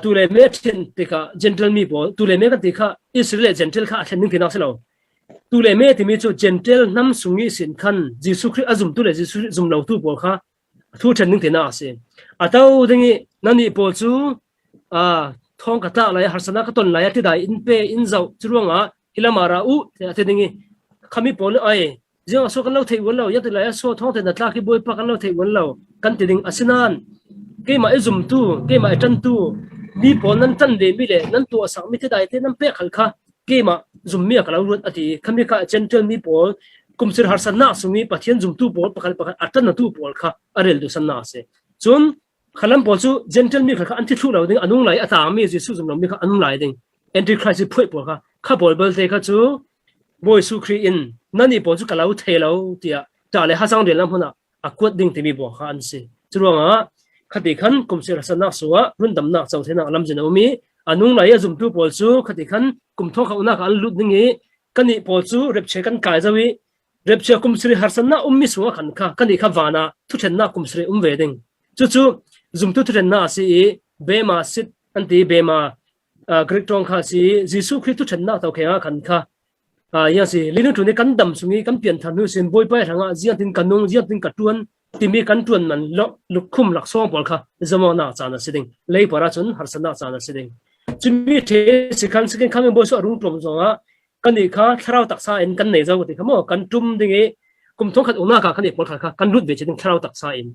tu le me chen te ka gentle mi bol tu le me ka te kha Israel gentle kha thlen ning phina selo tu le me ti mi chu gentle nam sungi sin khan jisu khri azum tu le jisu zum lo tu bol kha thu chen ning thina ase atau dingi nani bol chu thong ka ta lai harsana ka ton lai ti dai in pe in zau chuanga hilamara u te dingi khami pol ai jeng so kan lo thei won lo ya te lai so thong te na tla ki boy pa kan lo thei won lo kan ti ding asinan ke ma zum tu ke ma tan tu mi pol nan tan de mi le nan tu sak mi te dai te nan pe khal kha ke ma zum mi ka lo rut ati khami ka gentle mi pol kum sir harsana sungi pathian zum tu pol pakal pakal atan na tu pol kha arel du sanna se chun khalam pol chu gentle mi kha anti thu lo ding anung lai ata mi ji su zum lo mi kha anung lai ding antichrist phoi pol kha bol bol te kha chu boy su khri in nani pol chu kalau thelo tia ta le ha sang de lam phona akwat ding te mi bo kha an se chuanga khati khan kum sir harsana suwa run dam na chau thena lam jena mi anung lai zum tu pol chu khati khan kum tho kha una ka an lut dingi kani pol chu rep che kan kai zawi rep che kum sri harsana ummi suwa khan kha kani kha wana thu then na kum sri um weding chu zum tu then na si be ma sit anti be ma greek tong kha si jisu khri tu then na tau kha khan kha ya si linu tu ne kan dam sungi kan pian thanu sin boy pai ranga jian tin kanung jian tin katuan timi kan tuan man lukhum lak song pol kha zamona chana siding lei para chun harsana chana siding chumi the sikhan sikin khamen bo so arung tom zonga kani kha thrau taksa in kan nei jaw ti khamo kan tum dingi kum thong khat una ka khani pol kha kan lut be ching thrau taksa in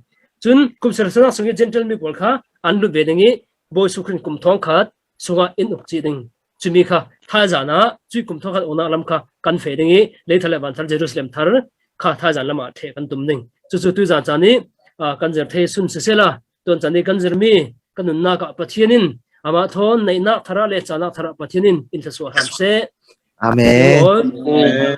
chun kum sersana sungi gentle mi pol kha an lut be dingi boy sukhin kum thong khat sunga in uk chi ding chumi kha tha jana chui kum thong khat una lam kha kan fe dingi le thale ban thar Jerusalem thar kha tha jan lama the kan tum ding chu tu za chani kan jer the sun se sela ton chani kan jer mi kan na ka pathianin ama thon nei na thara le chana thara pathianin in thaswa ham se Amen. Amen.